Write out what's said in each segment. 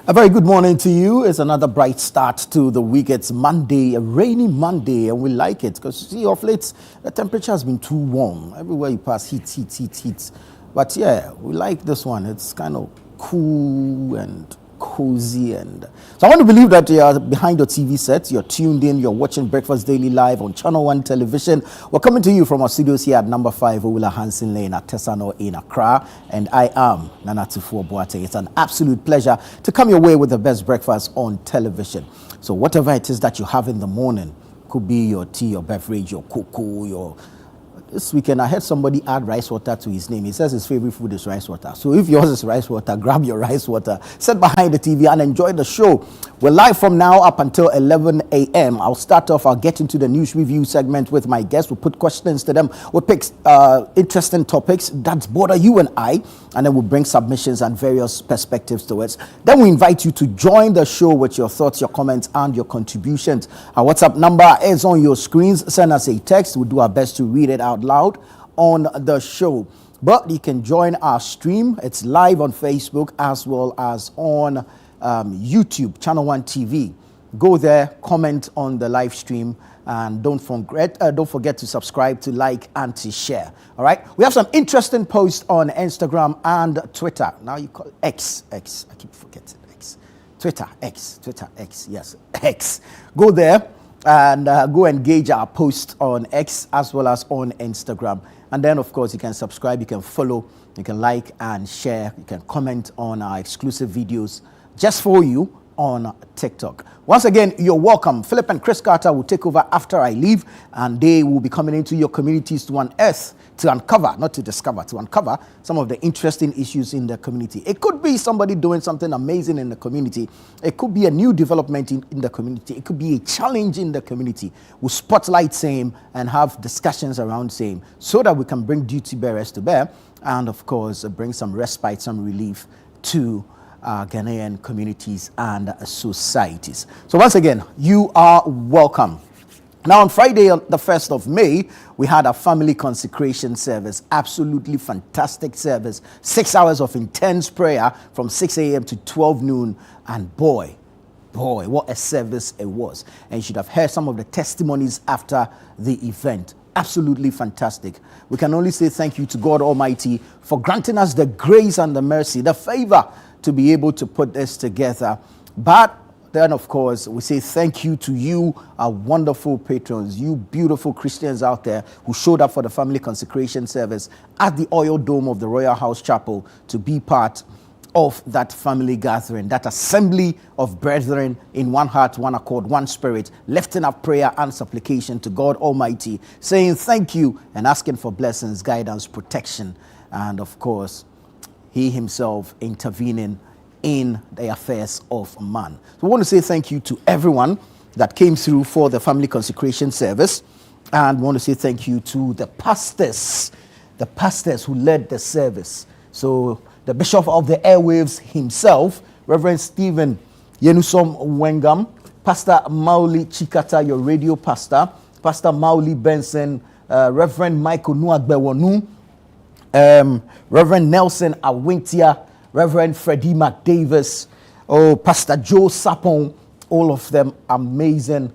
A very good morning to you. It's another bright start to the week. It's Monday, a rainy Monday, and we like it because, see, of late, the temperature has been too warm. Everywhere you pass, heat. But yeah, we like this one. It's kind of cool and cozy. And so I want to believe that you are behind your TV set, you're tuned in, you're watching Breakfast Daily Live on Channel 1 Television. We're coming to you from our studios here at number 5 Owula Hansen Lane at Tesano in Accra. And I am Nana Tufo Boate. It's an absolute pleasure to come your way with the best breakfast on television. So whatever it is that you have in the morning, could be your tea, your beverage, your cocoa, This weekend, I heard somebody add rice water to his name. He says his favorite food is rice water. So if yours is rice water, grab your rice water, sit behind the TV and enjoy the show. We're live from now up until 11 a.m. I'll get into the news review segment with my guests. We'll put questions to them. We'll pick interesting topics that bother you and I, and then we'll bring submissions and various perspectives to it. Then we invite you to join the show with your thoughts, your comments, and your contributions. Our WhatsApp number is on your screens. Send us a text. We'll do our best to read it out loud on the show. But you can join our stream. It's live on Facebook as well as on YouTube, Channel 1 TV. Go there, comment on the live stream, and don't forget to subscribe, to like, and to share. All right. We have some interesting posts on Instagram and Twitter. Now you call it X. I keep forgetting X. Twitter X. Yes, X. Go there and go engage our post on X as well as on Instagram. And then, of course, you can subscribe, you can follow, you can like and share, you can comment on our exclusive videos just for you on TikTok. Once again, you're welcome. Philip and Chris Carter will take over after I leave, and they will be coming into your communities to unearth, to uncover, not to discover, to uncover some of the interesting issues in the community. It could be somebody doing something amazing in the community. It could be a new development in the community. It could be a challenge in the community. We'll spotlight same and have discussions around same so that we can bring duty bearers to bear and, of course, bring some respite, some relief to Ghanaian communities and societies. So once again, you are welcome. Now on Friday, on the 1st of May, we had a family consecration service. Absolutely fantastic service. 6 hours of intense prayer from 6 a.m. to 12 noon. And boy, what a service it was. And you should have heard some of the testimonies after the event. Absolutely fantastic. We can only say thank you to God Almighty for granting us the grace and the mercy, the favor to be able to put this together. But then, of course, we say thank you to you, our wonderful patrons, you beautiful Christians out there who showed up for the family consecration service at the Oil Dome of the Royal House Chapel to be part of that family gathering, that assembly of brethren in one heart, one accord, one spirit, lifting up prayer and supplication to God Almighty, saying thank you and asking for blessings, guidance, protection, and of course, He himself intervening in the affairs of man. So we want to say thank you to everyone that came through for the family consecration service. And we want to say thank you to the pastors who led the service. So the Bishop of the Airwaves himself, Reverend Stephen Yenusom Wengam, Pastor Mauli Chikata, your radio pastor, Pastor Mauli Benson, Reverend Michael Nuagbewonu, Reverend Nelson Awintia, Reverend Freddie McDavis, Pastor Joe Sapon, all of them amazing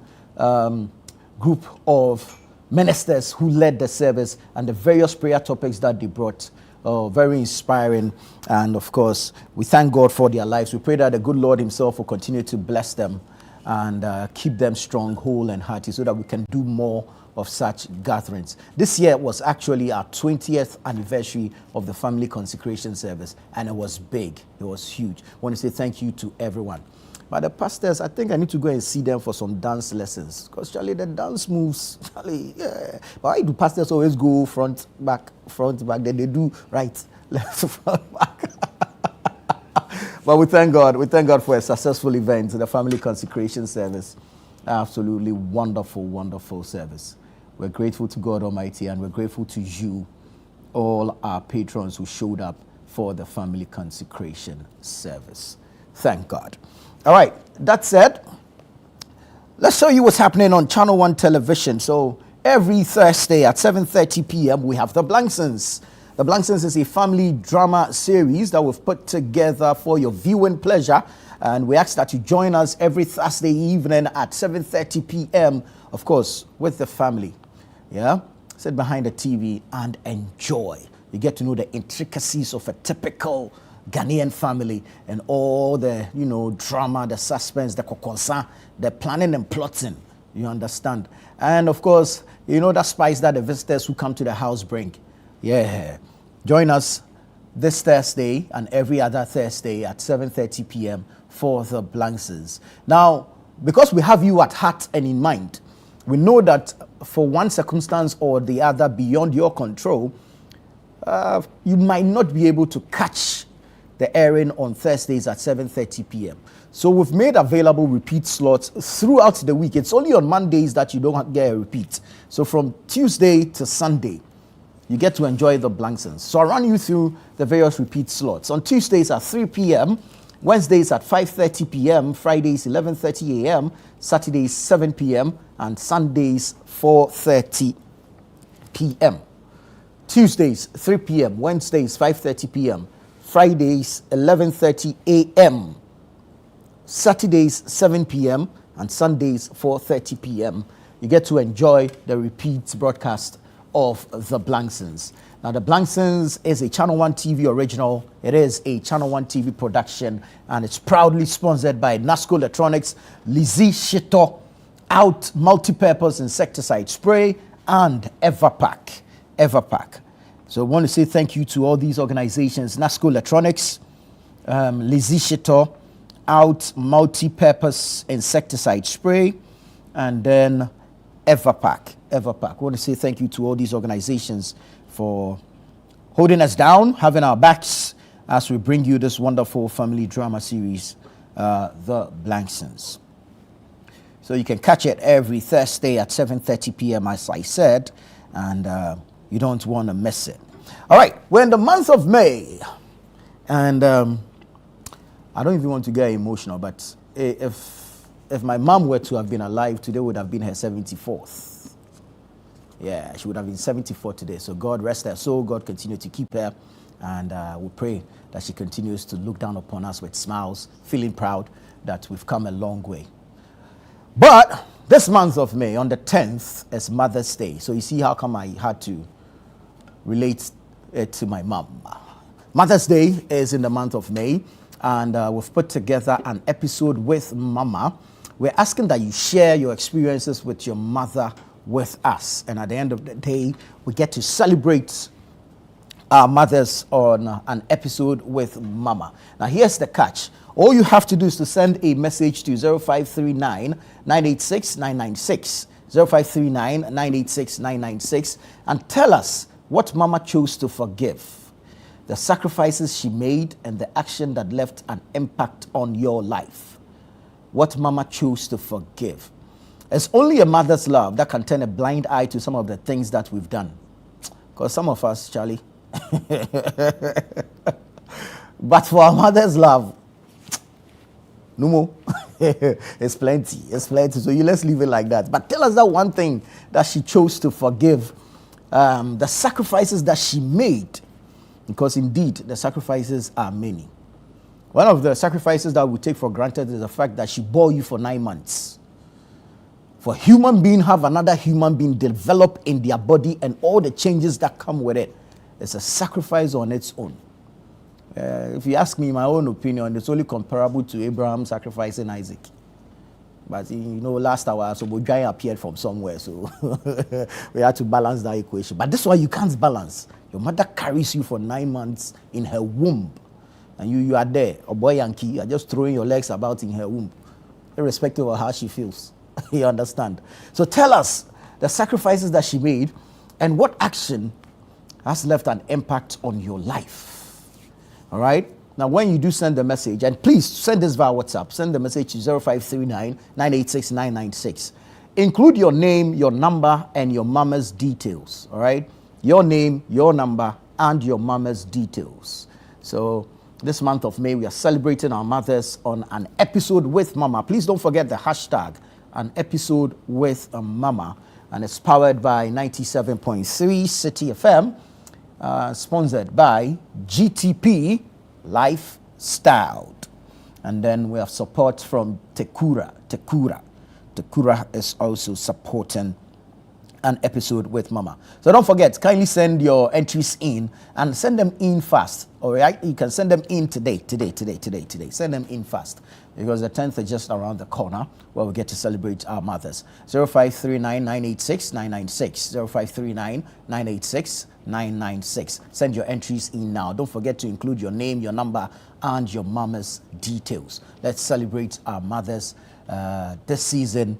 group of ministers who led the service and the various prayer topics that they brought. Very inspiring. And of course, we thank God for their lives. We pray that the good Lord himself will continue to bless them and keep them strong, whole and hearty so that we can do more of such gatherings. This year was actually our 20th anniversary of the family consecration service, and it was big. It was huge. I want to say thank you to everyone. But the pastors, I think I need to go and see them for some dance lessons because Charlie, the dance moves, Charlie, yeah. But why do pastors always go front, back? Then they do right, left, front, back. But we thank God. We thank God for a successful event, the family consecration service. Absolutely wonderful, wonderful service. We're grateful to God Almighty, and we're grateful to you, all our patrons who showed up for the family consecration service. Thank God. All right, that said, let's show you what's happening on Channel 1 Television. So every Thursday at 7:30 p.m., we have the Blanksons. The The Blangsons is a family drama series that we've put together for your viewing pleasure. And we ask that you join us every Thursday evening at 7:30 p.m., of course, with the family. Yeah? Sit behind the TV and enjoy. You get to know the intricacies of a typical Ghanaian family and all the, drama, the suspense, the kokonsa, the planning and plotting. You understand? And of course, that spice that the visitors who come to the house bring. Yeah. Join us this Thursday and every other Thursday at 7:30 p.m. for the Blangsons. Now, because we have you at heart and in mind, we know that for one circumstance or the other beyond your control, you might not be able to catch the airing on Thursdays at 7:30 p.m. So we've made available repeat slots throughout the week. It's only on Mondays that you don't get a repeat. So from Tuesday to Sunday, you get to enjoy the Blangsons. So I'll run you through the various repeat slots. On Tuesdays at 3 p.m., Wednesdays at 5:30 p.m., Fridays 11:30 a.m., Saturdays 7 p.m., and Sundays 4:30 p.m. Tuesdays 3 p.m., Wednesdays 5:30 p.m., Fridays 11:30 a.m., Saturdays 7 p.m., and Sundays 4:30 p.m. You get to enjoy the repeat broadcast of the Blangsons. Now, the Blangsons is a Channel One TV original. It is a Channel One TV production, and it's proudly sponsored by Nasco Electronics, Lizzie Shito, Out Multi-Purpose Insecticide Spray, and Everpack. So I want to say thank you to all these organizations: Nasco Electronics, Lizzie Shito, Out Multi-Purpose Insecticide Spray, and then Everpack. I want to say thank you to all these organizations for holding us down, having our backs as we bring you this wonderful family drama series, The Blangsons. So you can catch it every Thursday at 7:30 p.m., as I said, and you don't want to miss it. All right, we're in the month of May, and I don't even want to get emotional, but if my mom were to have been alive, today would have been her 74th. Yeah, she would have been 74 today. So God rest her soul. God continue to keep her. And we pray that she continues to look down upon us with smiles, feeling proud that we've come a long way. But this month of May, on the 10th, is Mother's Day. So you see how come I had to relate it to my mom. Mother's Day is in the month of May. And we've put together an episode with Mama. We're asking that you share your experiences with your mother with us. And at the end of the day, we get to celebrate our mothers on an episode with Mama. Now, here's the catch. All you have to do is to send a message to 0539 986 996, 0539 986 996, and tell us what Mama chose to forgive, the sacrifices she made, and the action that left an impact on your life. What Mama chose to forgive. It's only a mother's love that can turn a blind eye to some of the things that we've done. Because some of us, Charlie, but for our mother's love, no more. It's plenty. So let's leave it like that. But tell us that one thing that she chose to forgive, the sacrifices that she made, because indeed the sacrifices are many. One of the sacrifices that we take for granted is the fact that she bore you for 9 months. For a human being have another human being develop in their body and all the changes that come with it, it's a sacrifice on its own. If you ask me my own opinion, it's only comparable to Abraham sacrificing Isaac. But last hour, so Bojai appeared from somewhere, so we had to balance that equation. But this one you can't balance. Your mother carries you for 9 months in her womb. And you are there, a boy Yankee, you are just throwing your legs about in her womb, irrespective of how she feels. You understand? So tell us the sacrifices that she made and what action has left an impact on your life. All right? Now, when you do send the message, and please send this via WhatsApp, send the message to 0539 986 996. Include your name, your number, and your mama's details. All right? Your name, your number, and your mama's details. So this month of May, we are celebrating our mothers on an episode with Mama. Please don't forget the hashtag, an episode with Mama. And it's powered by 97.3 City FM. sponsored by GTP Lifestyle. And then we have support from Tekura. Tekura is also supporting an episode with Mama. So don't forget, kindly send your entries in and send them in fast. All right, you can send them in today. Send them in fast because the 10th is just around the corner where we get to celebrate our mothers. 0539-986-996, 0539-986-996. Send your entries in now. Don't forget to include your name, your number, and your mama's details. Let's celebrate our mothers this season,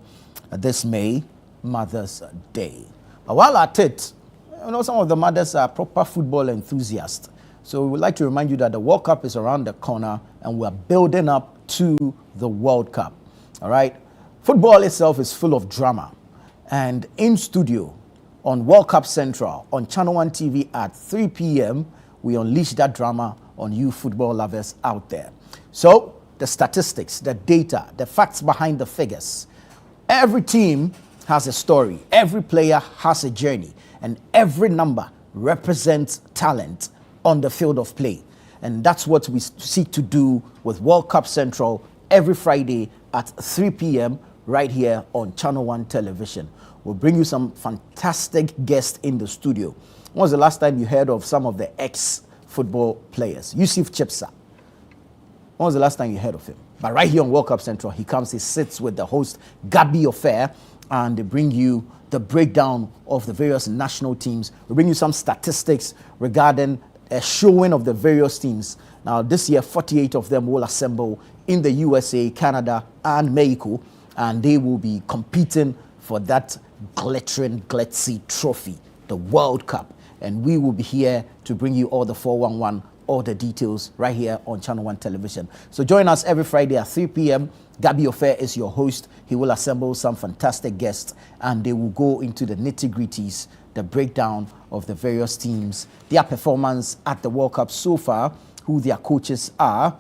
this May, Mother's Day. But while at it, some of the mothers are proper football enthusiasts. So we would like to remind you that the World Cup is around the corner and we're building up to the World Cup. All right. Football itself is full of drama. And in studio on World Cup Central on Channel One TV at 3 p.m., we unleash that drama on you football lovers out there. So the statistics, the data, the facts behind the figures. Every team has a story. Every player has a journey. And every number represents talent on the field of play. And that's what we seek to do with World Cup Central every Friday at 3 p.m. right here on Channel One Television. We'll bring you some fantastic guests in the studio. When was the last time you heard of some of the ex-football players? Yusuf Chipsa. When was the last time you heard of him? But right here on World Cup Central, he comes, he sits with the host, Gabi Ofer, and they bring you the breakdown of the various national teams. We bring you some statistics regarding a showing of the various teams. Now, this year, 48 of them will assemble in the USA, Canada, and Mexico, and they will be competing for that glittering, glitzy trophy, the World Cup. And we will be here to bring you all the 411, all the details right here on Channel One Television. So join us every Friday at 3 p.m. Gabi Ofer is your host. He will assemble some fantastic guests and they will go into the nitty-gritties, the breakdown of the various teams, their performance at the World Cup so far, who their coaches are,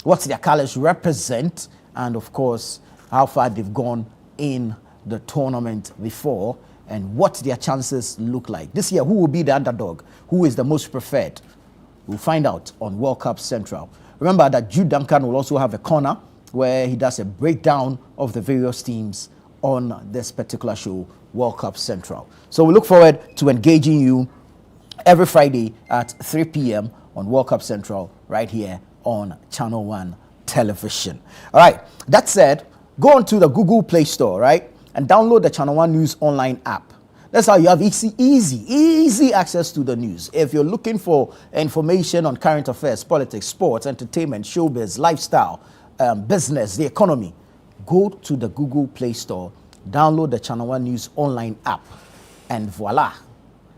what their colors represent, and of course, how far they've gone in the tournament before and what their chances look like. This year, who will be the underdog? Who is the most preferred? We'll find out on World Cup Central. Remember that Jude Duncan will also have a corner where he does a breakdown of the various teams on this particular show, World Cup Central. So we look forward to engaging you every Friday at 3 p.m. on World Cup Central right here on Channel One Television. All right, that said, go on to the Google Play Store, right, and download the Channel One News online app. That's how you have easy access to the news. If you're looking for information on current affairs, politics, sports, entertainment, showbiz, lifestyle, business, the economy, go to the Google Play Store, download the Channel One News online app, and voila,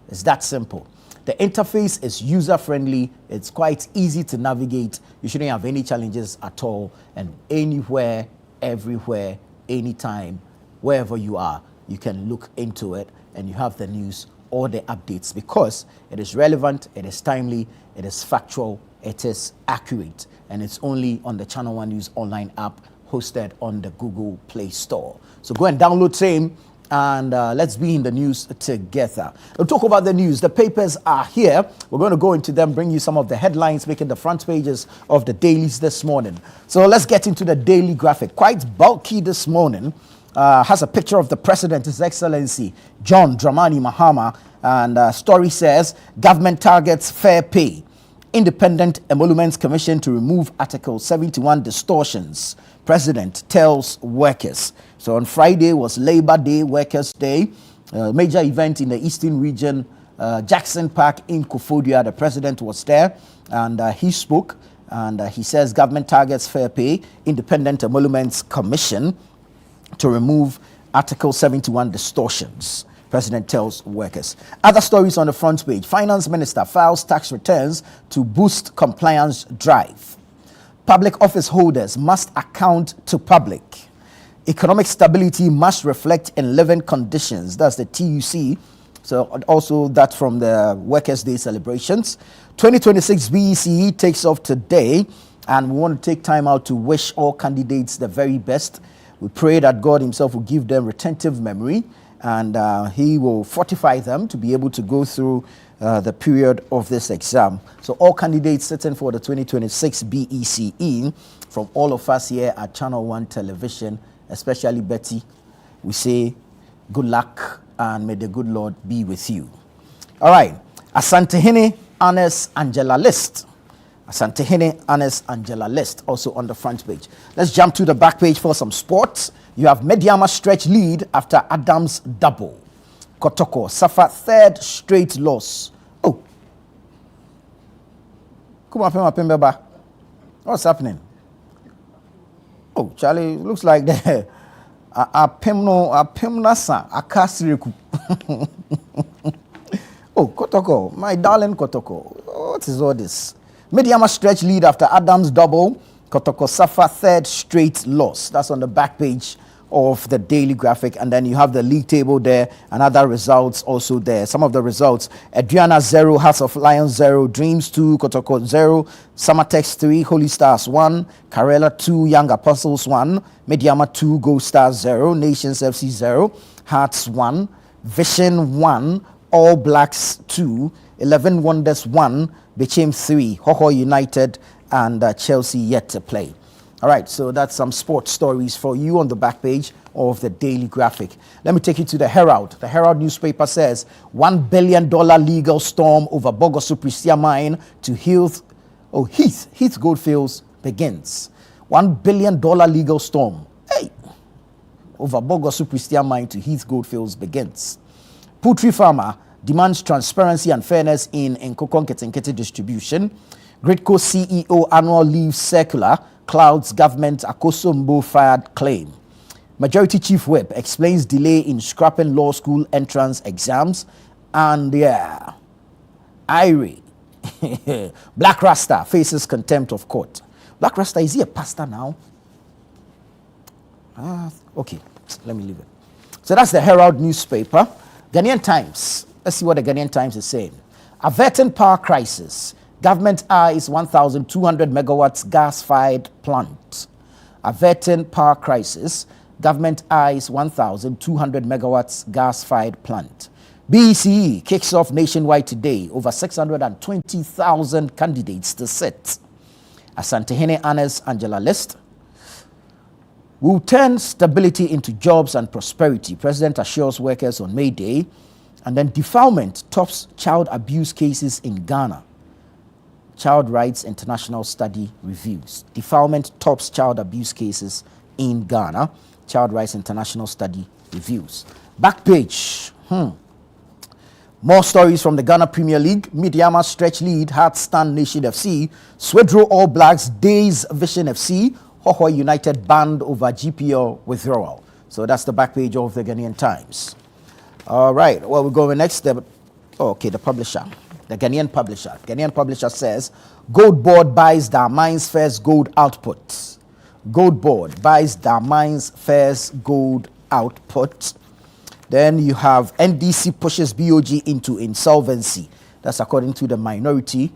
it's that simple. The interface is user-friendly. It's quite easy to navigate. You shouldn't have any challenges at all. And anywhere, everywhere, anytime, wherever you are, you can look into it and you have the news or the updates because it is relevant, it is timely, it is factual, it is accurate. And it's only on the Channel One News online app hosted on the Google Play Store. So go and download same and let's be in the news together. We'll talk about the news. The papers are here. We're going to go into them, bring you some of the headlines making the front pages of the dailies this morning. So let's get into the daily graphic. Quite bulky this morning. Has a picture of the President, His Excellency John Dramani Mahama, and story says, government targets fair pay. Independent Emoluments Commission to remove Article 71 distortions. President tells workers. So on Friday was Labor Day, Workers' Day, major event in the Eastern region, Jackson Park in Koforidua. The president was there and he spoke and he says government targets fair pay. Independent Emoluments Commission to remove Article 71 distortions. President tells workers. Other stories on the front page. Finance Minister files tax returns to boost compliance drive. Public office holders must account to public. Economic stability must reflect in living conditions. That's the TUC. So also that from the Workers' Day celebrations. 2026 BECE takes off today, and we want to take time out to wish all candidates the very best. We pray that God himself will give them retentive memory and he will fortify them to be able to go through the period of this exam. So all candidates sitting for the 2026 BECE, from all of us here at Channel 1 Television, especially Betty, we say good luck and may the good Lord be with you. All right. Asantehene Ernest Angela List. Asantehene Ernest Angela List, also on the front page. Let's jump to the back page for some sports. You have Mediama stretch lead after Adams double. Kotoko suffer third straight loss. Oh. What's happening? Oh, Charlie, looks like the Apemnasa Akasiriku. Oh, Kotoko, my darling Kotoko. What is all this? Mediama stretch lead after Adams double. Kotoko suffer third straight loss. That's on the back page of the Daily Graphic. And then you have the league table there and other results also there. Some of the results: Adriana 0, House of Lions 0, Dreams 2, Kotoko 0, Summertex 3, Holy Stars 1, Karela 2, Young Apostles 1, Mediama 2, Gold Stars 0, Nations FC 0, Hearts 1, Vision 1, All Blacks 2, 11 Wonders 1, Became 3, Hoho United and Chelsea yet to play. All right, so that's some sports stories for you on the back page of the Daily Graphic. Let me take you to the Herald. The Herald newspaper says $1 billion legal storm over Bogosu Pristia mine to Heath Goldfields begins. $1 billion legal storm over Bogosu Pristia mine to Heath Goldfields begins. Poultry farmer demands transparency and fairness in Nkokon Ketenkete distribution. Gridco CEO annual leave circular clouds government Akosombo fired claim. Majority Chief Whip explains delay in scrapping law school entrance exams. And Irie, Black Rasta faces contempt of court. Black Rasta, is he a pastor now? Okay, let me leave it. So that's the Herald newspaper. Ghanaian Times. Let's see what the Ghanaian Times is saying. Averting power crisis. Government eyes 1,200 megawatts gas-fired plant. Averting power crisis. Government eyes 1,200 megawatts gas-fired plant. BECE kicks off nationwide today. Over 620,000 candidates to sit. Asantehene Ernest Angela List. Will turn stability into jobs and prosperity. President assures workers on May Day. And then defilement tops child abuse cases in Ghana. Child Rights International study reviews. Defilement tops child abuse cases in Ghana. Child Rights International study reviews. Back page. More stories from the Ghana Premier League. Mediama stretch lead, Hearts stand Nation FC. Swedro All Blacks days Vision FC. Hoho United banned over GPL withdrawal. So that's the back page of the Ghanaian Times. All right, well, we're going next. The publisher. The Ghanaian publisher. Ghanaian publisher says, Gold Board buys Dar Mines first gold output. Gold Board buys Dar Mines first gold output. Then you have NDC pushes BOG into insolvency. That's according to the Minority.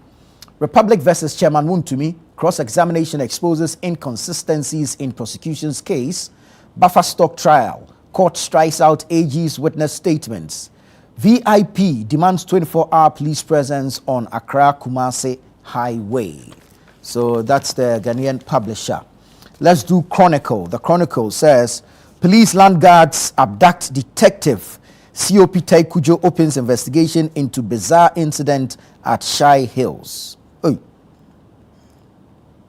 Republic versus Chairman Wontumi. Cross-examination exposes inconsistencies in prosecution's case. Buffer stock trial. Court strikes out AG's witness statements. VIP demands 24-hour police presence on Accra-Kumasi Highway. So that's the Ghanaian publisher. Let's do Chronicle. The Chronicle says, police land guards abduct detective. COP Tai Kujo opens investigation into bizarre incident at Shai Hills.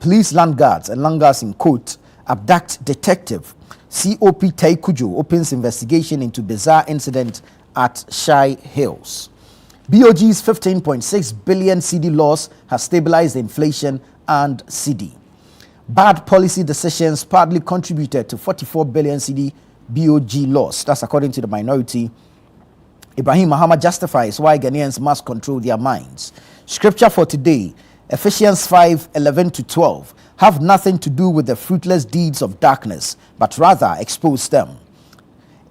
Police land guards and land guards in court abduct detective. COP Tai Kujo opens investigation into bizarre incident at Shai Hills. BOG's 15.6 billion CD loss has stabilized inflation and CD. Bad policy decisions partly contributed to 44 billion CD BOG loss. That's according to the Minority. Ibrahim Muhammad justifies why Ghanaians must control their minds. Scripture for today, Ephesians 5:11-12, have nothing to do with the fruitless deeds of darkness, but rather expose them.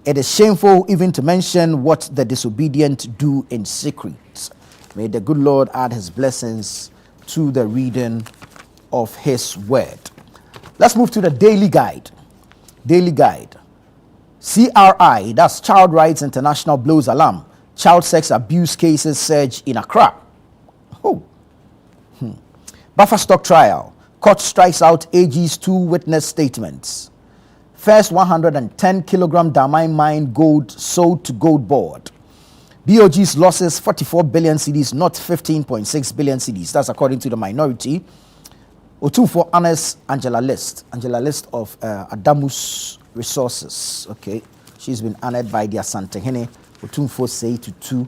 It is shameful even to mention what the disobedient do in secret. May the good Lord add his blessings to the reading of his word. Let's move to the Daily Guide. Daily Guide. CRI, that's Child Rights International, blows alarm. Child sex abuse cases surge in Accra. Oh. Buffer stock trial. Court strikes out AG's 2 witness statements. First 110 kilogram Damai mine gold sold to Gold Board. BOG's losses 44 billion cedis, not 15.6 billion cedis. That's according to the minority. Otumfuo honors Angela List of Adamus Resources. Okay, she's been honored by the Asantehene. Otumfuo say to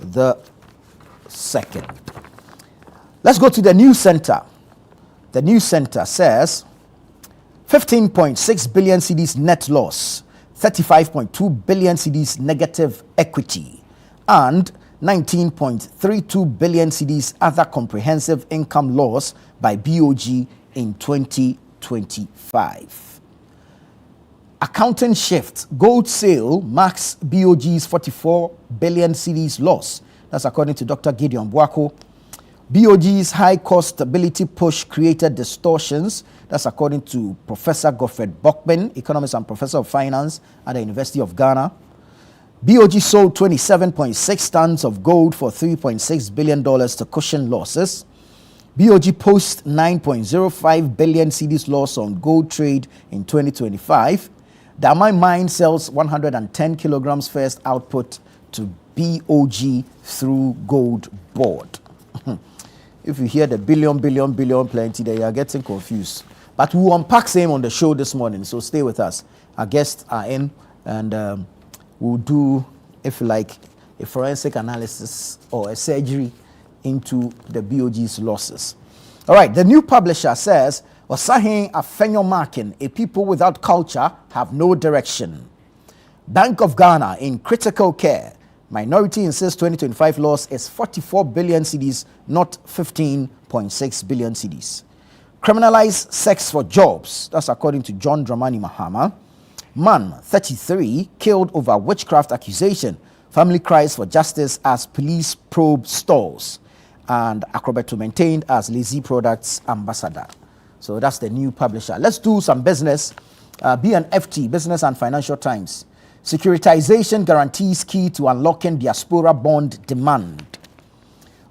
the second. Let's go to the news center. The news center says 15.6 billion cedis net loss, 35.2 billion cedis negative equity, and 19.32 billion cedis other comprehensive income loss by BOG in 2025. Accounting shift. Gold sale marks BOG's 44 billion cedis loss. That's according to Dr. Gideon Buako. BOG's high-cost stability push created distortions. That's according to Professor Godfred Bockman, economist and professor of finance at the University of Ghana. BOG sold 27.6 tons of gold for $3.6 billion to cushion losses. BOG posts 9.05 billion cedis loss on gold trade in 2025. Damai Mine sells 110 kilograms first output to BOG through Gold Board. If you hear the billion plenty there, you are getting confused. But we'll unpack same on the show this morning, so stay with us. Our guests are in, and we'll do, if you like, a forensic analysis or a surgery into the BOG's losses. All right, the new publisher says, Osahin Afenyo Markin, a people without culture have no direction. Bank of Ghana in critical care. Minority insists 2025 loss is 44 billion cedis, not 15.6 billion cedis. Criminalize sex for jobs. That's according to John Dramani Mahama. Man, 33, killed over witchcraft accusation. Family cries for justice as police probe stalls. And Acrobeto maintained as Lazy Products ambassador. So that's the new publisher. Let's do some business. BNFT, Business and Financial Times. Securitization guarantees key to unlocking diaspora bond demand.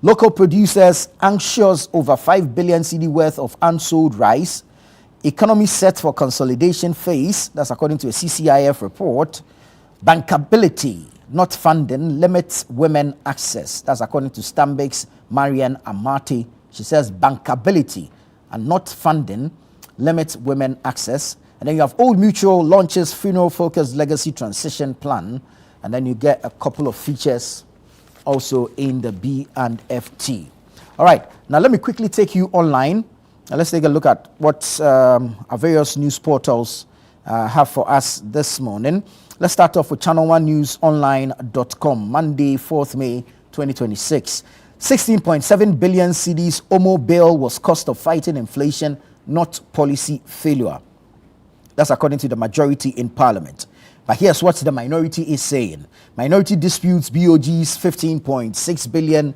Local producers anxious over 5 billion cedi worth of unsold rice. Economy set for consolidation phase. That's according to a CCIF report. Bankability, not funding, limits women access. That's according to Stanbic's Marian Amati. She says bankability and not funding limits women access. And then you have Old Mutual launches funeral-focused legacy transition plan. And then you get a couple of features also in the B&FT. All right, now let me quickly take you online. Now let's take a look at what our various news portals have for us this morning. Let's start off with channel1newsonline.com, Monday, 4th May, 2026. 16.7 billion cedis OMO bill was cost of fighting inflation, not policy failure. That's according to the majority in Parliament. But here's what the minority is saying. Minority disputes BOG's 15.6 billion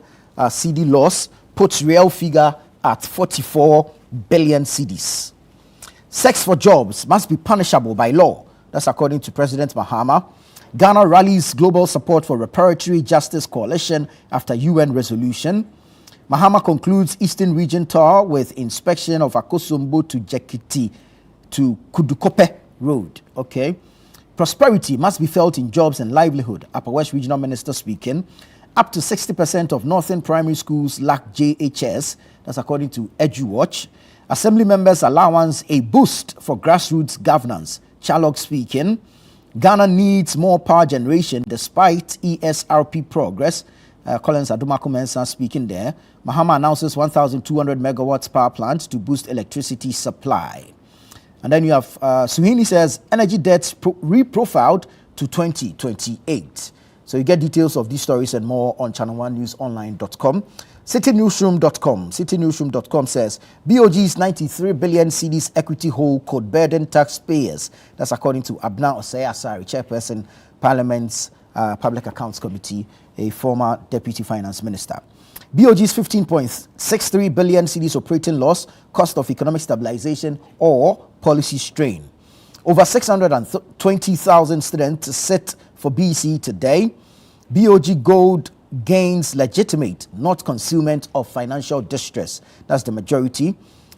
CD loss, puts real figure at 44 billion cedis. Sex for jobs must be punishable by law. That's according to President Mahama. Ghana rallies global support for reparatory justice coalition after UN resolution. Mahama concludes Eastern Region tour with inspection of Akosombo to Jekiti to Kudukope Road. Okay. Prosperity must be felt in jobs and livelihood. Upper West Regional Minister speaking. Up to 60% of northern primary schools lack JHS. That's according to EduWatch. Assembly members' allowance a boost for grassroots governance. Chalog speaking. Ghana needs more power generation despite ESRP progress. Collins Adumako Mensah speaking there. Mahama announces 1,200 megawatts power plant to boost electricity supply. And then you have Suhini says energy debts reprofiled to 2028. So you get details of these stories and more on channel1newsonline.com. CityNewsroom.com. CityNewsroom.com says BOG's 93 billion cedis equity hole could burden taxpayers. That's according to Abna Osei Asari, chairperson, Parliament's Public Accounts Committee, a former deputy finance minister. BOG's 15.63 billion cedis operating loss, cost of economic stabilization or policy strain. Over 620,000 students sit for BC today. BOG Gold gains legitimate, not concealment of financial distress. That's the majority.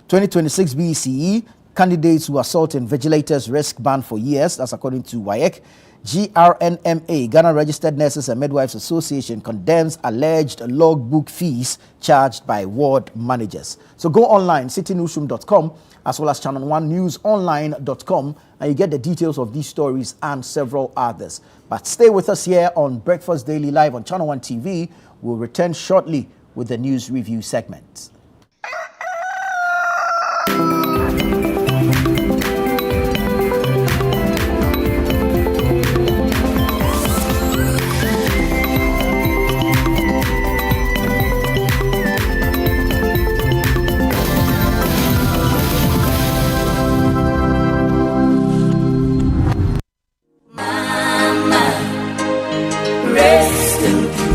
2026 BCE, candidates who assault invigilators risk ban for years. That's according to WAEC. GRNMA, Ghana Registered Nurses and Midwives Association, condemns alleged logbook fees charged by ward managers. So go online, citynewsroom.com, as well as channel1newsonline.com, and you get the details of these stories and several others. But stay with us here on Breakfast Daily Live on Channel 1 TV. We'll return shortly with the news review segment.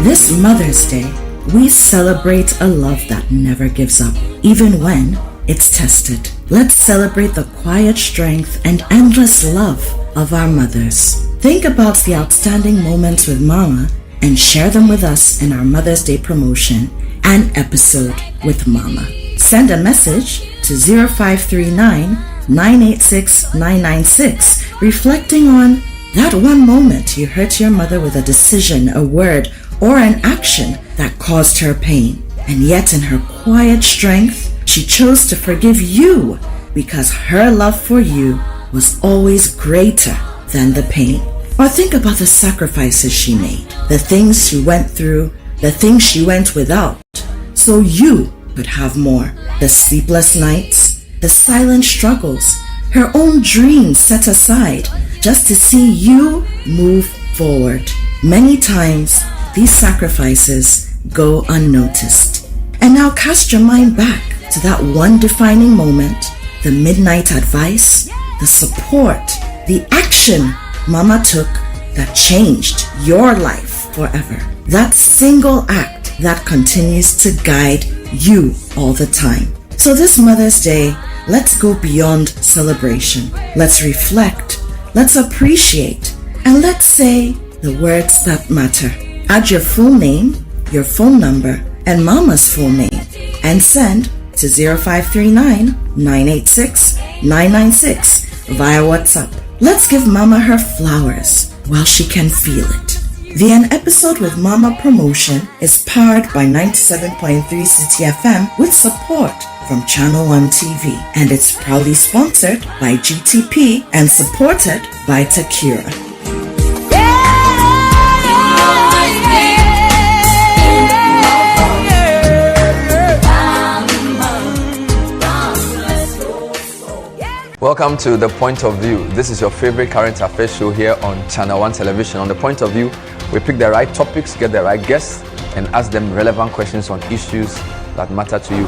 This Mother's Day, we celebrate a love that never gives up, even when it's tested. Let's celebrate the quiet strength and endless love of our mothers. Think about the outstanding moments with Mama and share them with us in our Mother's Day promotion, An Episode with Mama. Send a message to 0539 986 996 reflecting on that one moment you hurt your mother with a decision, a word, or an action that caused her pain. And yet in her quiet strength, she chose to forgive you because her love for you was always greater than the pain. Or think about the sacrifices she made, the things she went through, the things she went without, so you could have more. The sleepless nights, the silent struggles, her own dreams set aside just to see you move forward. Many times, these sacrifices go unnoticed. And now cast your mind back to that one defining moment, the midnight advice, the support, the action Mama took that changed your life forever. That single act that continues to guide you all the time. So this Mother's Day, let's go beyond celebration. Let's reflect, let's appreciate, and let's say the words that matter. Add your full name, your phone number, and Mama's full name, and send to 0539 986 996 via WhatsApp. Let's give Mama her flowers while she can feel it. The An Episode with Mama promotion is powered by 97.3 City FM with support from Channel 1 TV, and it's proudly sponsored by GTP and supported by Takira. Welcome to The Point of View. This is your favorite current affairs show here on Channel 1 Television. On The Point of View, we pick the right topics, get the right guests, and ask them relevant questions on issues that matter to you.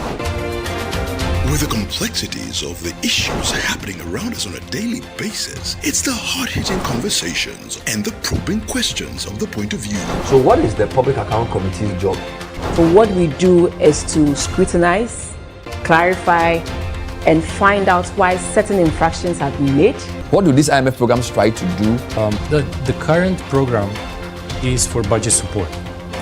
With the complexities of the issues happening around us on a daily basis, it's the hard-hitting conversations and the probing questions of The Point of View. So what is the Public Account Committee's job? So what we do is to scrutinize, clarify, and find out why certain infractions have been made. What do these IMF programs try to do? The current program is for budget support.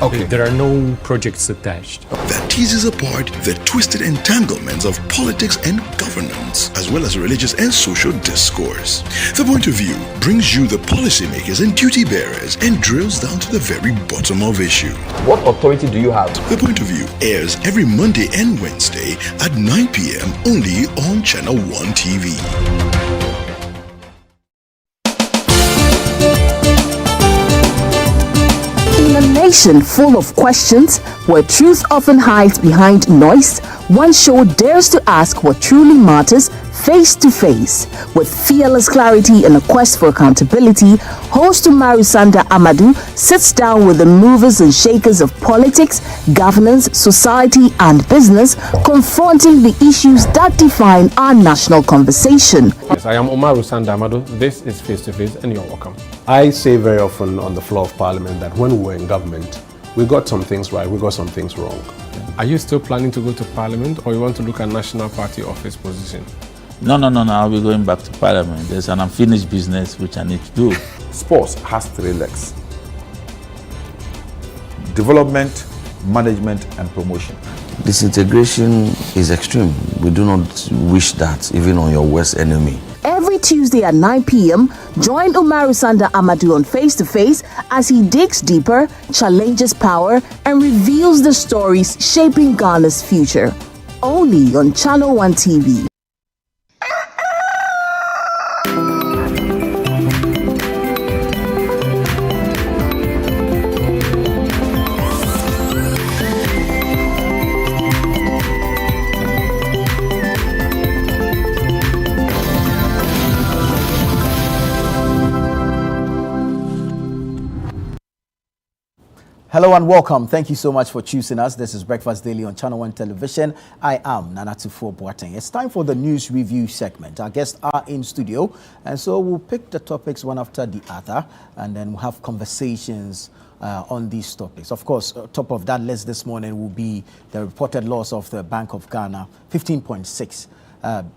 Okay. There are no projects attached. That teases apart the twisted entanglements of politics and governance, as well as religious and social discourse. The Point of View brings you the policymakers and duty bearers and drills down to the very bottom of issues. What authority do you have? The Point of View airs every Monday and Wednesday at 9 p.m. only on Channel 1 TV. In a nation full of questions, where truth often hides behind noise, one show dares to ask what truly matters face to face. With fearless clarity and a quest for accountability, host Marusanda Amadou sits down with the movers and shakers of politics, governance, society, and business, confronting the issues that define our national conversation. Yes, I am Marusanda Amadou. This is Face to Face, and you're welcome. I say very often on the floor of Parliament that when we were in government, we got some things right, we got some things wrong. Are you still planning to go to Parliament, or you want to look at National Party office position? No, I'll be going back to Parliament. There's an unfinished business which I need to do. Sports has three legs. development, management, and promotion. Disintegration is extreme. We do not wish that even on your worst enemy. Every Tuesday at 9 p.m., join Umaru Sanda Amadou on Face to Face as he digs deeper, challenges power, and reveals the stories shaping Ghana's future. Only on Channel One TV. Hello and welcome. Thank you so much for choosing us. This is Breakfast Daily on Channel One Television. I am Nanatufo Boateng. It's time for the news review segment. Our guests are in studio, and so we'll pick the topics one after the other, and then we'll have conversations on these topics. Of course, top of that list this morning will be the reported loss of the Bank of Ghana, 15.6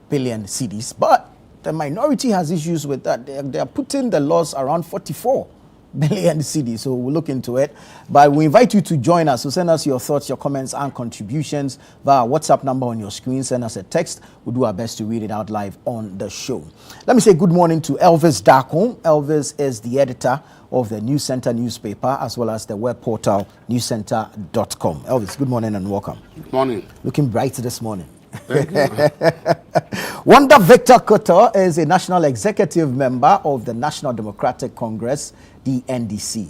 billion cedis. But the minority has issues with that. They are putting the loss around 44 billion cedis, so we'll look into it. But we invite you to join us. So send us your thoughts, your comments, and contributions via WhatsApp number on your screen. Send us a text. We'll do our best to read it out live on the show. Let me say good morning to Elvis Darko. Elvis is the editor of the News Center newspaper as well as the web portal newscenter.com. Elvis, good morning and welcome. Good morning. Looking bright this morning. Thank you. Wanda Victor Koto is a national executive member of the National Democratic Congress, the NDC.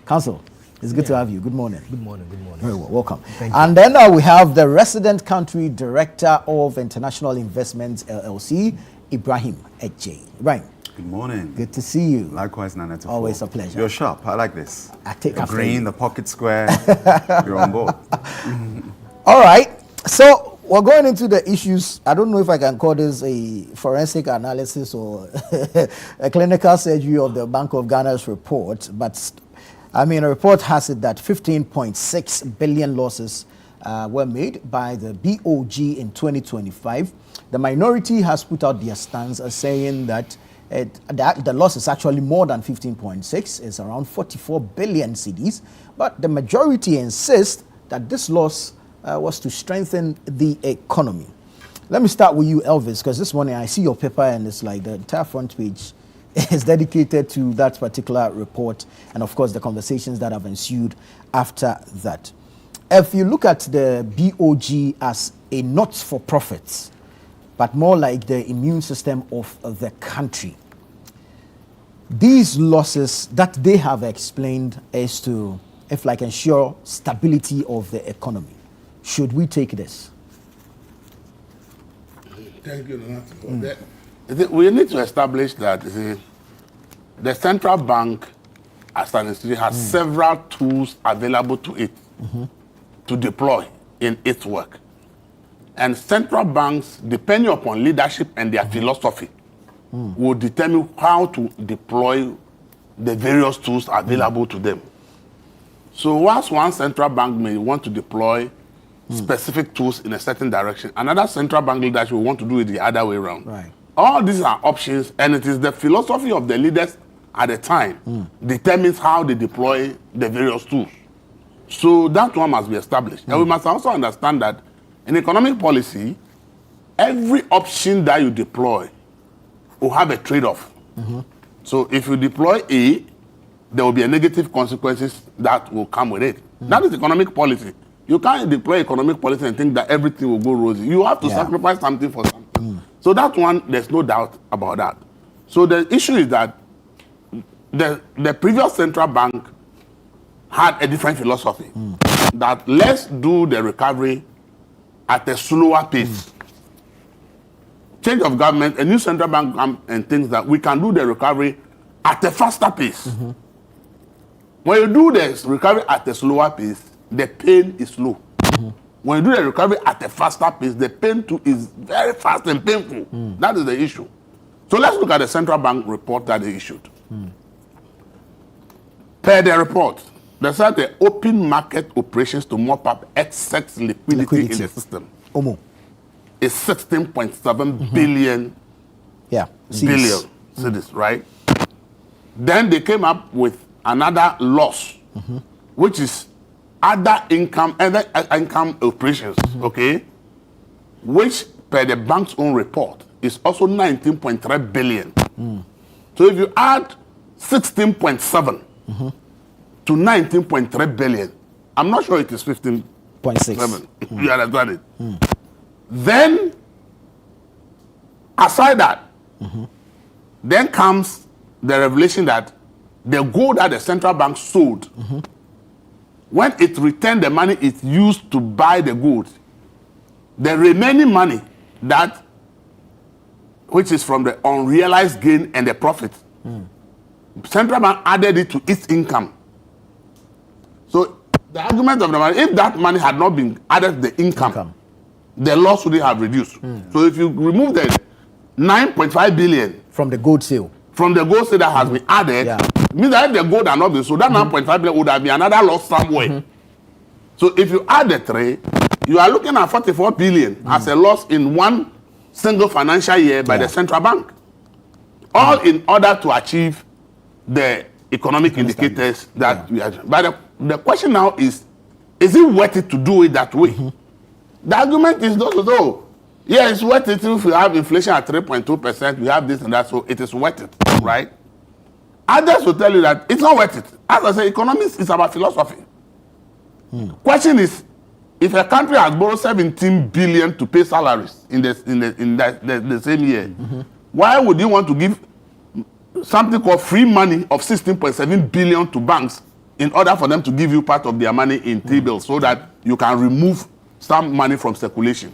Council, it's good to have you. Good morning. Good morning. Good morning. Very well. Welcome. Thank you. And then we have the resident country director of International Investments LLC, Ibrahim Ejay. Ibrahim. Good morning. Good to see you. Likewise, Nana. Always a pleasure. You're sharp. I like this. I take the green, the pocket square. You're on board. All right. So we're going into the issues. I don't know if I can call this a forensic analysis or a clinical surgery of the Bank of Ghana's report, but I mean, a report has it that 15.6 billion losses were made by the BOG in 2025. The minority has put out their stance as saying that the loss is actually more than 15.6. It's around 44 billion cedis, but the majority insists that this loss was to strengthen the economy. Let me start with you, Elvis, because this morning I see your paper and it's like the entire front page is dedicated to that particular report and, of course, the conversations that have ensued after that. If you look at the BOG as a not-for-profit, but more like the immune system of the country, these losses that they have explained is to, if like, ensure stability of the economy. Should we take this? Thank you, Donato. We need to establish that the central bank, as an institution, has several tools available to it to deploy in its work. And central banks, depending upon leadership and their philosophy, will determine how to deploy the various tools available to them. So whilst one central bank may want to deploy specific tools in a certain direction, another central bank leadership will want to do it the other way around. Right. All these are options, and it is the philosophy of the leaders at the time determines how they deploy the various tools. So that one must be established. And we must also understand that in economic policy, every option that you deploy will have a trade-off. So if you deploy A, there will be a negative consequences that will come with it. That is economic policy. You can't deploy economic policy and think that everything will go rosy. You have to sacrifice something for something. So that one, there's no doubt about that. So the issue is that the previous central bank had a different philosophy. That let's do the recovery at a slower pace. Change of government, a new central bank comes and thinks that we can do the recovery at a faster pace. When you do the recovery at a slower pace, the pain is slow. When you do the recovery at a faster pace, the pain too is very fast and painful. That is the issue. So let's look at the central bank report that they issued. Per the report, they said the open market operations to mop up excess liquidity in the system is 16.7 billion cedis, right? Then they came up with another loss, which is other income operations, okay, which per the bank's own report is also 19.3 billion. So if you add 16.7 to 19.3 billion, I'm not sure it is 15.6. You understand it? Then, aside that, then comes the revelation that the gold that the central bank sold, when it returned the money it used to buy the gold, the remaining money that, which is from the unrealized gain and the profit, central bank added it to its income. So the argument of the money, if that money had not been added to the income, the loss would have reduced. So if you remove the 9.5 billion from the gold sale, that has been added, means that if the gold had not been sold, that 9.5 billion would have been another loss somewhere. So if you add the three, you are looking at 44 billion as a loss in one single financial year by the central bank. All in order to achieve the economic indicators that we are. But the question now is it worth it to do it that way? The argument is no. Yeah, it's worth it if we have inflation at 3.2%, we have this and that, so it is worth it, right? Others will tell you that it's not worth it. As I say, economics is about philosophy. Question is, if a country has borrowed 17 billion to pay salaries in the same year, why would you want to give something called free money of 16.7 billion to banks in order for them to give you part of their money in T-bills so that you can remove some money from circulation?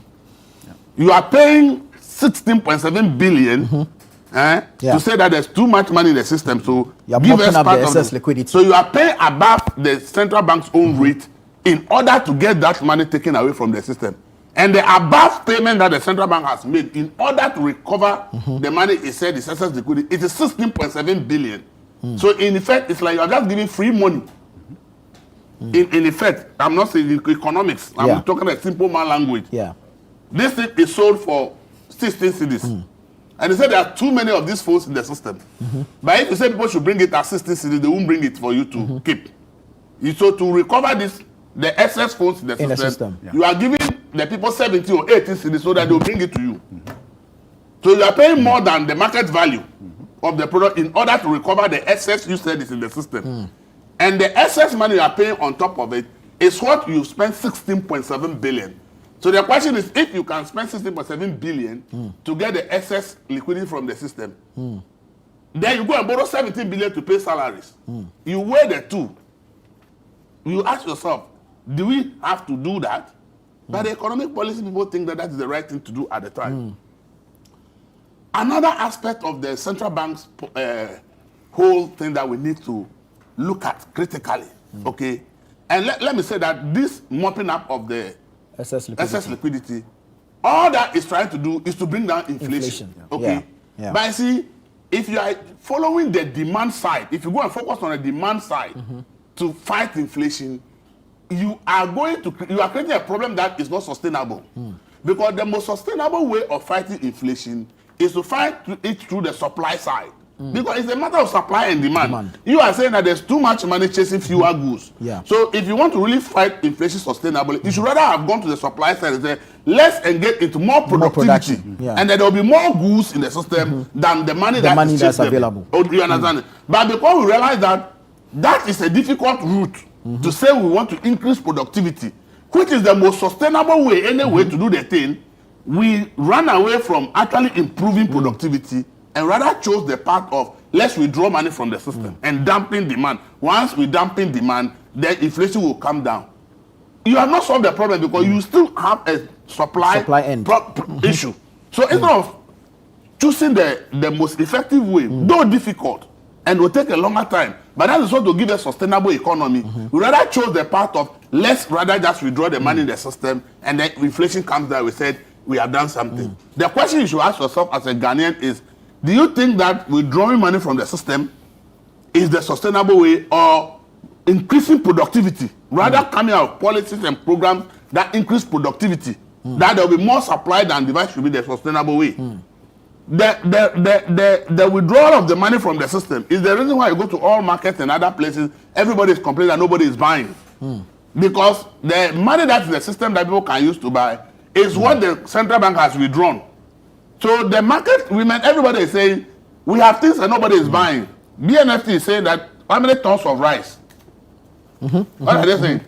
You are paying 16.7 billion to say that there's too much money in the system, so give us part of the liquidity. So you are paying above the central bank's own rate in order to get that money taken away from the system. And the above payment that the central bank has made in order to recover the money it said is excess liquidity, it is 16.7 billion. So in effect, it's like you are just giving free money. In effect, I'm not saying economics, I'm talking a simple man language. This thing is sold for 16 cedis. And they said there are too many of these phones in the system. But if you say people should bring it at 16 cedis, they won't bring it for you to keep. So to recover this, the excess phones in the system, you are giving the people 17 or 18 cedis so that they will bring it to you. So you are paying more than the market value of the product in order to recover the excess you said is in the system. And the excess money you are paying on top of it is what you spend 16.7 billion. So the question is, if you can spend 16.7 billion to get the excess liquidity from the system, then you go and borrow 17 billion to pay salaries. You weigh the two. You ask yourself, do we have to do that? But the economic policy people think that that is the right thing to do at the time. Another aspect of the central bank's whole thing that we need to look at critically, okay? And let me say that this mopping up of the excess liquidity, all that is trying to do is to bring down inflation. Okay? But I see, if you are following the demand side, if you go and focus on the demand side to fight inflation, you are creating a problem that is not sustainable. Because the most sustainable way of fighting inflation is to fight it through the supply side. Because it's a matter of supply and demand. You are saying that there's too much money chasing fewer goods. So if you want to really fight inflation sustainably, you should rather have gone to the supply side and say, let's engage into more productivity. And then there will be more goods in the system than the money that's available. You understand it? But because we realize that that is a difficult route to say we want to increase productivity, which is the most sustainable way anyway to do the thing, we run away from actually improving productivity and rather chose the path of let's withdraw money from the system and dumping demand. Once we dumping demand, then inflation will come down. You have not solved the problem because you still have a supply end issue. So instead of choosing the most effective way, though difficult, and will take a longer time, but that is what to give a sustainable economy, we rather chose the path of let's rather just withdraw the money in the system and then inflation comes down, we said we have done something. The question you should ask yourself as a Ghanaian is, do you think that withdrawing money from the system is the sustainable way, or increasing productivity, rather coming out of policies and programs that increase productivity, that there will be more supply than demand should be the sustainable way? The withdrawal of the money from the system is the reason why you go to all markets and other places, everybody is complaining that nobody is buying. Because the money that's in the system that people can use to buy is what the central bank has withdrawn. So the market women, everybody is saying, we have things that nobody is buying. BNFT is saying that how many tons of rice? What are they saying?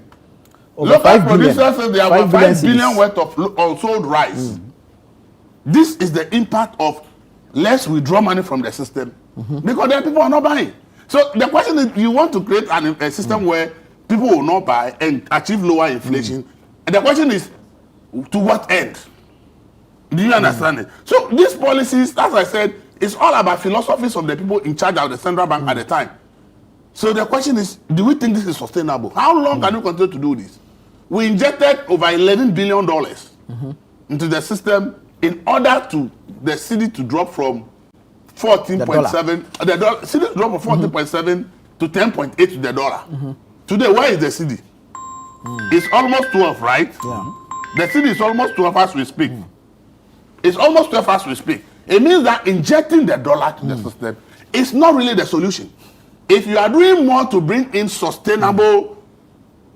Local producers say they have 5 billion worth of unsold rice. This is the impact of let's withdraw money from the system because then people are not buying. So the question is, you want to create a system where people will not buy and achieve lower inflation. And the question is, to what end? Do you understand it? So these policies, as I said, it's all about philosophies of the people in charge of the central bank at the time. So the question is, do we think this is sustainable? How long can we continue to do this? We injected over $11 billion into the system in order to the cedi to drop from 14.7. The cedi to drop from 14.7 to 10.8 to the dollar. Today, where is the cedi? It's almost 12, right? Yeah. The cedi is almost 12 as we speak. It's almost 12 as we speak. It means that injecting the dollar to the system is not really the solution. If you are doing more to bring in sustainable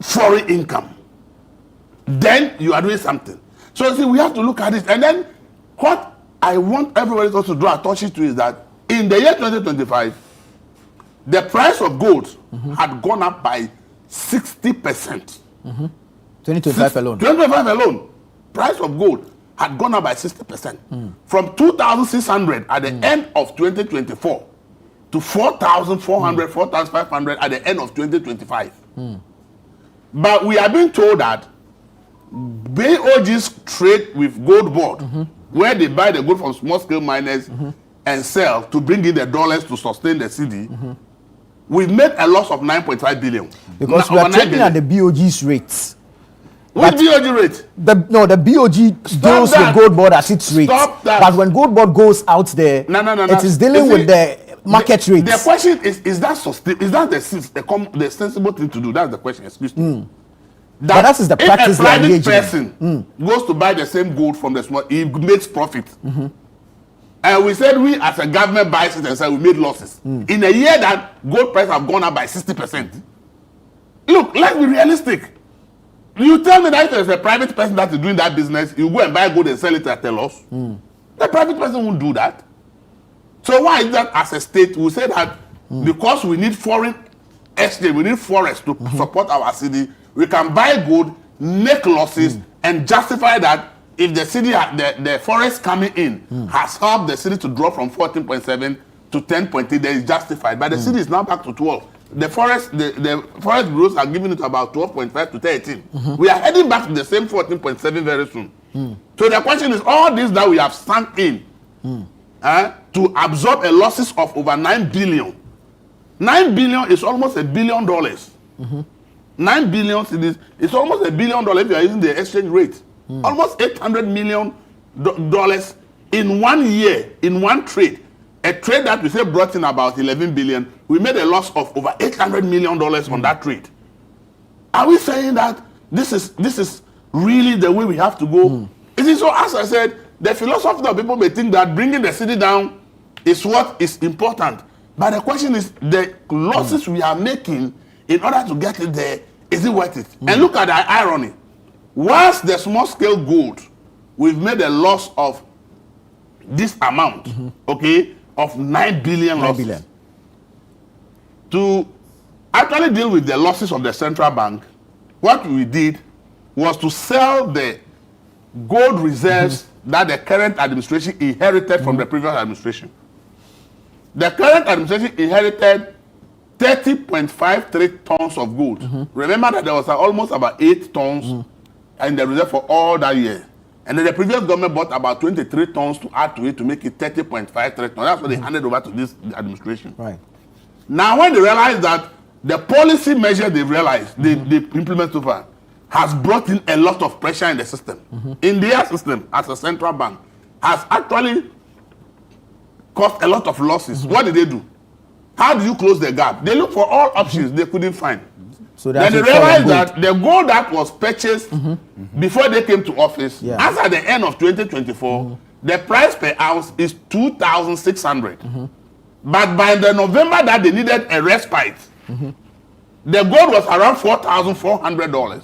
foreign income, then you are doing something. So see, we have to look at it. And then what I want everybody to draw attention to is that in the year 2025, the price of gold had gone up by 60%. 2025 alone. 2025 alone. Price of gold had gone up by 60%. From 2,600 at the end of 2024 to 4,400, 4,500 at the end of 2025. But we are being told that BOGs trade with gold board, where they buy the gold from small scale miners and sell to bring in the dollars to sustain the cedi. We've made a loss of 9.5 billion. Because we are trading at the BOG's rates. Which BOG rate? The BOG deals with gold board as its rate. Stop that. But when gold board goes out there, it is dealing with the market rates. The question is that sustainable? Is that the sensible thing to do? That's the question. Excuse me. But that is the practice they are engaging in. If a private person goes to buy the same gold from the small, he makes profit. And we said we as a government buys it and say we made losses. In a year that gold price have gone up by 60%. Look, let's be realistic. You tell me that if there's a private person that is doing that business, you go and buy gold and sell it at a loss. The private person won't do that. So why is that as a state we say that because we need foreign exchange, we need forests to support our city, we can buy gold, make losses, and justify that if the city, the forest coming in has helped the city to drop from 14.7 to 10.8, then it's justified. But the city is now back to 12. The forest bureaus are giving it about 12.5 to 13. We are heading back to the same 14.7 very soon. So the question is, all this that we have sunk in to absorb a losses of over 9 billion. 9 billion is almost $1 billion. 9 billion it's almost $1 billion if you are using the exchange rate. Almost $800 million in 1 year, in one trade. A trade that we say brought in about 11 billion, we made a loss of over $800 million on that trade. Are we saying that this is really the way we have to go? It is so, as I said, the philosophy of people may think that bringing the city down is what is important. But the question is, the losses we are making in order to get it there, is it worth it? And look at the irony. Whilst the small scale gold, we've made a loss of this amount, okay, of 9 billion losses. To actually deal with the losses of the central bank, what we did was to sell the gold reserves that the current administration inherited from the previous administration. The current administration inherited 30.53 tons of gold. Remember that there was almost about 8 tons in the reserve for all that year. And then the previous government bought about 23 tons to add to it to make it 30.53 tons. That's what they handed over to this administration. Right. Now, when they realize that the policy measure they realized, they implement so far, has brought in a lot of pressure in the system. In their system, as a central bank, has actually caused a lot of losses. What did they do? How do you close the gap? They look for all options they couldn't find. So then they realized that the gold that was purchased before they came to office, as at the end of 2024, the price per ounce is 2,600. But by the November that they needed a respite, the gold was around $4,400.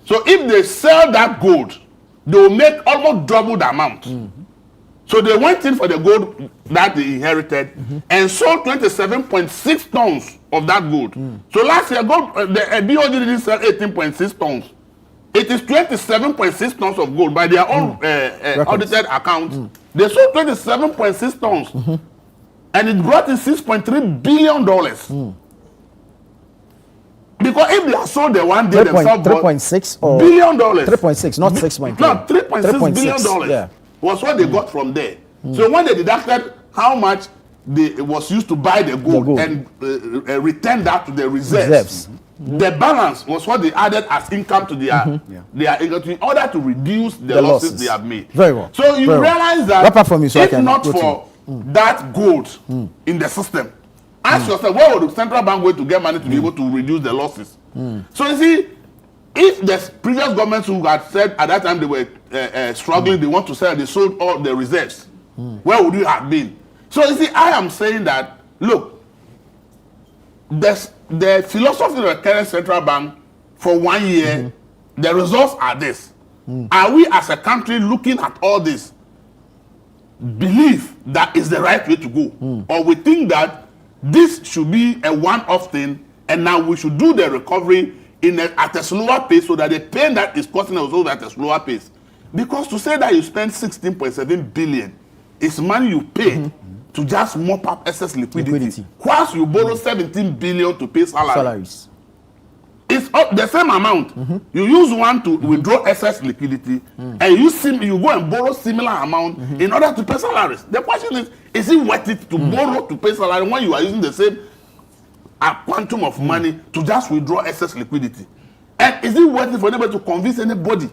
So if they sell that gold, they will make almost double the amount. So they went in for the gold that they inherited and sold 27.6 tons of that gold. So last year, gold, the BOG didn't sell 18.6 tons. It is 27.6 tons of gold by their own audited accounts. They sold 27.6 tons, and it brought in $6.3 billion. Because if they have sold the one day themselves, $3.6 or billion, 3.6, not 6.3. No, $3.6 billion was what they got from there. So when they deducted how much it was used to buy the gold, and return that to the reserves. The balance was what they added as income to their income in order to reduce the losses they have made. Very well. So you realize that wrap up for me so if not for that gold in the system, ask yourself, where would the central bank go to get money to be able to reduce the losses? So you see, if the previous governments who had said at that time they were struggling, they want to sell, they sold all the reserves, where would you have been? So you see, I am saying that, look, the philosophy of the current central bank for 1 year, the results are this. Are we as a country looking at all this, believe that is the right way to go? Or we think that this should be a one-off thing and now we should do the recovery at a slower pace so that the pain that is causing us also at a slower pace? Because to say that you spend 16.7 billion is money you pay to just mop up excess liquidity. Whilst you borrow 17 billion to pay salaries. It's the same amount. You use one to withdraw excess liquidity, and you go and borrow similar amount in order to pay salaries. The question is it worth it to borrow to pay salary when you are using the same quantum of money to just withdraw excess liquidity? And is it worth it for anybody to convince anybody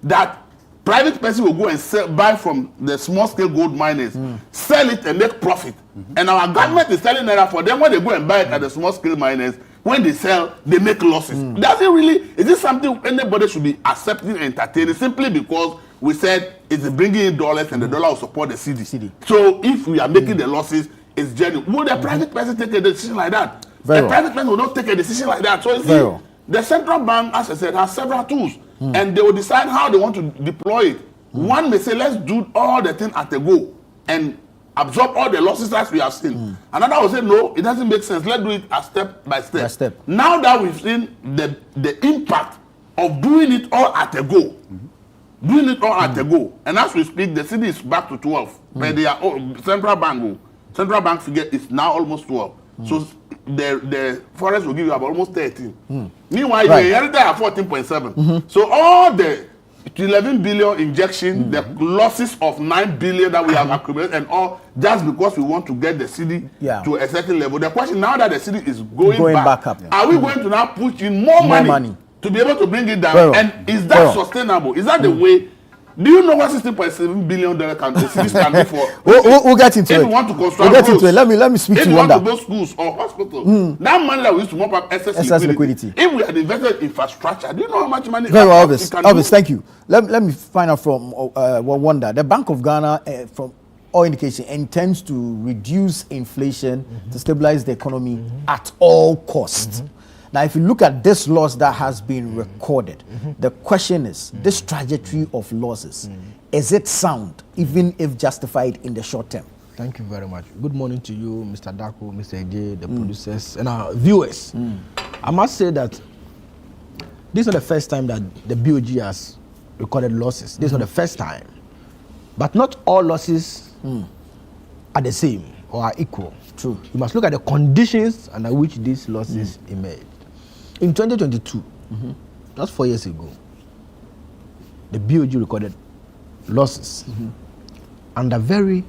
that private person will go and buy from the small scale gold miners, sell it and make profit? And our government is selling that for them. When they go and buy it at the small scale miners, when they sell, they make losses. Is it something anybody should be accepting and entertaining simply because we said it's bringing in dollars and the dollar will support the cedi? So if we are making the losses, it's genuine. Will the private person take a decision like that? Private person will not take a decision like that. So you see, the central bank, as I said, has several tools. And they will decide how they want to deploy it. One may say, let's do all the thing at a go and absorb all the losses as we have seen. Another will say, no, it doesn't make sense. Let's do it step by step. Now that we've seen the impact of doing it all at a go, and as we speak, the cedi is back to 12. But their central bank figure is now almost 12. So the forest will give you about almost 13. Meanwhile, you inherited at 14.7. So all the 11 billion injection, the losses of 9 billion that we have accumulated, and all just because we want to get the cedi to a certain level. The question now that the cedi is going back up, are we going to now put in more money to be able to bring it down? And is that sustainable? Is that the way? Do you know what $16.7 billion can do for? We'll get into it. If we want to construct roads, let me speak to you. If we want to build schools or hospitals, that money that we used to mop up excess liquidity. If we had invested in infrastructure, do you know how much money? Very well, Elvis, thank you. Let me find out from Wanda. The Bank of Ghana, from all indication, intends to reduce inflation to stabilize the economy at all costs. Now, if you look at this loss that has been recorded, the question is, this trajectory of losses, is it sound, even if justified in the short term? Thank you very much. Good morning to you, Mr. Dako, Mr. Ede, the producers, and our viewers. I must say that this is not the first time that the BOG has recorded losses. This is not the first time. But not all losses are the same or are equal. True. You must look at the conditions under which these losses emerged. In 2022, that's 4 years ago, the BOG recorded losses under very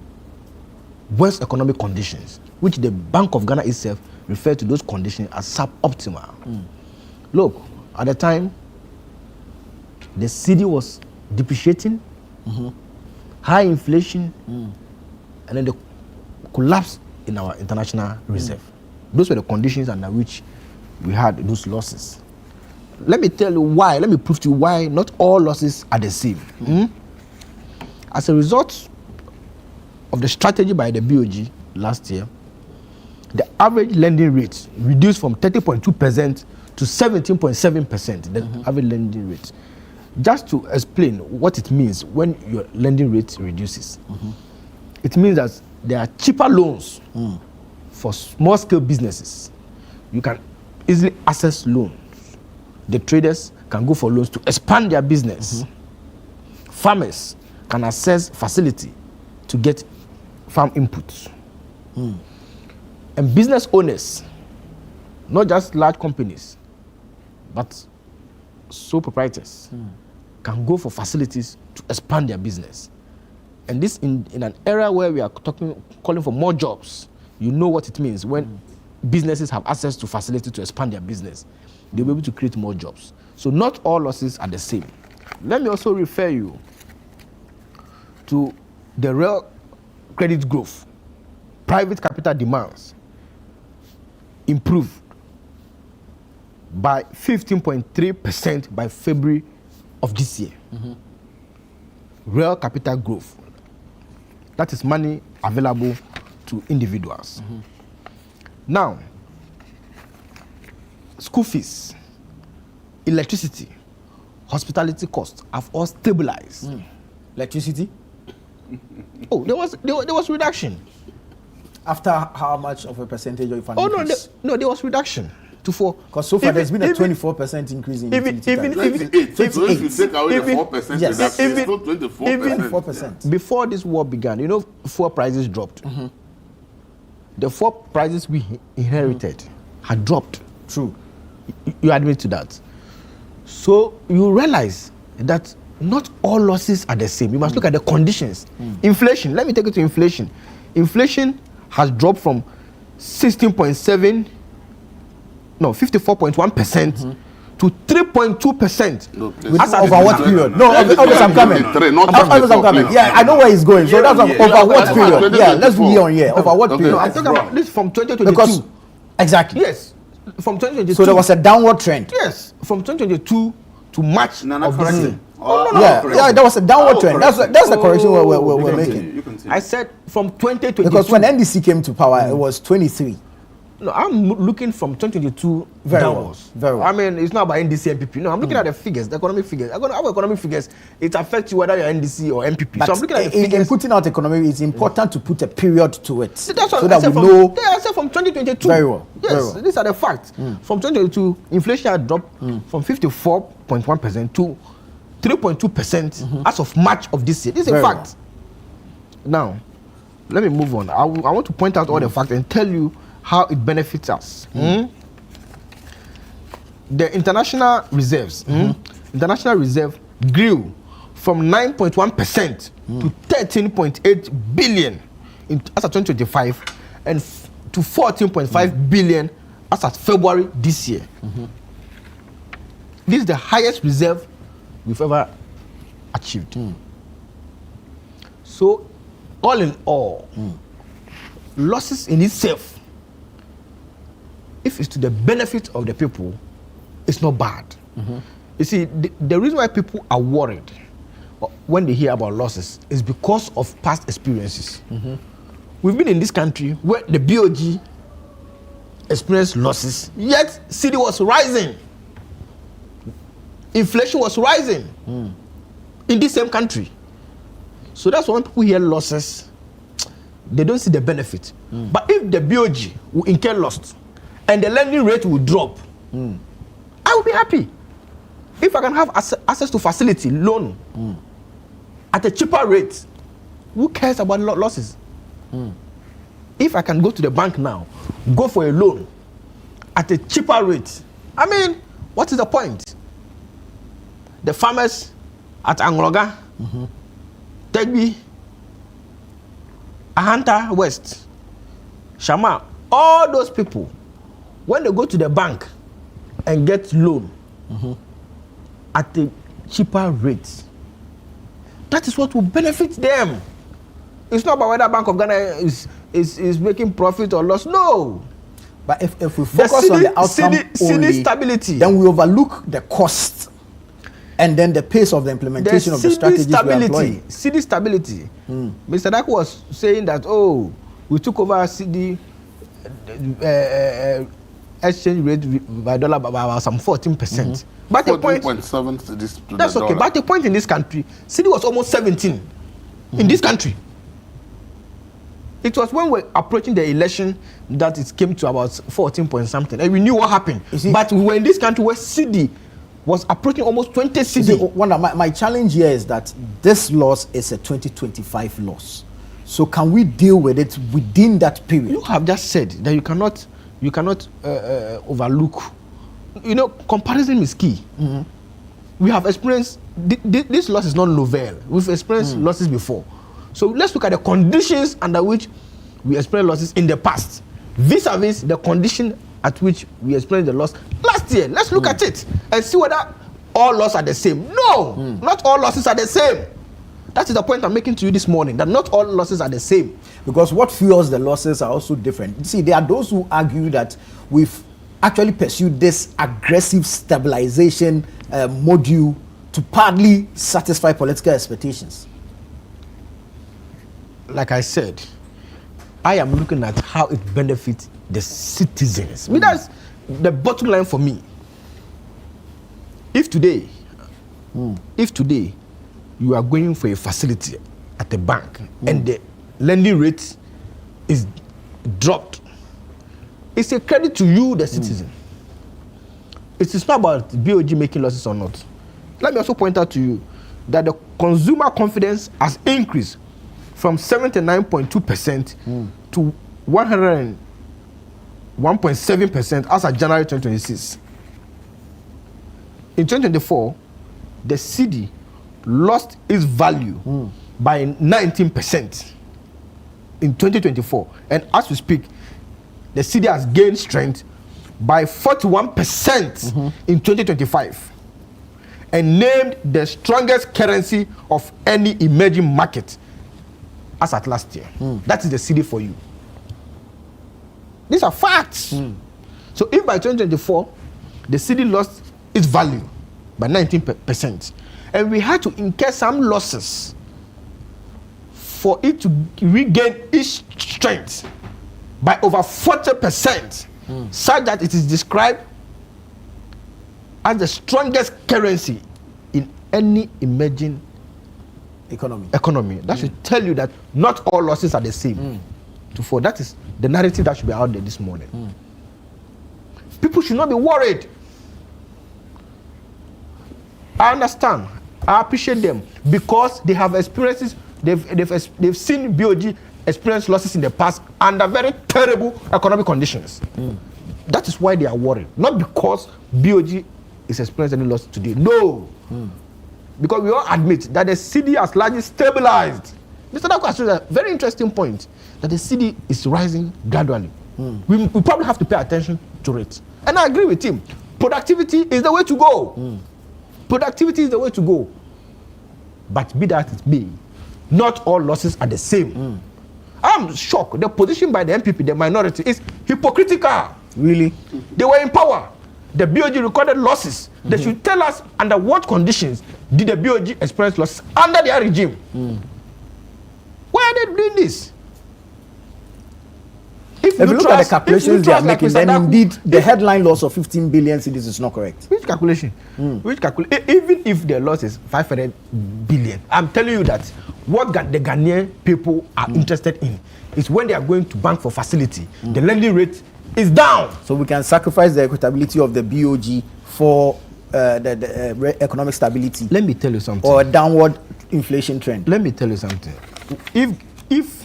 worst economic conditions, which the Bank of Ghana itself referred to those conditions as suboptimal. Look, at the time, the cedi was depreciating, high inflation, and then the collapse in our international reserve. Those were the conditions under which we had those losses. Let me tell you why. Let me prove to you why not all losses are the same. As a result of the strategy by the BOG last year, the average lending rate reduced from 30.2% to 17.7%, the average lending rate. Just to explain what it means when your lending rate reduces, it means that there are cheaper loans for small-scale businesses. You can easily access loans. The traders can go for loans to expand their business. Farmers can access facility to get farm inputs. And business owners, not just large companies, but sole proprietors, can go for facilities to expand their business. And this in an era where we are calling for more jobs, you know what it means when businesses have access to facilities to expand their business. They'll be able to create more jobs. So not all losses are the same. Let me also refer you to the real credit growth. Private capital demands improved by 15.3% by February of this year. Real capital growth. That is money available to individuals. Now, school fees, electricity, hospitality costs have all stabilized. Electricity? Oh, there was reduction. After how much of a percentage of funding? No, there was reduction to 4. Because so far there's been a 24% increase in utility tariffs. So if you take away the 4% yes. reduction, it's still 24%. Before this war began, you know, fuel prices dropped. The fuel prices we inherited had dropped. True. You admit to that. So you realize that not all losses are the same. You must look at the conditions. Inflation, let me take you to inflation. Inflation has dropped from 54.1% to 3.2%. Over what period? No, obviously I'm coming. Yeah, I know where he's going. So that's over what period? Yeah, let's do year on year. Over what period? I'm talking about this from 2022. Because, exactly. Yes, from 2022. So there was a downward trend. Yes, from 2022 to March of this year. Yeah, there was a downward trend. That's the correction we're making. I said from 2022. Because when NDC came to power, it was 23. No, I'm looking from 2022 downwards. Very well. I mean, it's not about NDC and MPP. No, I'm looking at the figures, the economic figures. Our economic figures, it affects you whether you're NDC or MPP. But so I'm looking at the figures. In putting out economy, it's important to put a period to it. That's what so that we know. I said from 2022. Very well. Yes, very well. These are the facts. From 2022, inflation had dropped from 54.1% to 3.2% as of March of this year. This is a fact. Now, let me move on. I want to point out all the facts and tell you how it benefits us. The international reserves, international reserve grew from 9.1% to 13.8 billion as of 2025 and to 14.5 billion as of February this year. This is the highest reserve we've ever achieved. So, all in all, losses in itself, if it's to the benefit of the people, it's not bad. You see, the reason why people are worried when they hear about losses is because of past experiences. We've been in this country where the BOG experienced losses, yet city was rising. Inflation was rising in this same country. So that's why when people hear losses, they don't see the benefit. But if the BOG will incur loss and the lending rate will drop, I will be happy. If I can have access to facility, loan, at a cheaper rate, who cares about losses? If I can go to the bank now, go for a loan at a cheaper rate, I mean, what is the point? The farmers at Angroga, Tegbi, Ahanta West, Shama, all those people, when they go to the bank and get loan at a cheaper rate, that is what will benefit them. It's not about whether Bank of Ghana is making profit or loss. No. But if we focus on the outcome only, stability, then we overlook the cost and then the pace of the implementation of the strategies we are employing. CD stability. Mr. Dak was saying that, we took over CD exchange rate by dollar by about some 14%. But the point 14.7 to this. To that's the okay. dollar. But the point in this country, cedi was almost 17 in this country. It was when we're approaching the election that it came to about 14 point something, and we knew what happened. But we were in this country where cedi was approaching almost 20 cedi. My challenge here is that this loss is a 2025 loss. So can we deal with it within that period? You have just said that you cannot overlook. You know, comparison is key. We have experienced this loss is not novel. We've experienced losses before. So let's look at the conditions under which we experienced losses in the past, vis-a-vis the condition at which we experienced the loss last year. Let's look at it and see whether all losses are the same. No, not all losses are the same. That is the point I'm making to you this morning, that not all losses are the same. Because what fuels the losses are also different. See, there are those who argue that we've actually pursued this aggressive stabilization module to partly satisfy political expectations. Like I said, I am looking at how it benefits the citizens. I mean, that's the bottom line for me. If today you are going for a facility at a bank and the lending rate is dropped, it's a credit to you, the citizen. It is not about BOG making losses or not. Let me also point out to you that the consumer confidence has increased from 79.2% to 101.7% as of January 2026. In 2024, the cedi lost its value by 19% in 2024. And as we speak, the cedi has gained strength by 41% in 2025 and named the strongest currency of any emerging market as at last year. That is the cedi for you. These are facts. So if by 2024 the cedi lost its value by 19%, and we had to incur some losses for it to regain its strength by over 40%, such that it is described as the strongest currency in any emerging economy. That should tell you that not all losses are the same. For that is the narrative that should be out there this morning. People should not be worried. I understand. I appreciate them because they have experiences. They've seen BOG experience losses in the past under very terrible economic conditions. That is why they are worried. Not because BOG is experiencing any loss today. No. Because we all admit that the cedi has largely stabilized. Mr. Dako has a very interesting point, that the cedi is rising gradually. We probably have to pay attention to it. And I agree with him. Productivity is the way to go. Productivity is the way to go. But be that it may, not all losses are the same. I'm shocked. The position by the MPP, the minority, is hypocritical. Really? They were in power. The BOG recorded losses. They should tell us under what conditions did the BOG experience losses under their regime. Why are they doing this? If you look at the calculations they are making, then indeed the headline loss of 15 billion cedis is not correct. Which calculation? Even if the loss is 500 billion, I'm telling you that what the Ghanaian people are interested in is when they are going to bank for facility, the lending rate is down. So we can sacrifice the equitability of the BOG for the economic stability. Let me tell you something. Or a downward inflation trend. Let me tell you something. If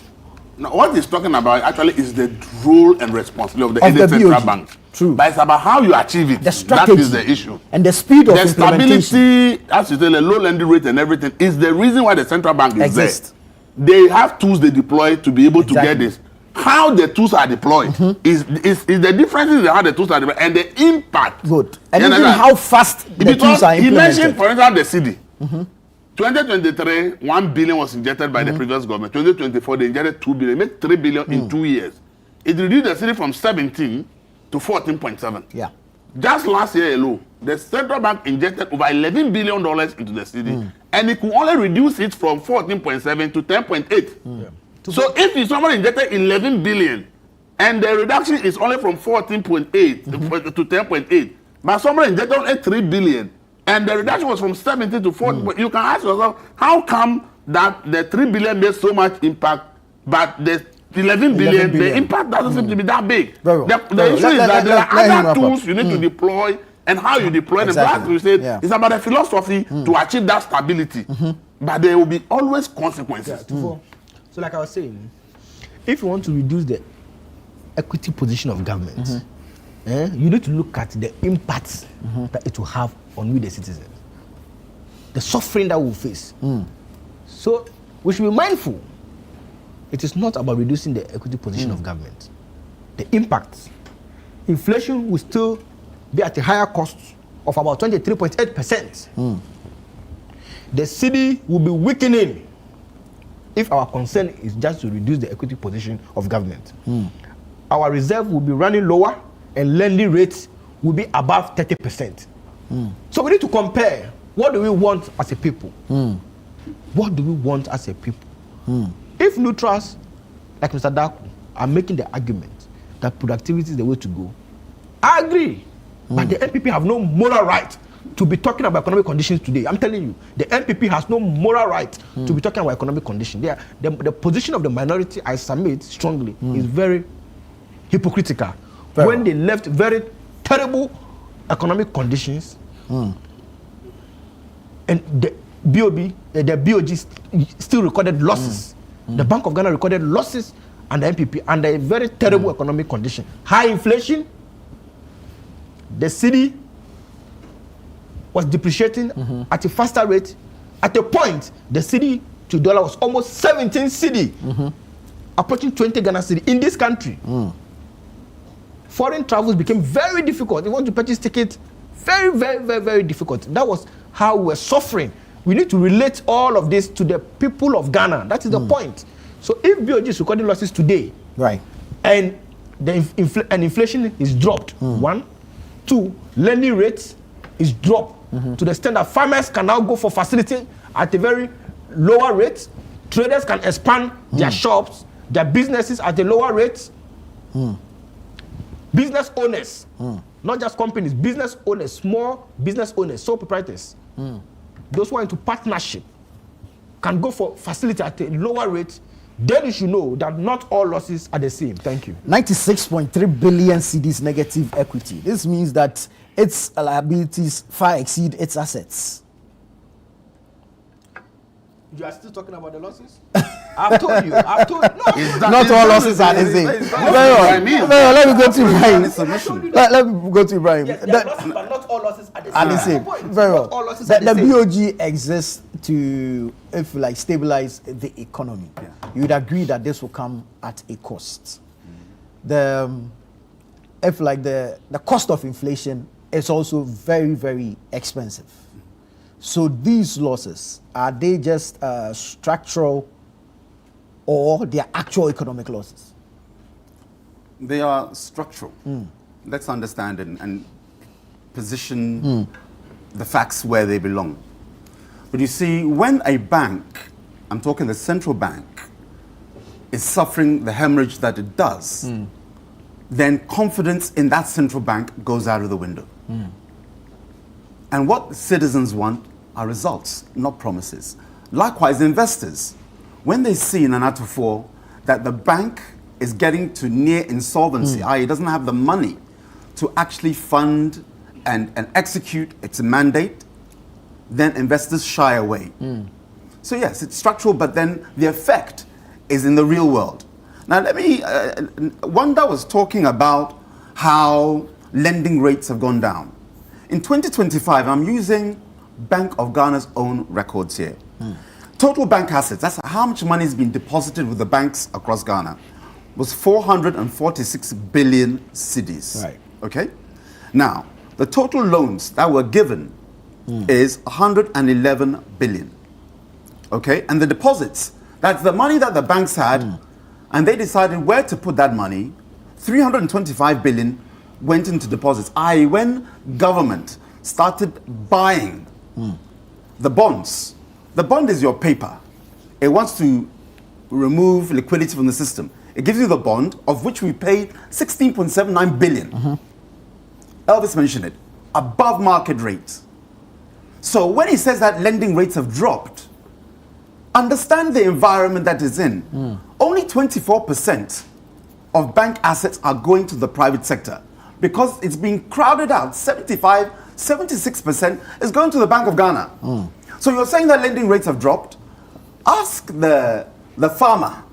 now, what he's talking about actually is the role and responsibility of the central bank. True. But it's about how you achieve it. The strategy. That is the issue. And the speed of the implementation. stability, as you say, the low lending rate and everything is the reason why the central bank is Exist. there. They have tools they deploy to be able to get this. How the tools are deployed is the differences in how the tools are deployed and the impact. Good. And even how fast the tools are implemented. He mentioned, for example, the cedi. 2023, 1 billion was injected by the previous government. 2024, they injected 2 billion, made 3 billion in 2 years. It reduced the cedi from 17 to 14.7. Yeah. Just last year alone, the central bank injected over $11 billion into the cedi, and it could only reduce it from 14.7 to 10.8. So if somebody injected 11 billion And the reduction is only from 14.8 to 10.8. But somebody injected only 3 billion. And the reduction was from 17 to 40. But you can ask yourself, how come that the 3 billion made so much impact, but the 11 billion, the impact doesn't seem to be that big? The issue is that there are other tools you need to deploy, and how you deploy them. As we said, it's about the philosophy to achieve that stability. But there will be always consequences. So like I was saying, if you want to reduce the equity position of government, you need to look at the impacts that it will have on we the citizens, the suffering that we'll face. So we should be mindful. It is not about reducing the equity position of government. The impacts. Inflation will still be at a higher cost of about 23.8%. The cedi will be weakening if our concern is just to reduce the equity position of government. Our reserve will be running lower and lending rates will be above 30%. So we need to compare, what do we want as a people? What do we want as a people? If neutrals like Mr. Daku are making the argument that productivity is the way to go, I agree. But the NPP have no moral right to be talking about economic conditions today. I'm telling you, the NPP has no moral right to be talking about economic conditions. The position of the minority, I submit strongly, is very hypocritical. When they left very terrible economic conditions, and the BOG still recorded losses. The Bank of Ghana recorded losses, and the NPP under a very terrible economic condition. High inflation, the cedi was depreciating at a faster rate. At a point, the cedi to dollar was almost 17 cedi, approaching 20 Ghana cedi in this country. Foreign travels became very difficult. You want to purchase tickets, very, very, very, very difficult. That was how we were suffering. We need to relate all of this to the people of Ghana. That is the point. So if BOG is recording losses today, and the inflation is dropped, 1, 2, lending rates is dropped to the extent that farmers can now go for facility at a very lower rate. Traders can expand their shops, their businesses at a lower rate. Business owners, not just companies, business owners, small business owners, sole proprietors, those who are into partnership can go for facility at a lower rate. Then you should know that not all losses are the same. Thank you. 96.3 billion cedis negative equity. This means that its liabilities far exceed its assets. You are still talking about the losses? I've told you. Not all losses are the same. Let me go to Ibrahim. Let me go to Ibrahim. Yes, losses, but not all losses are the same. Very well. All losses The BOG exists to, if you like, stabilize the economy. You would agree that this will come at a cost. The cost of inflation is also very, very expensive. So these losses, are they just structural, or they are actual economic losses? They are structural. Let's understand and position the facts where they belong. But you see, when a bank, I'm talking the central bank, is suffering the hemorrhage that it does, then confidence in that central bank goes out of the window. And what citizens want are results, not promises. Likewise, investors, when they see in an Atufo that the bank is getting to near insolvency, i.e. it doesn't have the money to actually fund and execute its mandate, then investors shy away. So yes, it's structural, but then the effect is in the real world. Now let me, Wanda was talking about how lending rates have gone down. In 2025, I'm using Bank of Ghana's own records here. Total bank assets, that's how much money has been deposited with the banks across Ghana, was 446 billion cedis. Okay? Now, the total loans that were given is 111 billion. Okay? And the deposits, that's the money that the banks had, and they decided where to put that money. 325 billion went into deposits. I.e., when government started buying the bonds, the bond is your paper. It wants to remove liquidity from the system. It gives you the bond, of which we paid 16.79 billion. Elvis mentioned it, above market rates. So when he says that lending rates have dropped, understand the environment that is in. Only 24% of bank assets are going to the private sector because it's being crowded out. 76% is going to the Bank of Ghana. So you're saying that lending rates have dropped? Ask the farmer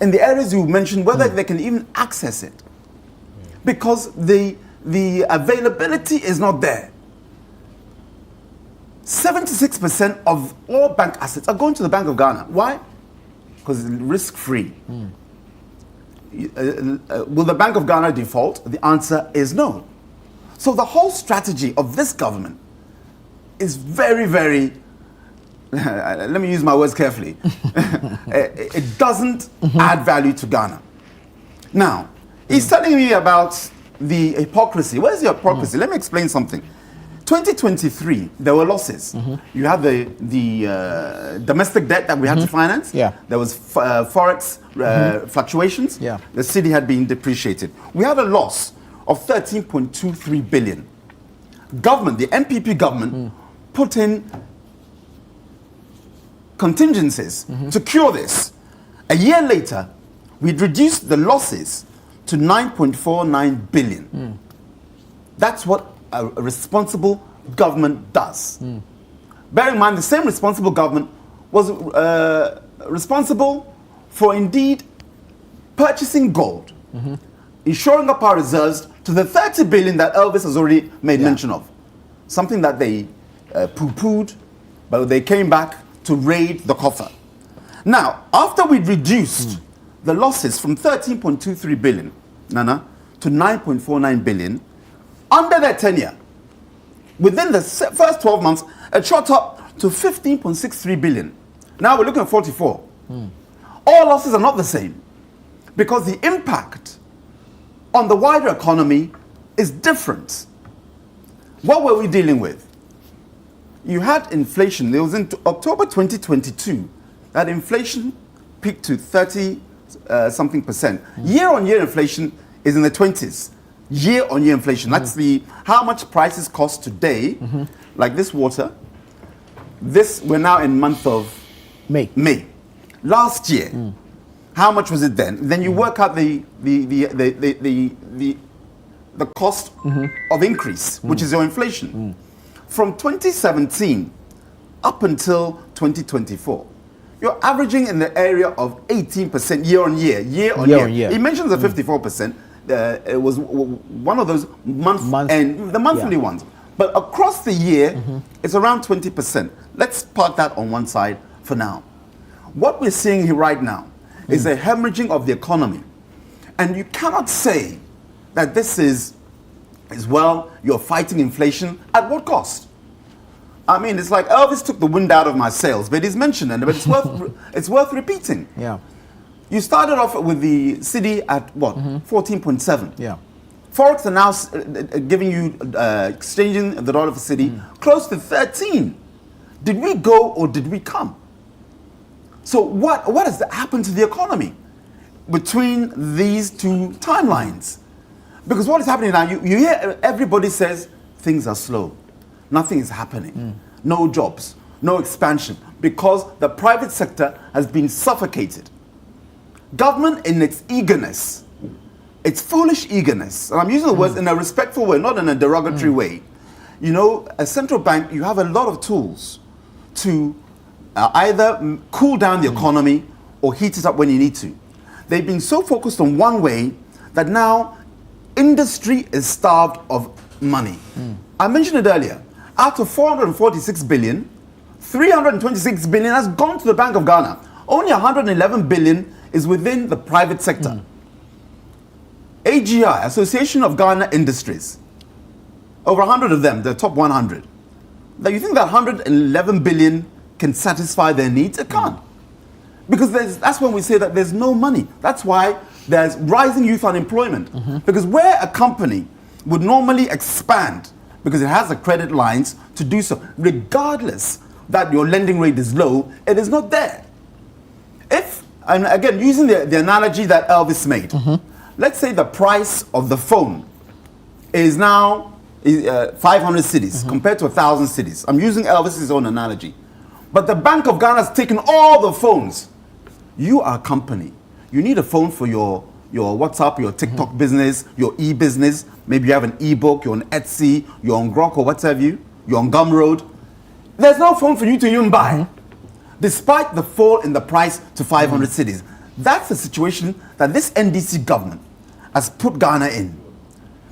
in the areas you mentioned whether they can even access it, because the availability is not there. 76% of all bank assets are going to the Bank of Ghana. Why? Because it's risk-free. Will the Bank of Ghana default? The answer is no. So the whole strategy of this government is very, very, let me use my words carefully. It doesn't add value to Ghana. Now, he's telling me about the hypocrisy. Where's the hypocrisy? Let me explain something. 2023, there were losses. You had the domestic debt that we had to finance. There was forex fluctuations. The city had been depreciated. We had a loss of 13.23 billion. Government, the MPP government, put in contingencies to cure this. A year later, we'd reduced the losses to 9.49 billion. That's what a responsible government does. Bear in mind, the same responsible government was responsible for indeed purchasing gold, ensuring up our reserves to the 30 billion that Elvis has already made mention of. Something that they poo-pooed, but they came back to raid the coffer. Now, after we'd reduced the losses from 13.23 billion, Nana, to 9.49 billion, under their tenure, within the first 12 months, it shot up to 15.63 billion. Now we're looking at 44. All losses are not the same because the impact on the wider economy is different. What were we dealing with? You had inflation. It was in October 2022 that inflation peaked to 30-something percent. Year-on-year inflation is in the 20s. Year-on-year inflation. That's how much prices cost today, like this water. We're now in month of May. Last year, how much was it then? Then you work out the cost of increase, which is your inflation. From 2017 up until 2024, you're averaging in the area of 18% year-on-year. Year-on-year. He mentions the 54%. It was one of those the monthly ones. But across the year, it's around 20%. Let's park that on one side for now. What we're seeing here right now is a hemorrhaging of the economy. And you cannot say that this is well, you're fighting inflation at what cost? I mean, it's like Elvis took the wind out of my sails, but he's mentioned it, but it's worth repeating. You started off with the city at what? 14.7. Forex are now giving you, exchanging the dollar for city, close to 13. Did we go or did we come? So what has happened to the economy between these two timelines? Because what is happening now, you hear everybody says things are slow. Nothing is happening. No jobs, no expansion, because the private sector has been suffocated. Government in its eagerness, its foolish eagerness, and I'm using the words in a respectful way, not in a derogatory way. You know, a central bank, you have a lot of tools to either cool down the economy or heat it up when you need to. They've been so focused on one way that now industry is starved of money. I mentioned it earlier. Out of 446 billion, 326 billion has gone to the Bank of Ghana. Only 111 billion is within the private sector. AGI, Association of Ghana Industries, over 100 of them, the top 100. Now you think that 111 billion can satisfy their needs? It can't. Because that's when we say that there's no money. That's why there's rising youth unemployment. Because where a company would normally expand, because it has the credit lines to do so, regardless that your lending rate is low, it is not there. If And again, using the analogy that Elvis made, let's say the price of the phone is now 500 cities compared to 1,000 cities. I'm using Elvis's own analogy. But the Bank of Ghana has taken all the phones. You are a company. You need a phone for your WhatsApp, your TikTok business, your e-business. Maybe you have an e-book, you're on Etsy, you're on Grok or what have you. You're on Gumroad. There's no phone for you to even buy, despite the fall in the price to 500 cities. That's the situation that this NDC government has put Ghana in.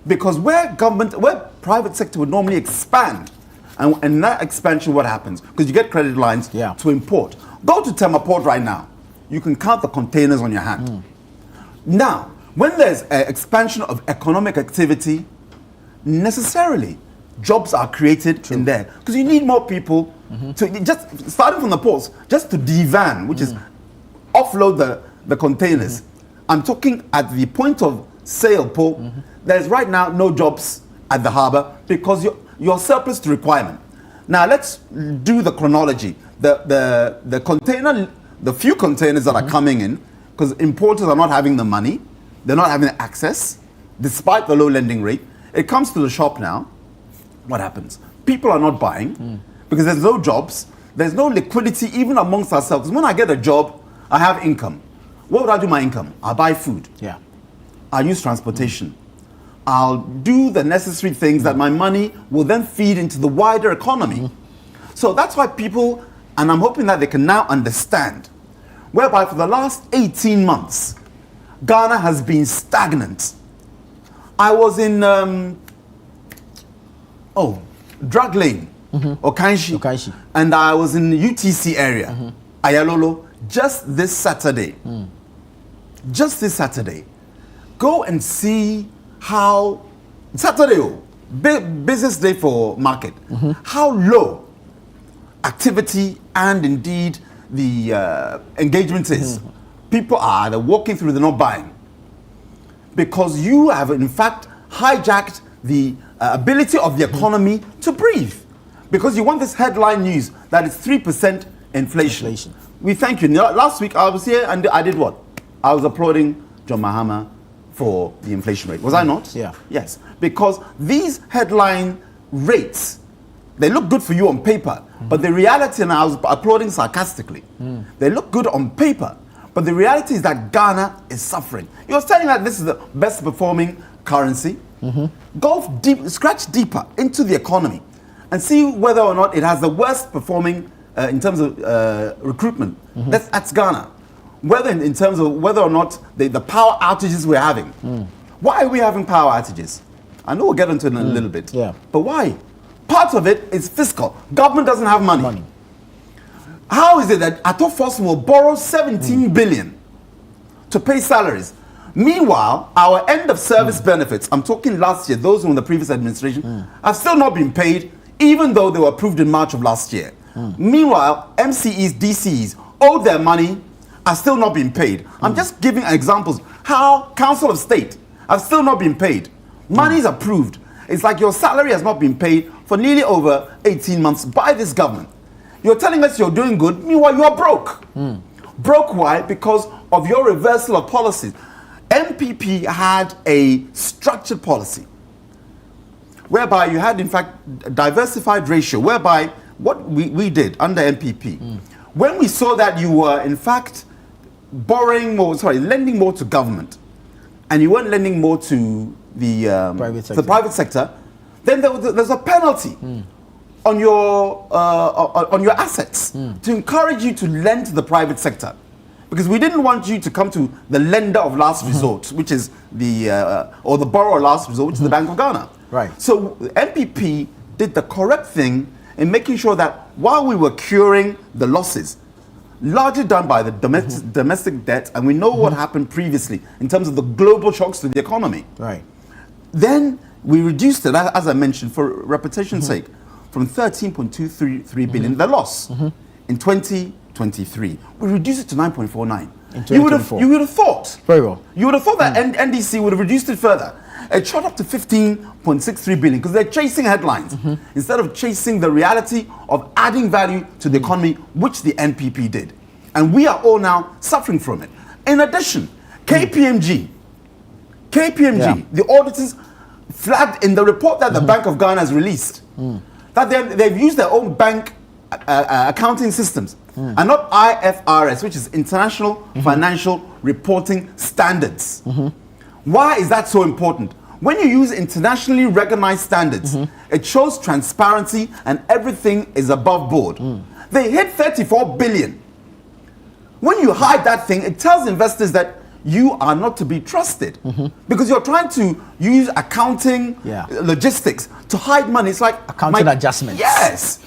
Because where private sector would normally expand, and in that expansion, what happens? Because you get credit lines to import. Go to Tema Port right now. You can count the containers on your hand. Now, when there's an expansion of economic activity, necessarily jobs are created in there. Because you need more people to, just starting from the ports, just to devan, which is offload the containers. I'm talking at the point of sale, Paul. There's right now no jobs at the harbour because you're surplus to requirement. Now let's do the chronology. The container, the few containers that are coming in, because importers are not having the money, they're not having access, despite the low lending rate. It comes to the shop now. What happens? People are not buying because there's no jobs, there's no liquidity even amongst ourselves. When I get a job, I have income. What would I do with my income? I'll buy food. I'll use transportation. I'll do the necessary things that my money will then feed into the wider economy. So that's why people, and I'm hoping that they can now understand, whereby for the last 18 months, Ghana has been stagnant. I was in, Drug Lane, Okanshi, and I was in the UTC area, Ayalolo, just this Saturday. Just this Saturday. Go and see how, Saturday, business day for market, how low activity and indeed the engagement is. People are either walking through, they're not buying. Because you have in fact hijacked the ability of the economy to breathe. Because you want this headline news that it's 3% inflation. We thank you. Last week I was here and I did what? I was applauding John Mahama for the inflation rate. Was I not? Yes. Because these headline rates, they look good for you on paper, but the reality, and I was applauding sarcastically, they look good on paper, but the reality is that Ghana is suffering. You're saying that this is the best performing currency. Go deep, scratch deeper into the economy and see whether or not it has the worst performing in terms of recruitment. That's Ghana. Whether in terms of whether or not the power outages we're having. Why are we having power outages? I know we'll get into it in a little bit. But why? Part of it is fiscal. Government doesn't have money. How is it that Ato Force will borrow 17 billion to pay salaries? Meanwhile, our end of service benefits, I'm talking last year, those from the previous administration, have still not been paid, even though they were approved in March of last year. Meanwhile, MCEs, DCEs owed their money, are still not being paid. I'm just giving examples how Council of State have still not been paid. Money is approved. It's like your salary has not been paid for nearly over 18 months by this government. You're telling us you're doing good, meanwhile you are broke. Broke why? Because of your reversal of policies. MPP had a structured policy whereby you had in fact a diversified ratio, whereby what we did under MPP, when we saw that you were in fact lending more to government, and you weren't lending more to the private sector, then there's a penalty on your assets to encourage you to lend to the private sector, because we didn't want you to come to the lender of last resort, which is the borrower of last resort, which is the Bank of Ghana. So MPP did the correct thing in making sure that while we were curing the losses, largely done by the domestic debt, and we know what happened previously in terms of the global shocks to the economy. Then we reduced it, as I mentioned, for repetition's sake, from 13.233 billion, the loss, in 2023. We reduced it to 9.49. You would have thought. Very well. You would have thought that NDC would have reduced it further. It shot up to 15.63 billion because they're chasing headlines instead of chasing the reality of adding value to the economy, which the NPP did. And we are all now suffering from it. In addition, KPMG, the auditors flagged in the report that the Bank of Ghana has released that they've used their own bank accounting systems and not IFRS, which is International Financial Reporting Standards. Why is that so important? When you use internationally recognized standards, it shows transparency and everything is above board. They hit 34 billion. When you hide that thing, it tells investors that you are not to be trusted because you're trying to use accounting logistics to hide money. It's like accounting adjustments. Yes,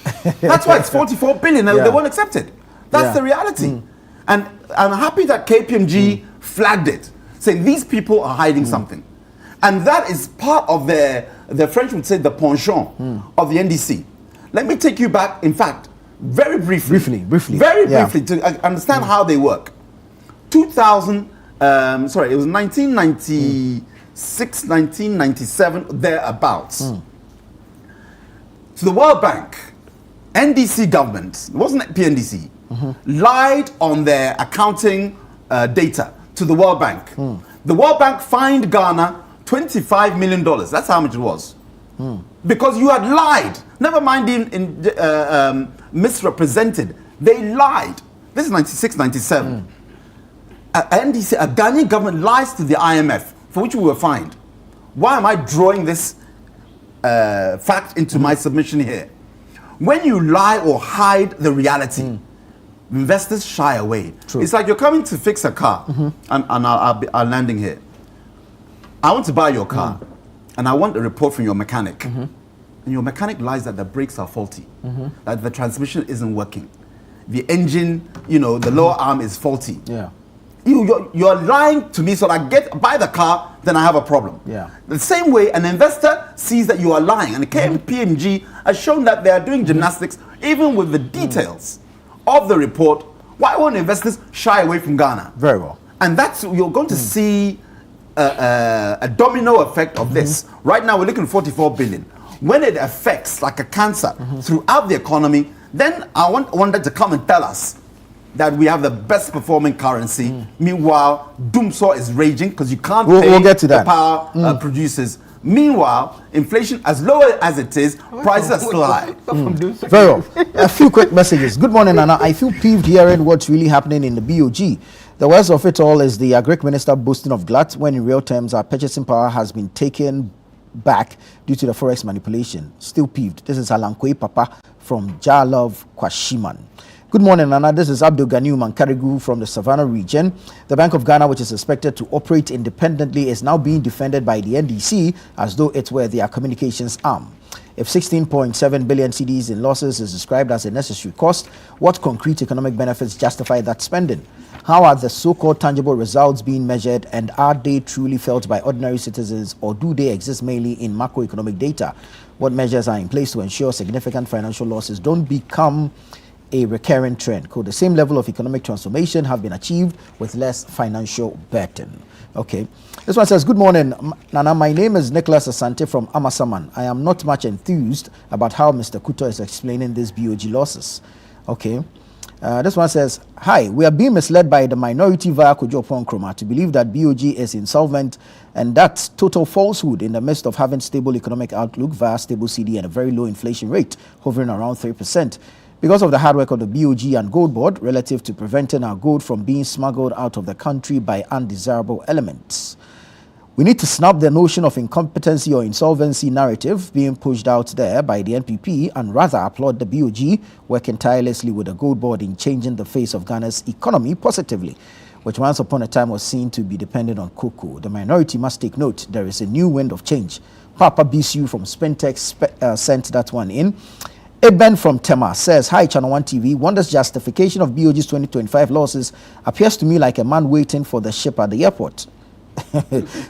that's why it's 44 billion. They won't accept it. That's the reality. And I'm happy that KPMG flagged it, saying these people are hiding something, and that is part of the French would say the penchant of the NDC. Let me take you back. In fact, very briefly, very briefly to understand how they work. 2000. It was 1996, 1997, thereabouts. To the World Bank, NDC government, it wasn't PNDC, lied on their accounting data to the World Bank. The World Bank fined Ghana $25 million. That's how much it was. Because you had lied. Never mind misrepresented. They lied. This is 96, 97. NDC, a Ghanaian government lies to the IMF, for which we were fined. Why am I drawing this fact into my submission here? When you lie or hide the reality, investors shy away. True. It's like you're coming to fix a car, and I'll landing here. I want to buy your car, and I want a report from your mechanic. And your mechanic lies that the brakes are faulty, that the transmission isn't working, the engine, the lower arm is faulty. You're lying to me so that buy the car, then I have a problem. The same way an investor sees that you are lying, and KPMG has shown that they are doing gymnastics even with the details of the report. Why won't investors shy away from Ghana? Very well. And you're going to see a domino effect of this. Right now we're looking at 44 billion. When it affects like a cancer throughout the economy, then I want them to come and tell us that we have the best performing currency. Meanwhile, Doomsaw is raging because you can't pay we'll get to that. the power producers. Meanwhile, inflation, as low as it is, prices are still high. Very well. A few quick messages. Good morning, Nana. I feel peeved hearing what's really happening in the BOG. The worst of it all is the Agric Minister boasting of glut when in real terms our purchasing power has been taken back due to the forex manipulation. Still peeved. This is Alankwe Papa from Jalov Kwashiman. Good morning, Nana. This is Abdul Ganiu Mankarigu from the Savannah region. The Bank of Ghana, which is expected to operate independently, is now being defended by the NDC as though it were their communications arm. If 16.7 billion cedis in losses is described as a necessary cost, what concrete economic benefits justify that spending? How are the so-called tangible results being measured, and are they truly felt by ordinary citizens, or do they exist mainly in macroeconomic data? What measures are in place to ensure significant financial losses don't become a recurring trend? Could the same level of economic transformation have been achieved with less financial burden? Okay. This one says, good morning, Nana. My name is Nicholas Asante from Amasaman. I am not much enthused about how Mr. Kuto is explaining these BOG losses. Okay. This one says, hi, we are being misled by the minority via Kojo Nkrumah to believe that BOG is insolvent, and that's total falsehood in the midst of having stable economic outlook via stable CD and a very low inflation rate hovering around 3%. Because of the hard work of the BOG and Gold Board relative to preventing our gold from being smuggled out of the country by undesirable elements. We need to snap the notion of incompetency or insolvency narrative being pushed out there by the NPP and rather applaud the BOG working tirelessly with the Gold Board in changing the face of Ghana's economy positively, which once upon a time was seen to be dependent on cocoa. The minority must take note. There is a new wind of change. Papa BCU from Spentex sent that one in. Eben from Tema says, hi, Channel 1 TV. Wonder's justification of BOG's 2025 losses appears to me like a man waiting for the ship at the airport.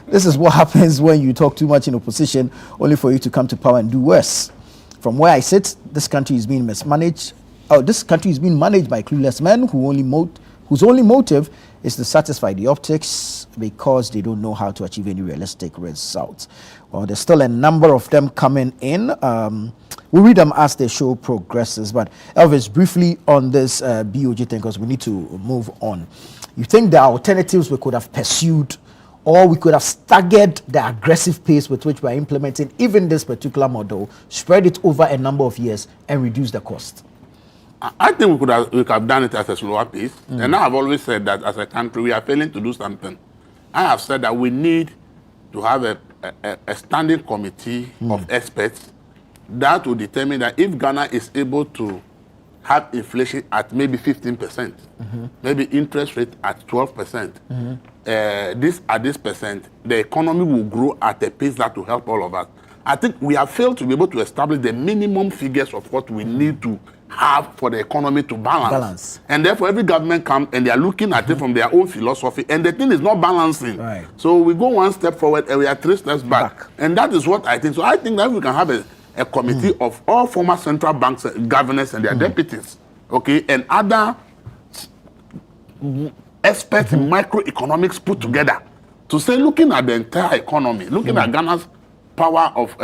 This is what happens when you talk too much in opposition, only for you to come to power and do worse. From where I sit, this country is being mismanaged. This country is being managed by clueless men whose only motive is to satisfy the optics because they don't know how to achieve any realistic results. Well, there's still a number of them coming in. We'll read them as the show progresses. But Elvis, briefly on this BOG thing, because we need to move on. You think there are alternatives we could have pursued, or we could have staggered the aggressive pace with which we're implementing even this particular model, spread it over a number of years, and reduce the cost? I think we could have done it at a slower pace. And I have always said that as a country, we are failing to do something. I have said that we need to have a standing committee of experts that will determine that if Ghana is able to have inflation at maybe 15%, maybe interest rate at 12%, this percent, the economy will grow at a pace that will help all of us. I think we have failed to be able to establish the minimum figures of what we need to have for the economy to balance. And therefore, every government comes and they are looking at it from their own philosophy, and the thing is not balancing. Right. So we go one step forward and we are 3 steps back. And that is what I think. So I think that we can have a committee of all former central banks governors and their deputies, okay, and other experts in microeconomics put together to say, looking at the entire economy, looking at Ghana's power of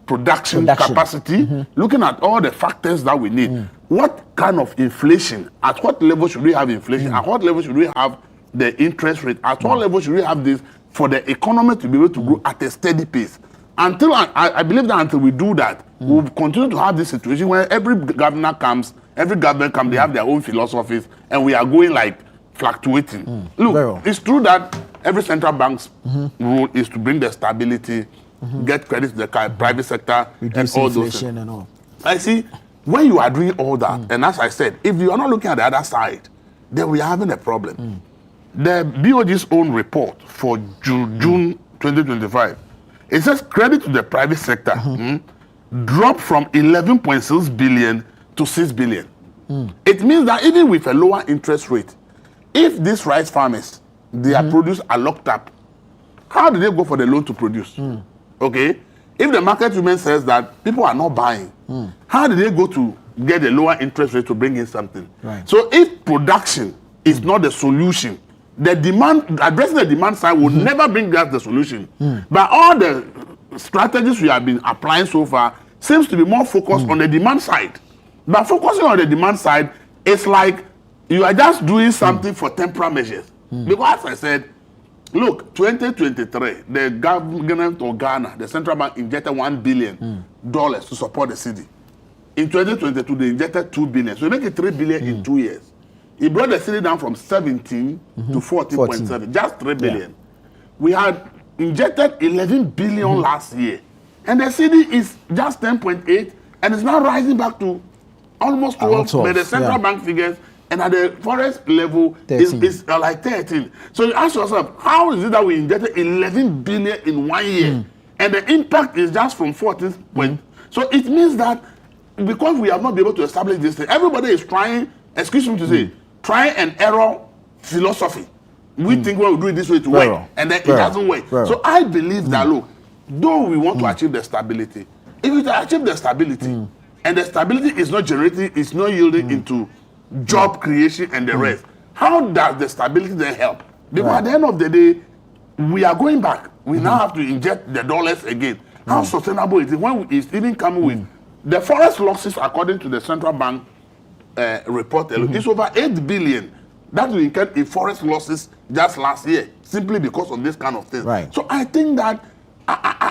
production capacity, looking at all the factors that we need. What kind of inflation, at what level should we have inflation, at what level should we have the interest rate, at what level should we have this for the economy to be able to grow at a steady pace? Until I believe that until we do that, we'll continue to have this situation where every government comes, they have their own philosophies, and we are going like fluctuating. Look, it's true that every central bank's role is to bring the stability, get credit to the private sector, reduce and all those inflation things. and all. I see, when you are doing all that, and as I said, if you are not looking at the other side, then we are having a problem. The BOG's own report for June 2025, it says credit to the private sector dropped from 11.6 billion to 6 billion. It means that even with a lower interest rate, if these rice farmers, their produce are locked up, how do they go for the loan to produce? Okay? If the market woman says that people are not buying, how do they go to get a lower interest rate to bring in something? Right. So if production is not the solution, the demand, addressing the demand side will never bring us the solution. But all the strategies we have been applying so far seems to be more focused on the demand side. But focusing on the demand side, it's like you are just doing something for temporary measures. Because as I said, look, 2023, the government of Ghana, the central bank injected $1 billion to support the city. In 2022, they injected $2 billion. So they make it $3 billion in 2 years. It brought the city down from 17 to 14.7, just $3 billion. Yeah. We had injected 11 billion last year, and the city is just 10.8, and it's now rising back to almost 12. But the central bank figures, and at the forest level, is like 13. So you ask yourself, how is it that we injected 11 billion in 1 year, and the impact is just from 14. So it means that because we have not been able to establish this thing, everybody is trying, excuse me to say, try and error philosophy. We think when we do it this way to work, and then it doesn't work. So I believe that, look, though we want to achieve the stability, if we achieve the stability, and the stability is not generating, it's not yielding into job creation and the rest, how does the stability then help? Because at the end of the day, we are going back. We now have to inject the dollars again. How sustainable is it when it's even coming with the forest losses, according to the central bank report, it's over 8 billion that we incurred in forest losses just last year, simply because of this kind of thing. Right. So I think that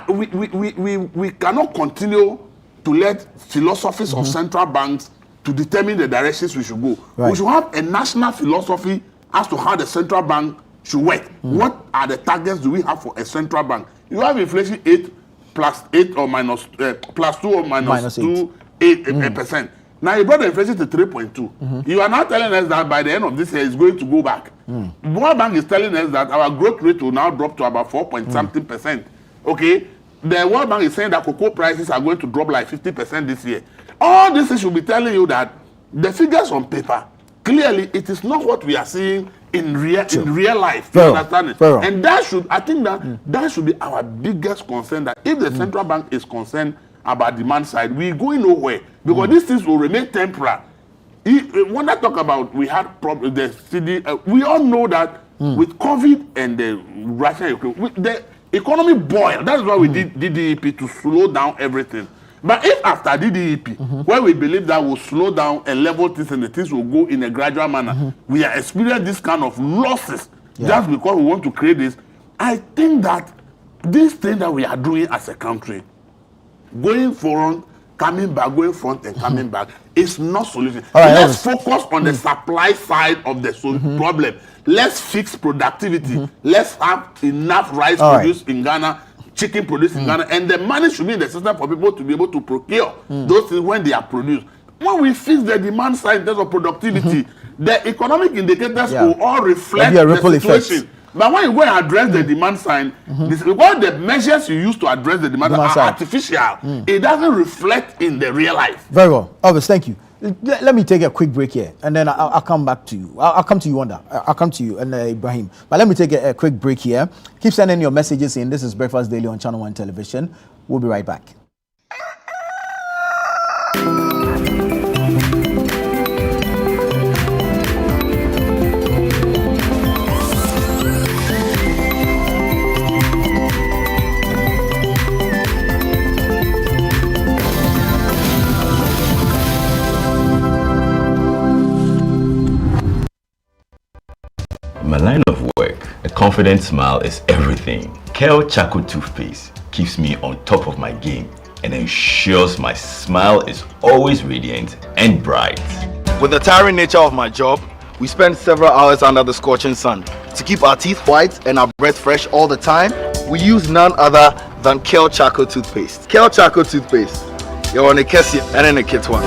we cannot continue to let philosophies of central banks to determine the directions we should go. We should have a national philosophy as to how the central bank should work. What are the targets do we have for a central bank? You have inflation 8 plus 8 or minus plus 2 or minus 2, 8%. Now you brought the inflation to 3.2. You are now telling us that by the end of this year it's going to go back. World Bank is telling us that our growth rate will now drop to about 4.something%. Okay? The World Bank is saying that cocoa prices are going to drop like 50% this year. All this should be telling you that the figures on paper, clearly it is not what we are seeing in real life. You understand it? And that should, I think that should be our biggest concern, that if the central bank is concerned about demand side, we're going nowhere, because these things will remain temporary. When I talk about we had problems, the city, we all know that with COVID and the Russia, the economy boiled. That's why we did DDEP to slow down everything. But if after DDEP, where we believe that will slow down and level things and the things will go in a gradual manner, we are experiencing this kind of losses just because we want to create this. I think that this thing that we are doing as a country, going forward, coming back, going front and coming back, is not solution. Let's focus on the supply side of the problem. Let's fix productivity. Let's have enough rice produced in Ghana, chicken produced in Ghana, and the money should be in the system for people to be able to procure those things when they are produced. When we fix the demand side in terms of productivity, the economic indicators will all reflect the situation. But when you go and address the demand side, because the measures you use to address the demand are artificial, it doesn't reflect in the real life. Very well. Elvis, thank you. Let me take a quick break here, and then I'll come back to you. I'll come to you, Wanda. I'll come to you, and Ibrahim. But let me take a quick break here. Keep sending your messages in. This is Breakfast Daily on Channel 1 Television. We'll be right back. My line of work, a confident smile is everything. Kale Charcoal Toothpaste keeps me on top of my game and ensures my smile is always radiant and bright. With the tiring nature of my job, we spend several hours under the scorching sun. To keep our teeth white and our breath fresh all the time, we use none other than Kale Charcoal Toothpaste. Kale Charcoal Toothpaste. You're on a Kessie and in a kit one.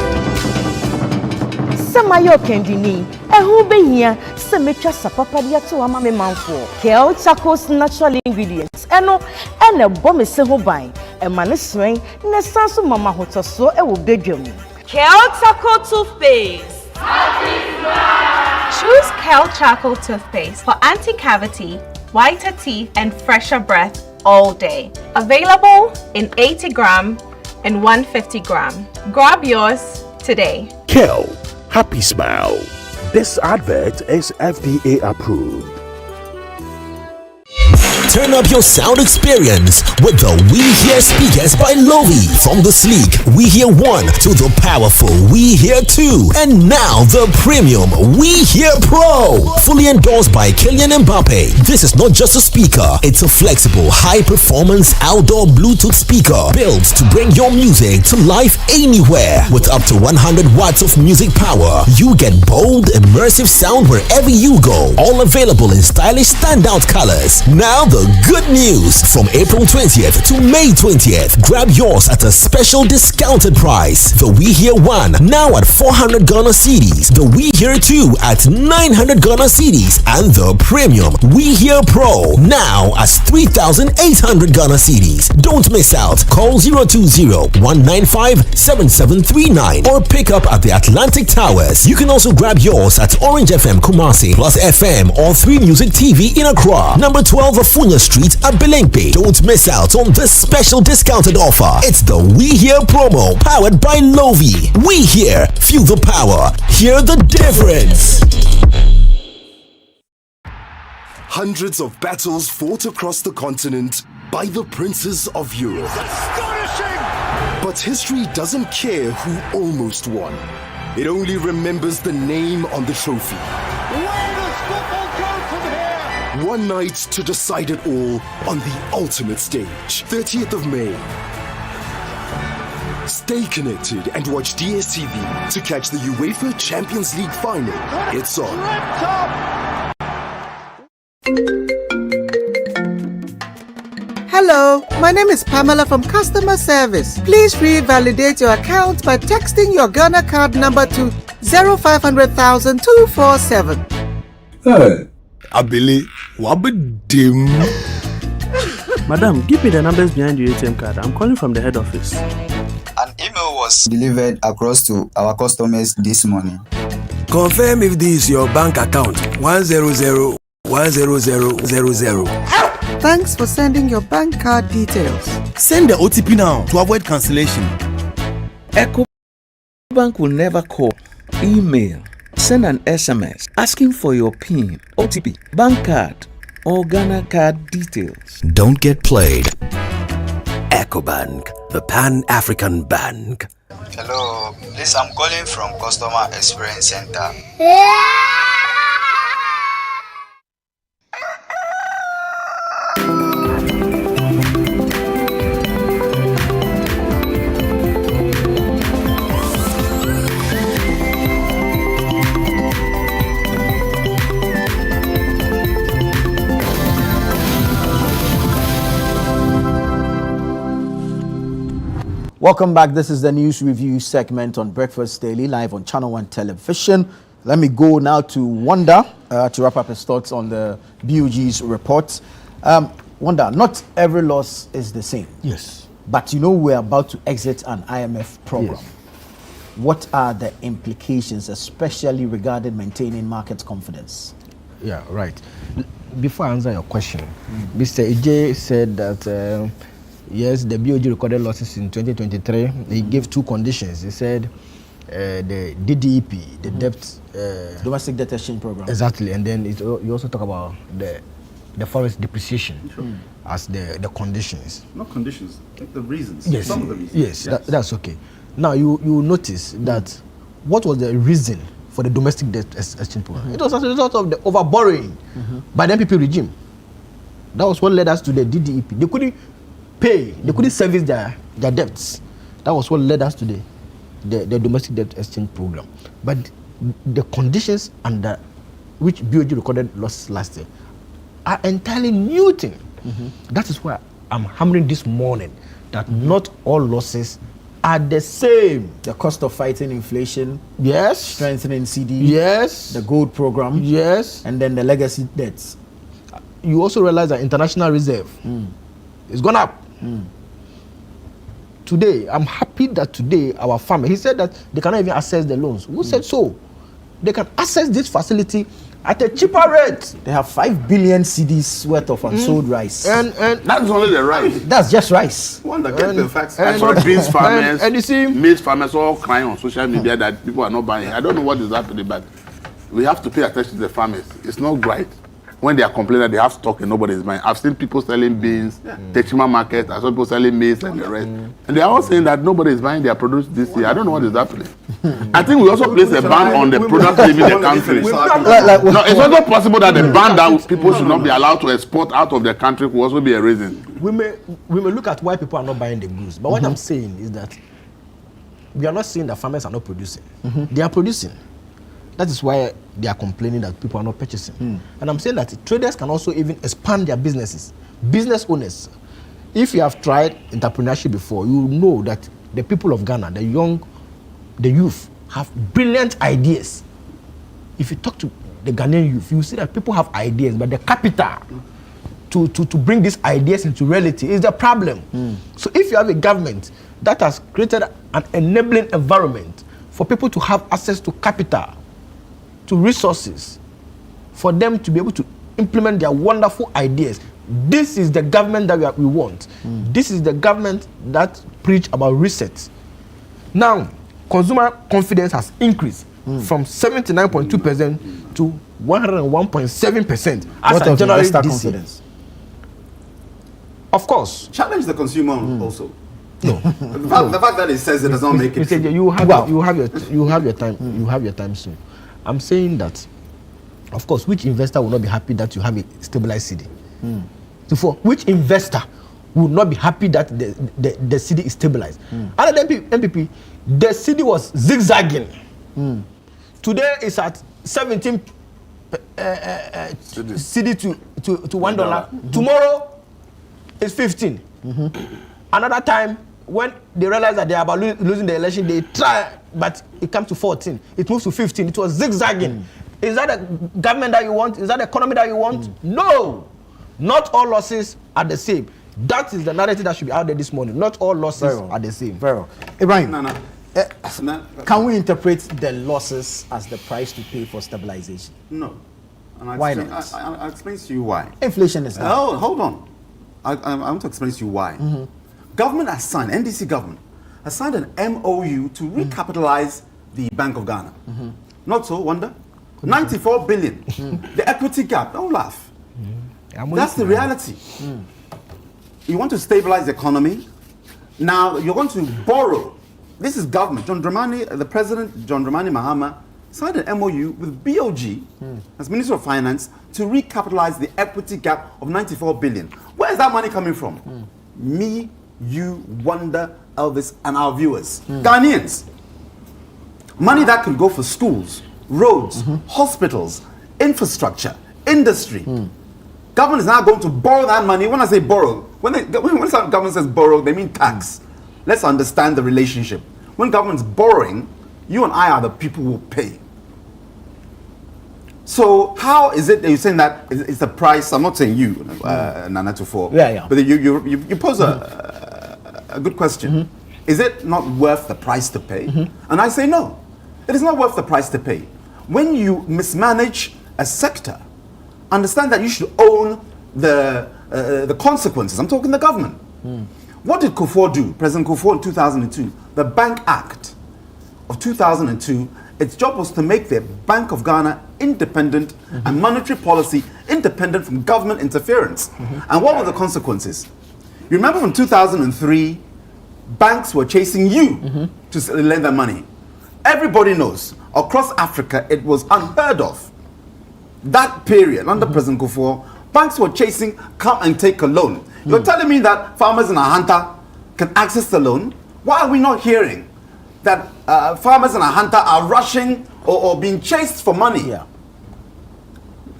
Samayo kendini ehu behia se metwa sapapadia to ama me manfo Kale Charcoal's natural ingredients eno ene bom se ho ban e mane sren ne sanso mama hotoso e wo bedwam. Kale Charcoal Toothpaste. Choose Kale Charcoal Toothpaste for anti-cavity, whiter teeth and fresher breath all day. Available in 80 gram and 150 gram. Grab yours today. Kale. Happy Smile. This advert is FDA approved. Turn up your sound experience with the We Hear speakers by Lovi. From the sleek We Hear 1 to the powerful We Hear 2. And now the premium We Hear Pro. Fully endorsed by Kylian Mbappe. This is not just a speaker, it's a flexible, high-performance outdoor Bluetooth speaker built to bring your music to life anywhere. With up to 100 watts of music power, you get bold, immersive sound wherever you go. All available in stylish standout colors. Now the good news. From April 20th to May 20th, grab yours at a special discounted price. The We Hear 1 now at 400 Ghana cedis. The We Hear 2 at 900 Ghana cedis. And the premium We Hear Pro now as 3,800 Ghana cedis. Don't miss out. Call 020-195-7739 or pick up at the Atlantic Towers. You can also grab yours at Orange FM Kumasi, Plus FM or 3 Music TV in Accra. Number 12 Afunya Street at Belengpe. Don't miss out on this special discounted offer. It's the We Hear promo powered by Lovi. We Hear, feel the power, hear the difference. Hundreds of battles fought across the continent by the princes of Europe. But history doesn't care who almost won. It only remembers the name on the trophy. One night to decide it all on the ultimate stage, 30th of May. Stay connected and watch DSTV to catch the UEFA Champions League final. It's on. Hello, my name is Pamela from Customer Service. Please revalidate your account by texting your Ghana card number to 0500,000 247. Hey. Abili, wabadim. Madam, give me the numbers behind your ATM card. I'm calling from the head office. An email was delivered across to our customers this morning. Confirm if this is your bank account. 100-10000. Thanks for sending your bank card details. Send the OTP now to avoid cancellation. EcoBank will never call, email, send an SMS asking for your PIN, OTP, bank card, or Ghana card details. Don't get played. EcoBank, the Pan-African Bank. Hello, please, I'm calling from Customer Experience Center. Welcome back. This is the news review segment on Breakfast Daily, live on Channel 1 Television. Let me go now to Wanda to wrap up his thoughts on the BOG's report. Wanda, not every loss is the same. Yes. But you know we're about to exit an IMF program. Yes. What are the implications, especially regarding maintaining market confidence? Yeah, right. Before I answer your question, Mr. Ije said that yes, the BOG recorded losses in 2023. He gave two conditions. He said the DDEP, the debt... Domestic Debt Exchange Program. Exactly. And then you also talk about the forex depreciation as the conditions. Not conditions, the reasons. Yes. Some of the reasons. Yes, that's okay. Now, you notice that what was the reason for the Domestic Debt Exchange Program? It was as a result of the overborrowing by the MPP regime. That was what led us to the DDEP. They couldn't pay, they couldn't service their debts. That was what led us to the Domestic Debt Exchange Program. But the conditions under which BOG recorded losses last year are entirely new thing. That is why I'm hammering this morning that not all losses are the same. The cost of fighting inflation. Yes. Strengthening CD. Yes. The gold program. Yes. And then the legacy debts. You also realize that international reserve is gone up. Today, I'm happy that today our farmer, he said that they cannot even access the loans. Who said so? They can access this facility at a cheaper rate. They have 5 billion CDs worth of unsold rice. And that's only the rice. That's just rice. One that gets the facts. I saw beans farmers, and you see, maize farmers all crying on social media that people are not buying. I don't know what is happening, but we have to pay attention to the farmers. It's not right when they are complaining that they have stock and nobody is buying. I've seen people selling beans, Techima market, I saw people selling maize and the rest. And they are all saying that nobody is buying their produce this year. I don't know what is happening. I think we also place a ban on the product leaving the country. No, it's also possible that the ban that people should not be allowed to export out of the country will also be a reason. We may look at why people are not buying the goods. But what I'm saying is that we are not saying that farmers are not producing. They are producing. That is why they are complaining that people are not purchasing. And I'm saying that traders can also even expand their businesses. Business owners, if you have tried entrepreneurship before, you know that the people of Ghana, the youth, have brilliant ideas. If you talk to the Ghanaian youth, you see that people have ideas, but the capital to bring these ideas into reality is the problem. So if you have a government that has created an enabling environment for people to have access to capital, to resources, for them to be able to implement their wonderful ideas. This is the government that we want. This is the government that preach about reset. Now, consumer confidence has increased from 79.2% to 101.7% as of January this year. Of course. Challenge the consumer also. No. The fact that it says it does not make it. You have your time. You have your time soon. I'm saying that, of course, which investor will not be happy that you have a stabilized CD? So for which investor will not be happy that the CD is stabilized? Other than MPP, the CD was zigzagging. Today it's at 17 CD to $1. Tomorrow it's 15. Another time, when they realize that they are about losing the election, they try, but it comes to 14. It moves to 15. It was zigzagging. Is that a government that you want? Is that the economy that you want? No. Not all losses are the same. That is the narrative that should be out there this morning. Not all losses are the same. Very well. Ibrahim, can we interpret the losses as the price to pay for stabilization? No. And Why not? I'll explain to you why. Inflation is down. Oh, hold on. I want to explain to you why. Government has signed, NDC government has signed an MOU to recapitalize the Bank of Ghana. Not so, Wanda? 94 billion. The equity gap, don't laugh. That's the reality. You want to stabilize the economy, Now you're going to borrow. This is government. The President, John Dramani Mahama, signed an MOU with BOG as Minister of Finance to recapitalize the equity gap of 94 billion. Where is that money coming from? Me, you, Wanda, Elvis, and our viewers. Ghanaians. Money that could go for schools, roads, hospitals, infrastructure, industry. Government is now going to borrow that money. When I say borrow, when some government says borrow, they mean tax. Let's understand the relationship. When government's borrowing, you and I are the people who will pay. So how is it that you're saying that it's a price? I'm not saying you, Nana Tufo. Yeah. But you pose a good question. Is it not worth the price to pay? And I say no. It is not worth the price to pay. When you mismanage a sector, understand that you should own the consequences. I'm talking the government. What did Kufuor do? President Kufuor in 2002, the Bank Act of 2002, its job was to make the Bank of Ghana independent and monetary policy independent from government interference. And what were the consequences? You remember from 2003, banks were chasing you to lend them money. Everybody knows, across Africa, it was unheard of. That period, under President Kufuor, banks were chasing, come and take a loan. You're telling me that farmers in Ahanta can access the loan? Why are we not hearing that farmers in Ahanta are rushing or being chased for money?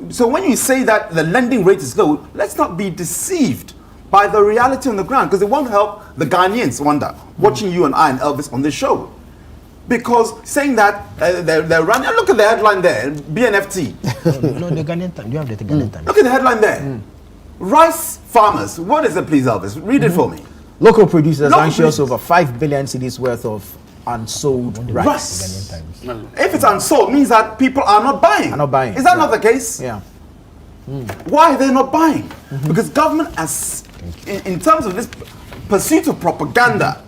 So when you say that the lending rate is low, let's not be deceived by the reality on the ground, because it won't help the Ghanaians, Wanda, watching you and I and Elvis on this show. Because saying that they're running, look at the headline there, BNFT. No, the Ghanaian time. Do you have the Ghanaian time? Look at the headline there. Rice farmers. What is it, please, Elvis? Read it for me. Local producers anxious over 5 billion cedis worth of unsold rice. If it's unsold, means that people are not buying. Is that not the case? Yeah. Why are they not buying? Because government has, in terms of this pursuit of propaganda,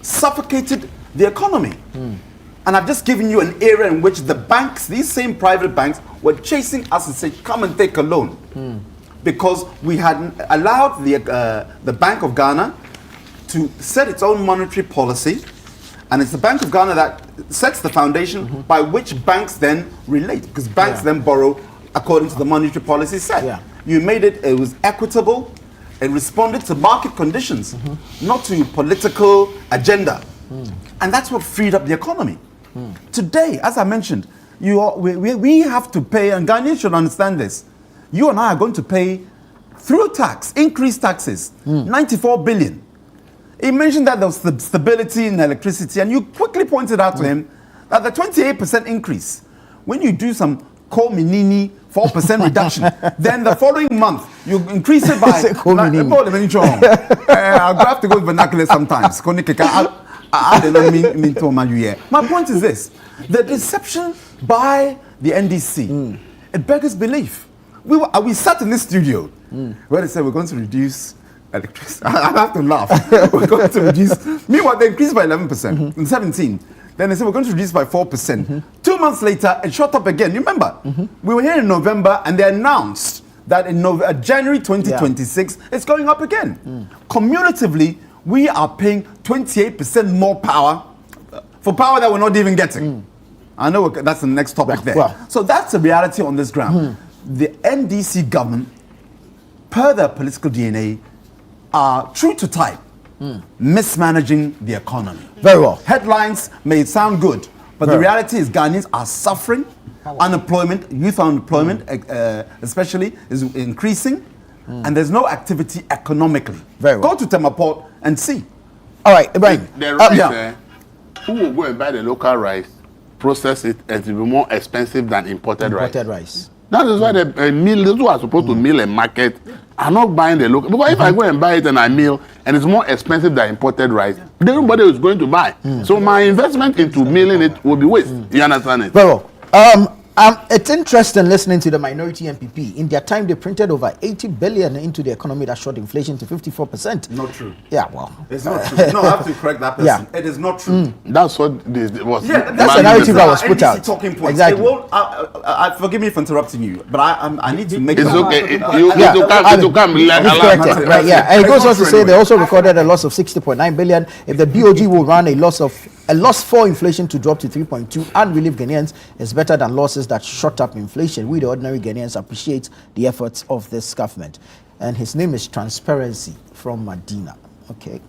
suffocated the economy. And I've just given you an era in which the banks, these same private banks, were chasing us and said, come and take a loan. Because we had allowed the Bank of Ghana to set its own monetary policy, and it's the Bank of Ghana that sets the foundation by which banks then relate, because banks then borrow according to the monetary policy set. You made it was equitable, it responded to market conditions, not to political agenda. And that's what freed up the economy. Today, as I mentioned, we have to pay, and Ghanaians should understand this. You and I are going to pay through tax, increased taxes, 94 billion. He mentioned that there was stability in electricity, and you quickly pointed out to him that the 28% increase, when you do some Kominini 4% reduction, then the following month you increase it by. I'll have to go vernacular sometimes. My point is this: the deception by the NDC, it beggars belief. We sat in this studio where they said we're going to reduce electricity. I have to laugh. We're going to reduce. Meanwhile, they increased by 11% in 17. Then they said we're going to reduce by 4%. 2 months later, it shot up again. You remember? We were here in November, and they announced that in January 2026, it's going up again. Cumulatively, we are paying 28% more power for power that we're not even getting. I know that's the next topic there. Well. So that's the reality on this ground. The NDC government, per their political DNA, are true to type, mismanaging the economy. Very well. Headlines may sound good, but the reality is Ghanaians are suffering. Unemployment, youth unemployment especially, is increasing, and there's no activity economically. Very well. Go to Temaport and see. All right, Ibrahim. The rice, who will go and buy the local rice, process it, and it will be more expensive than imported rice. That is why the those who are supposed to mill and market are not buying the local. Because if I go and buy it and I mill, and it's more expensive than imported rice, then nobody is going to buy. So my investment into milling it will be waste. You understand it? Very well. It's interesting listening to the minority MPP. In their time, they printed over 80 billion into the economy that shot inflation to 54%. Not true. Yeah, well. It's not true. No, I have to correct that person. Yeah. It is not true. That's what this was. Yeah, that's the narrative that was put NDC out. Talking points. Exactly. It won't, forgive me for interrupting you, but I need to make It's that okay. It's corrected, right? Yeah, and it goes on to say they also recorded a loss of 60.9 billion. If the BOG will run a loss for inflation to drop to 3.2 and relieve Ghanaians is better than losses that shot up inflation. We, the ordinary Ghanaians, appreciate the efforts of this government. And his name is Transparency from Medina. Okay.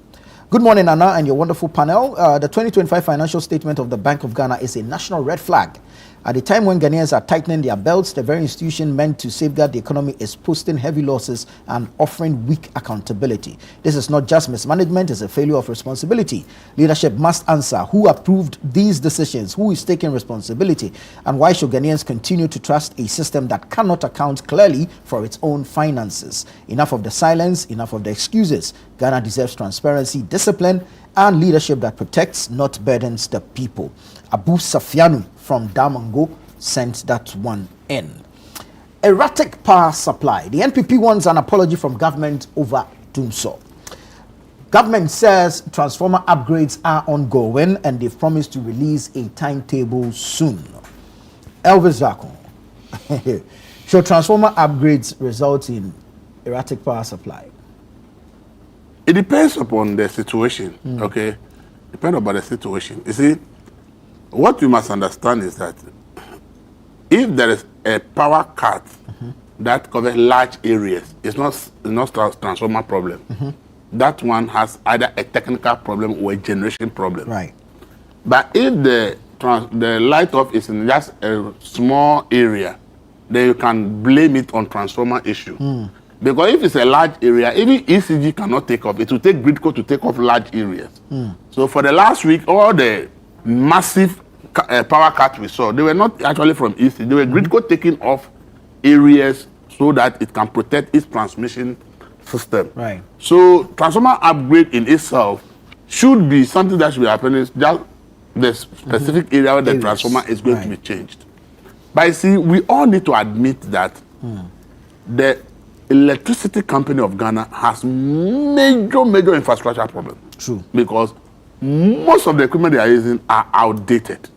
Good morning, Anna, and your wonderful panel. The 2025 financial statement of the Bank of Ghana is a national red flag. At a time when Ghanaians are tightening their belts, the very institution meant to safeguard the economy is posting heavy losses and offering weak accountability. This is not just mismanagement, it's a failure of responsibility. Leadership must answer who approved these decisions, who is taking responsibility, and why should Ghanaians continue to trust a system that cannot account clearly for its own finances. Enough of the silence, enough of the excuses. Ghana deserves transparency, discipline, and leadership that protects, not burdens the people. Abu Safianu from Damango sent that one in. Erratic power supply. The NPP wants an apology from government over doing so. Government says transformer upgrades are ongoing and they've promised to release a timetable soon. Elvis Zakon. Should transformer upgrades result in erratic power supply? It depends upon the situation, okay? Depends upon the situation. You see, what you must understand is that if there is a power cut that covers large areas, it's not transformer problem. That one has either a technical problem or a generation problem. Right. But if the light off is in just a small area, then you can blame it on transformer issue. Because if it's a large area, even ECG cannot take off. It will take Gridco to take off large areas. So for the last week, all the massive power cuts we saw, they were not actually from ECG. They were Gridco taking off areas so that it can protect its transmission system. Right. So transformer upgrade in itself should be something that should be happening. Just the specific area where the transformer is going to be changed. But you see, we all need to admit that the electricity company of Ghana has major infrastructure problems. True. Because most of the equipment they are using are outdated.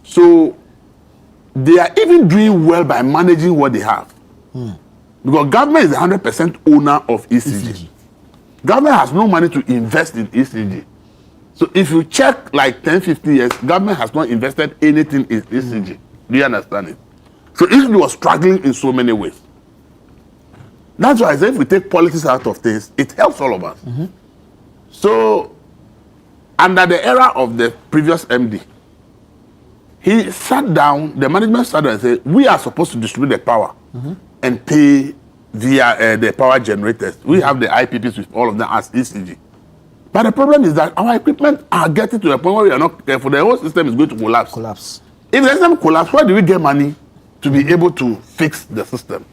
So they are even doing well by managing what they have. Because government is 100% owner of ECG. Government has no money to invest in ECG. So if you check like 10-15 years, government has not invested anything in ECG. Do you understand it? So ECG was struggling in so many ways. That's why I say if we take politics out of things, it helps all of us. So, under the era of the previous MD, he sat down, the management sat down and said, we are supposed to distribute the power and pay via the power generators. We have the IPPs with all of them as ECG. But the problem is that our equipment are getting to a point where we are not careful. The whole system is going to collapse. If the system collapses, where do we get money to be able to fix the system?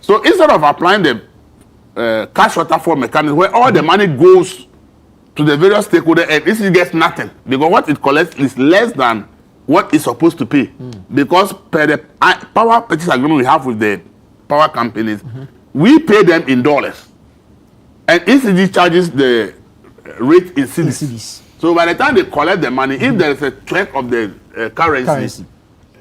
So instead of applying the cash waterfall mechanism where all the money goes to the various stakeholders and ECG gets nothing, because what it collects is less than what it's supposed to pay. Because per the power purchase agreement we have with the power companies, we pay them in dollars. And ECG charges the rate in cedis. So by the time they collect the money, if there is a threat of the currency,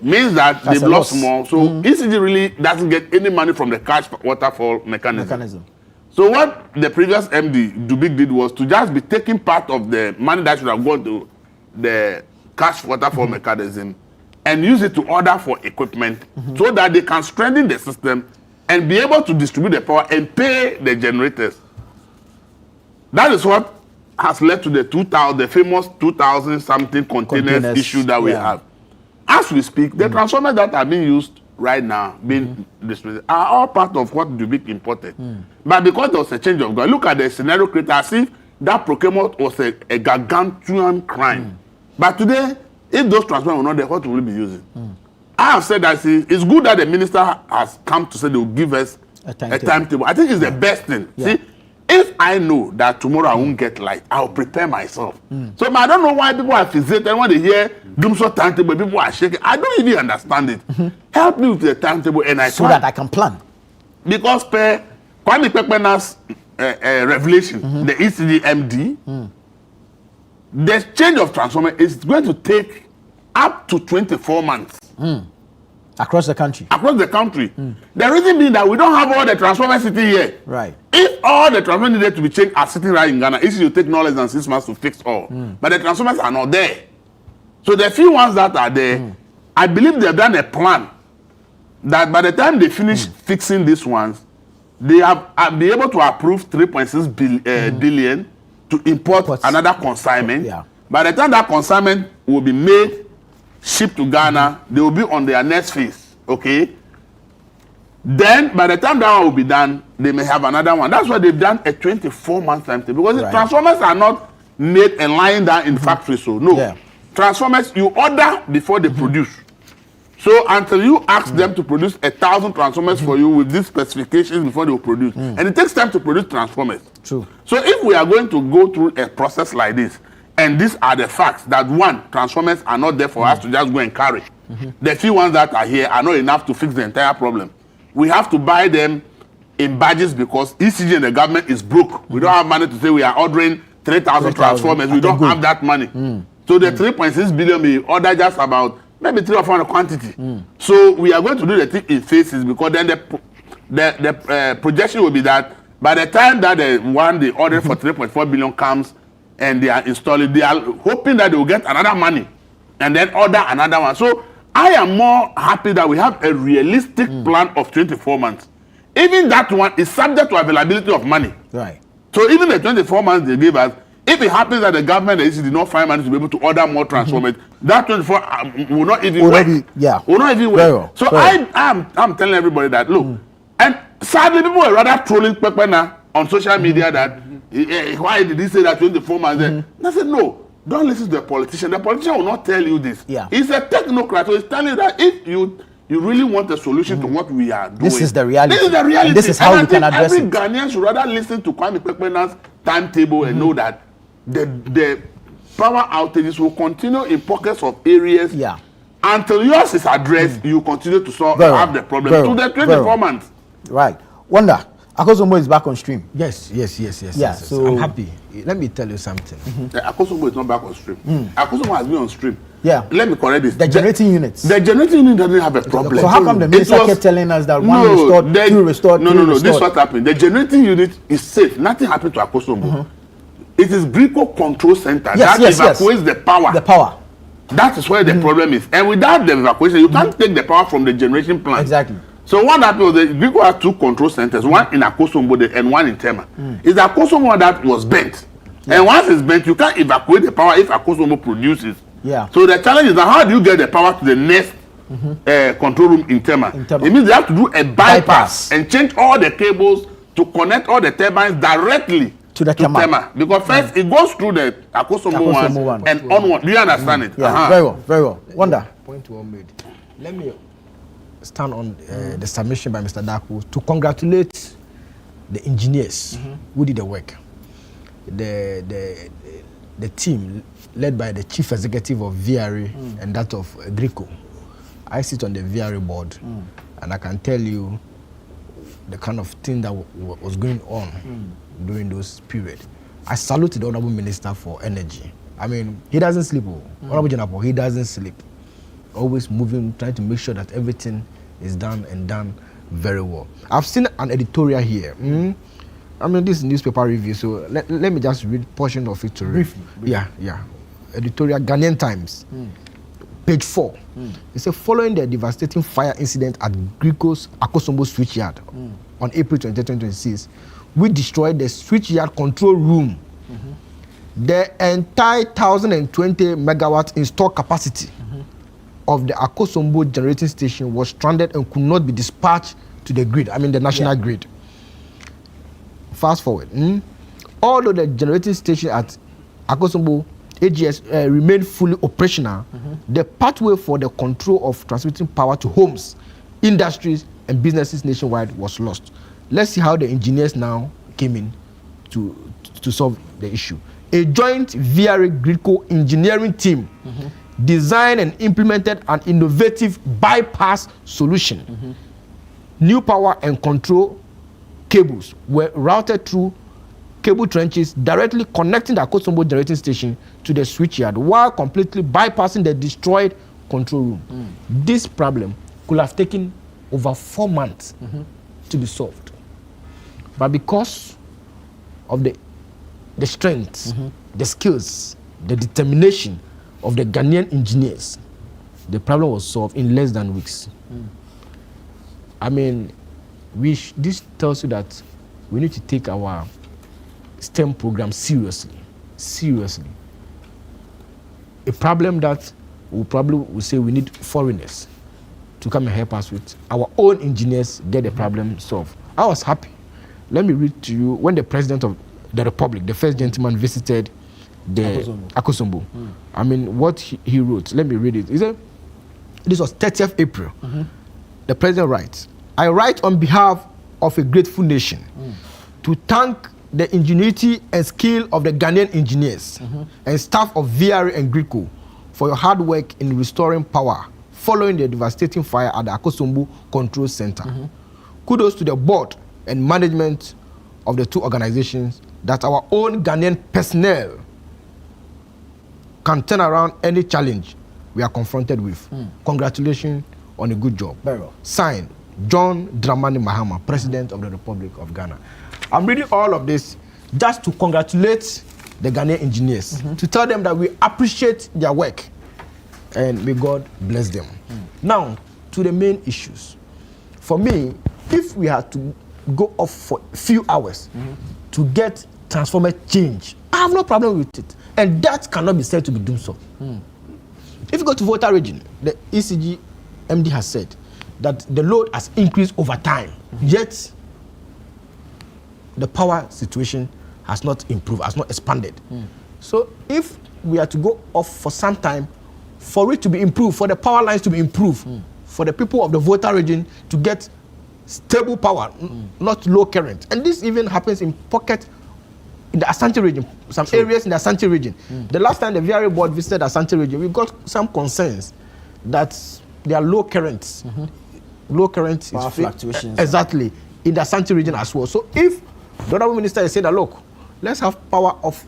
means that they've lost more. So ECG really doesn't get any money from the cash waterfall mechanism. So what the previous MD Dubik did was to just be taking part of the money that should have gone to the cash waterfall mechanism and use it to order for equipment so that they can strengthen the system and be able to distribute the power and pay the generators. That is what has led to the famous 2,000 something containers issue that we have. As we speak, the transformers that are being used right now, being distributed, are all part of what Dubik imported. But because there was a change of guard, look at the scenario created as if that procurement was a gargantuan crime. But today, if those transformers were not there, what will we be using? I have said that it's good that the minister has come to say they will give us a timetable. I think it's the best thing. See, if I know that tomorrow I won't get light, I'll prepare myself. So I don't know why people are fixated when they hear Doomsday timetable, people are shaking. I don't even understand it. Help me with the timetable and I so that I can plan. Because per Kwame Kpekpena's revelation, the ECD MD, the change of transformer is going to take up to 24 months. Across the country. Across the country. The reason being that we don't have all the transformers sitting here. Right. If all the transformers needed to be changed are sitting right in Ghana, it should take no less than 6 months to fix all. But the transformers are not there. So the few ones that are there, I believe they've done a plan that by the time they finish fixing these ones, they have be able to approve 3.6 billion to import another consignment. By the time that consignment will be made, shipped to Ghana, they will be on their next phase. Okay. Then by the time that one will be done, they may have another one. That's why they've done a 24-month timetable, because the transformers are not made and lying down in factories. So no, transformers you order before they produce. So until you ask them to produce 1,000 transformers for you with these specifications before they will produce, and it takes time to produce transformers. True. So if we are going to go through a process like this, and these are the facts that one, transformers are not there for us to just go and carry. The few ones that are here are not enough to fix the entire problem. We have to buy them in badges because ECG and the government is broke. We don't have money to say we are ordering 3,000 transformers. We don't have that money. So the 3.6 billion we order just about maybe 3 or 4 quantity. So we are going to do the thing in phases, because then the projection will be that by the time that the one they ordered for 3.4 billion comes and they are installing, they are hoping that they will get another money and then order another one. So I am more happy that we have a realistic plan of 24 months. Even that one is subject to availability of money. Right. So even the 24 months they gave us, if it happens that the government did not find money to be able to order more transformers, that 24 will not even work. Will not even work. So I'm telling everybody that, look, and sadly people were rather trolling Kpekpena on social media that why did he say that 24 months? I said, no, don't listen to the politician. The politician will not tell you this. He's a technocrat, so he's telling you that if you really want a solution to what we are doing. This is the reality. This is the reality. And this is how you can address every it. Ghanaian should rather listen to Kwame Kpekpena's timetable and know that the power outages will continue in pockets of areas until yours is addressed. You continue to have the problem to the 24 months. Right. Wonder, Akosombo is back on stream. Yes. So I'm happy. Let me tell you something. Akosombo is not back on stream. Akosombo has been on stream. Let me correct this. The generating units. The generating unit doesn't have a problem. So how come the minister kept telling us that one restored, two restored, three restored? This is what happened. The generating unit is safe. Nothing happened to Akosombo. It is Grico Control Center that evacuates the power. The power. That is where the problem is. And without the evacuation, you can't take the power from the generation plant. Exactly. So what happened was that Grico has 2 control centers, one in Akosombo and one in Tema. It's the Akosombo that was bent. And once it's bent, you can't evacuate the power if Akosombo produces. So the challenge is that how do you get the power to the next control room in Tema? It means they have to do a bypass and change all the cables to connect all the turbines directly to the Tema. Because first it goes through the Akosombo one and onward. Do you understand it? Very well. Wonder. Point well made. Let me stand on the submission by Mr. Darko to congratulate the engineers who did the work. The team led by the chief executive of VRA and that of Grico. I sit on the VRA board and I can tell you the kind of thing that was going on during those periods. I salute the Honorable Minister for Energy. I mean, he doesn't sleep. Honorable General, he doesn't sleep. Always moving, trying to make sure that everything is done and done very well. I've seen an editorial here. I mean, this is newspaper review, so let me just read a portion of it to read. Briefly. Yeah. Editorial, Ghanaian Times, page 4. It says, following the devastating fire incident at Grico's Akosombo switchyard on April 20, 2026, we destroyed the switchyard control room. The entire 1,020 megawatt installed capacity of the Akosombo generating station was stranded and could not be dispatched to the grid, I mean the national grid. Fast forward. Although the generating station at Akosombo AGS remained fully operational, the pathway for the control of transmitting power to homes, industries, and businesses nationwide was lost. Let's see how the engineers now came in to solve the issue. A joint VRA-GRIDCO engineering team designed and implemented an innovative bypass solution. New power and control cables were routed through cable trenches directly connecting the Akosombo generating station to the switchyard while completely bypassing the destroyed control room. This problem could have taken over 4 months to be solved. But because of the strength, the skills, the determination of the Ghanaian engineers, the problem was solved in less than weeks. I mean, this tells you that we need to take our STEM program seriously. A problem that we probably will say we need foreigners to come and help us with. Our own engineers get the problem solved. I was happy. Let me read to you when the President of the Republic, the first gentleman, visited the Akosombo. I mean, what he wrote. Let me read it. He said, this was 30th April. The President writes, I write on behalf of a grateful nation to thank the ingenuity and skill of the Ghanaian engineers and staff of VRA and GRIDCO for your hard work in restoring power following the devastating fire at the Akosombo Control Center. Kudos to the board and management of the two organizations that our own Ghanaian personnel can turn around any challenge we are confronted with. Congratulations on a good job. Very well. Signed, John Dramani Mahama, President of the Republic of Ghana. I'm reading all of this just to congratulate the Ghanaian engineers, to tell them that we appreciate their work and may God bless them. Now, to the main issues. For me, if we had to go off for a few hours to get transformer change, I have no problem with it. And that cannot be said to be doom so. If you go to Volta region, the ECG MD has said that the load has increased over time, yet the power situation has not improved, has not expanded. So if we are to go off for some time, for it to be improved, for the power lines to be improved, for the people of the Volta region to get stable power, not low current. And this even happens in pockets in the Asante region, some areas in the Asante region. The last time the VRA board visited Asante region, we got some concerns that there are low currents. Low current power fluctuations. Exactly, in the Asante region as well. So if the honorable minister is saying that, look, let's have power off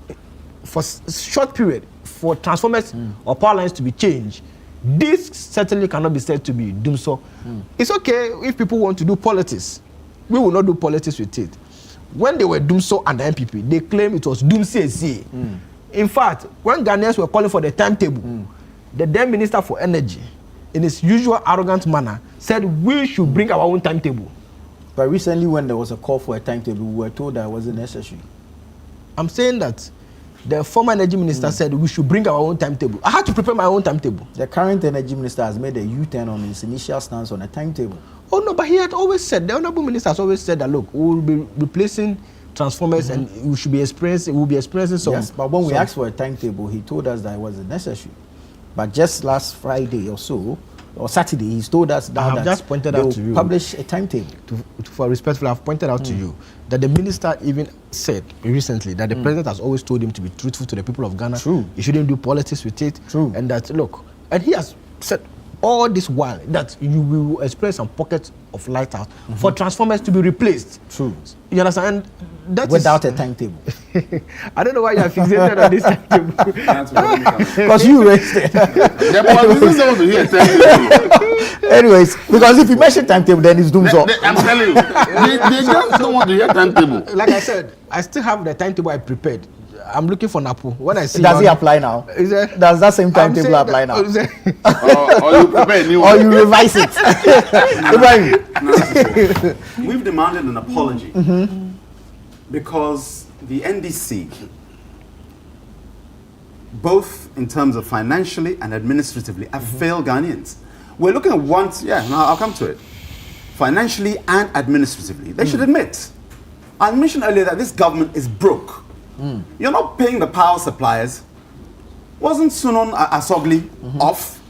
for a short period for transformers or power lines to be changed, this certainly cannot be said to be doom so. It's okay if people want to do politics. We will not do politics with it. When they were doom so under MPP, they claimed it was doom CSA. In fact, when Ghanaians were calling for the timetable, the then Minister for Energy, in his usual arrogant manner, said we should bring our own timetable. But recently, when there was a call for a timetable, we were told that it wasn't necessary. I'm saying that the former energy minister said we should bring our own timetable. I had to prepare my own timetable. The current energy minister has made a U-turn on his initial stance on a timetable. Oh no, but he had always said, the honorable minister has always said that, look, we will be replacing transformers and we should be experiencing, we'll be experiencing some. Yes, but when we asked for a timetable, he told us that it wasn't necessary. But just last Friday or so, or Saturday, he's told us that, I have just pointed out to you, publish a timetable. For respectful, I've pointed out to you that the minister even said recently that the president has always told him to be truthful to the people of Ghana. True. He shouldn't do politics with it. True. And that, look, and he has said all this while that you will experience some pockets of light out for transformers to be replaced. True. You understand? That without a timetable. I don't know why you are fixated on this timetable. Because you raised it. Anyways, because if you mention timetable, then it's doomed. I'm telling you, they just don't want to hear timetable. Like I said, I still have the timetable I prepared. I'm looking for Napo. When I see, does it apply now? Does that same timetable apply now? Or you prepare a new one. Or you revise it. We've demanded an apology because the NDC, both in terms of financially and administratively, have failed Ghanaians. We're looking at one, now I'll come to it. Financially and administratively, they should admit. I mentioned earlier that this government is broke. You're not paying the power suppliers. Wasn't Sunon Asogli off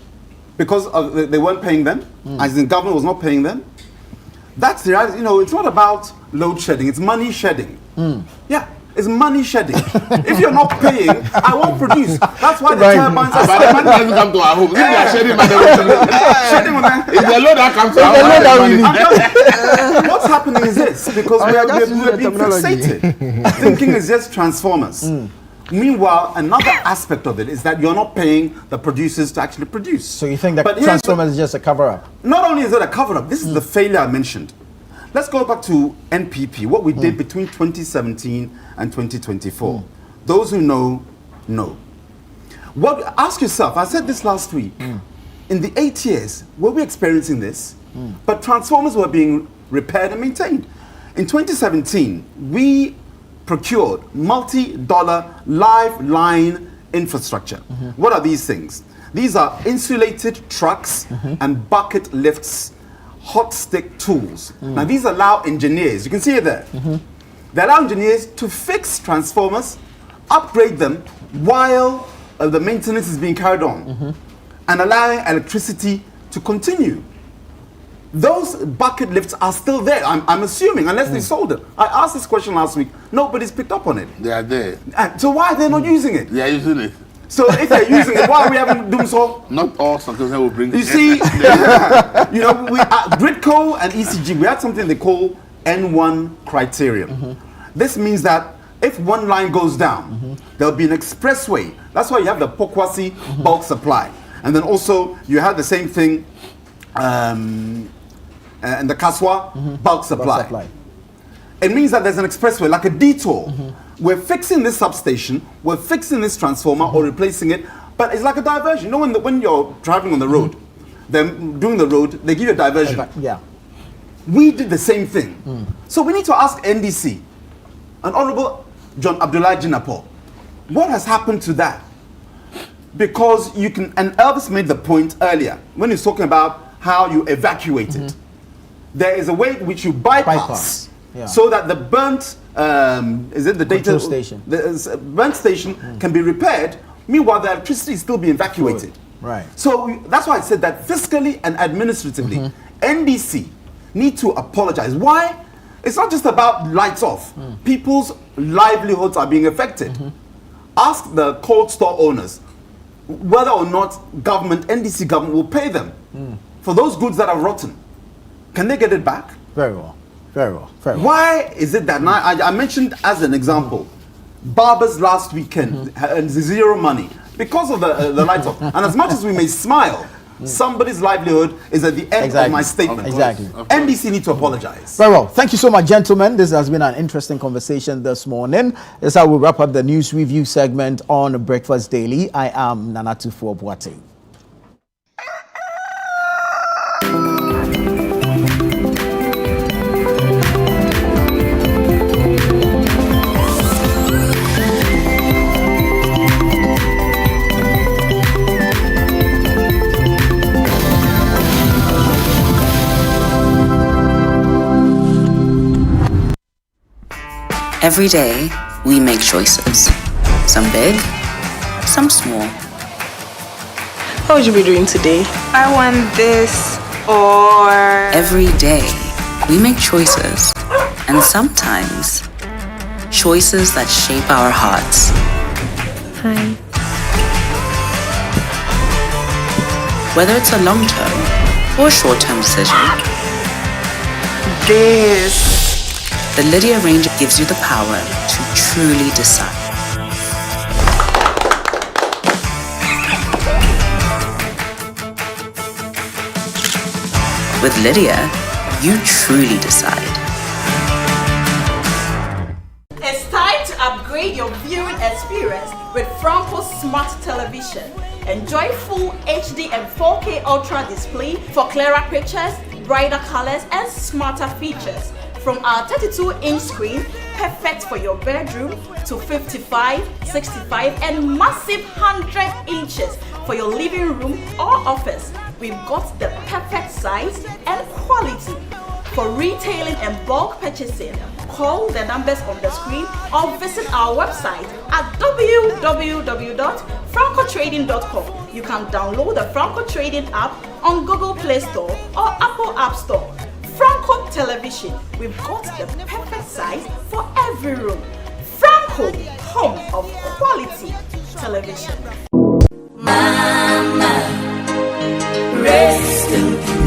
because they weren't paying them? As in, government was not paying them? That's the reality. You know, it's not about load shedding, it's money shedding. Yeah, is money shedding. If you're not paying, I won't produce. That's why the turbines are. But the money doesn't come to our home. If they are shedding money, it's the load that comes to our home. What's happening is this, because we're being fixated. Thinking is just transformers. Meanwhile, another aspect of it is that you're not paying the producers to actually produce. So you think that transformers is just a cover-up? Not only is it a cover-up, this is the failure I mentioned. Let's go back to NPP, what we did between 2017 and 2024. Those who know, know. Ask yourself, I said this last week, in the 8 years, were we experiencing this? But transformers were being repaired and maintained. In 2017, we procured multi-dollar live line infrastructure. What are these things? These are insulated trucks and bucket lifts, hot stick tools. Now these allow engineers, you can see it there, they allow engineers to fix transformers, upgrade them while the maintenance is being carried on, and allowing electricity to continue. Those bucket lifts are still there, I'm assuming, unless they sold them. I asked this question last week, nobody's picked up on it. They are there. So why are they not using it? They are using it. So if they're using it, why are we having doing so? Not all sometimes will bring. You see, you know, Gridco and ECG, we had something they call N1 criterion. This means that if one line goes down, there'll be an expressway. That's why you have the Pokwasi bulk supply, and then also you have the same thing, and the Kaswa bulk supply. It means that there's an expressway, like a detour. We're fixing this substation, we're fixing this transformer or replacing it, but it's like a diversion. You know, when you're driving on the road, then doing the road, they give you a diversion. Yeah. We did the same thing. So we need to ask NDC, and Honorable John Abdullah Jinapor, what has happened to that? Because you can, and Elvis made the point earlier, when he's talking about how you evacuate it. There is a way in which you bypass. So that the burnt, is it the data station? The burnt station can be repaired. Meanwhile, the electricity is still being evacuated. Right. So that's why I said that fiscally and administratively, NDC need to apologize. Why? It's not just about lights off. People's livelihoods are being affected. Ask the cold store owners whether or not government, NDC government, will pay them for those goods that are rotten. Can they get it back? Very well. Very well. Very well. Why is it that now, I mentioned as an example, barbers last weekend and zero money because of the lights off. And as much as we may smile, somebody's livelihood is at the end of my statement. Exactly. NDC need to apologize. Very well. Thank you so much, gentlemen. This has been an interesting conversation this morning. This is how we wrap up the news review segment on Breakfast Daily. I am Nanatufo Boateng. Every day, we make choices. Some big, some small. What would you be doing today? I want this or... Every day, we make choices. And sometimes, choices that shape our hearts. Hi. Whether it's a long-term or short-term decision. This. The Lydia Ranger gives you the power to truly decide. With Lydia, you truly decide. It's time to upgrade your viewing experience with Franco Smart Television. Enjoy full HD and 4K Ultra display for clearer pictures, brighter colors, and smarter features. From our 32-inch screen, perfect for your bedroom, to 55, 65, and massive 100 inches for your living room or office. We've got the perfect size and quality. For retailing and bulk purchasing, call the numbers on the screen or visit our website at www.francotrading.com. You can download the Franco Trading app on Google Play Store or Apple App Store. Franco Television, we've got the perfect size for every room. Franco home of quality television.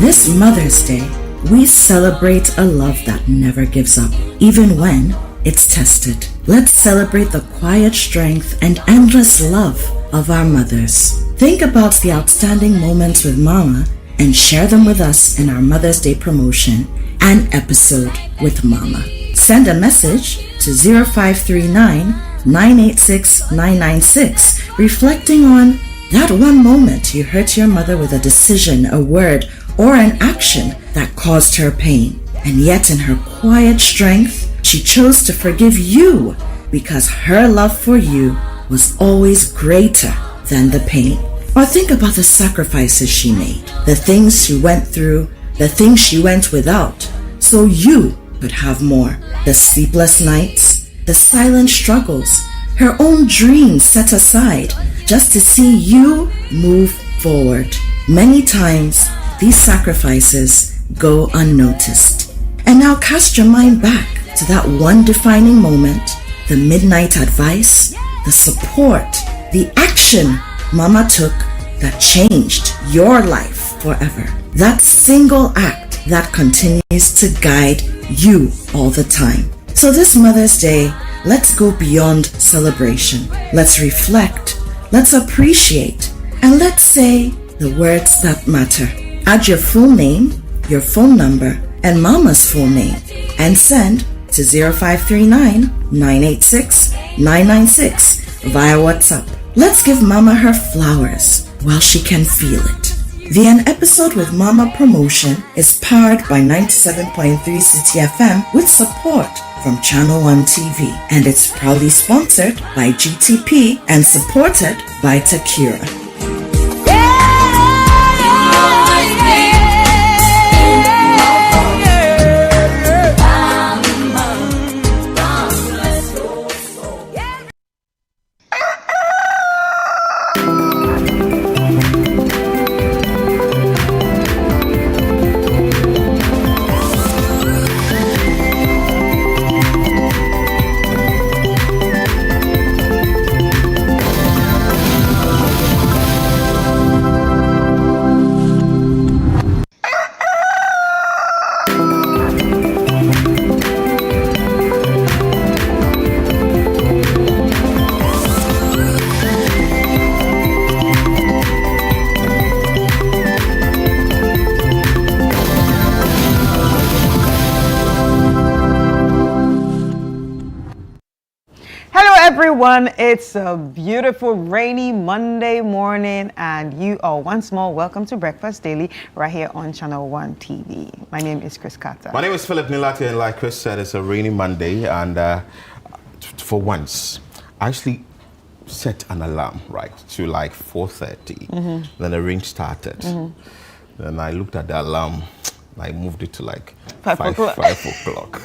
This Mother's Day, we celebrate a love that never gives up, even when it's tested. Let's celebrate the quiet strength and endless love of our mothers. Think about the outstanding moments with Mama and share them with us in our Mother's Day promotion, An Episode with Mama. Send a message to 0539 986 996 reflecting on that one moment you hurt your mother with a decision, a word, or an action that caused her pain. And yet in her quiet strength, she chose to forgive you because her love for you was always greater than the pain. Or think about the sacrifices she made, the things she went through, the things she went without, so you could have more. The sleepless nights, the silent struggles, her own dreams set aside just to see you move forward. Many times, these sacrifices go unnoticed. And now cast your mind back to that one defining moment, the midnight advice, the support, the action Mama took that changed your life forever. That single act that continues to guide you all the time. So this Mother's Day, let's go beyond celebration. Let's reflect, let's appreciate, and let's say the words that matter. Add your full name, your phone number, and Mama's full name, and send to 0539 986 996 via WhatsApp. Let's give Mama her flowers while she can feel it. The An Episode with Mama promotion is powered by 97.3 City FM with support from Channel 1 TV, and it's proudly sponsored by GTP and supported by Takira. Everyone, it's a beautiful rainy Monday morning and you are once more welcome to Breakfast Daily right here on Channel 1 TV. My name is Chris Carter. My name is Philip Nilati, and like Chris said, it's a rainy Monday, and for once I actually set an alarm right to like 4:30. Then the rain started. Then I looked at the alarm, I moved it to like 5 o'clock.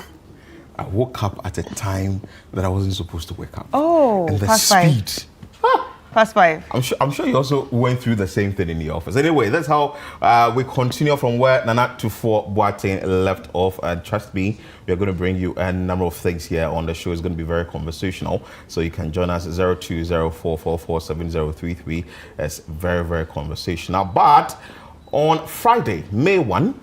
I woke up at a time that I wasn't supposed to wake up. Oh, and the past speed. 5. Past 5. I'm sure you also went through the same thing in the office. Anyway, that's how we continue from where Nana Tufo Boateng left off. And trust me, we're going to bring you a number of things here on the show. It's going to be very conversational. So you can join us 0204447033. It's very, very conversational. But on Friday, May 1,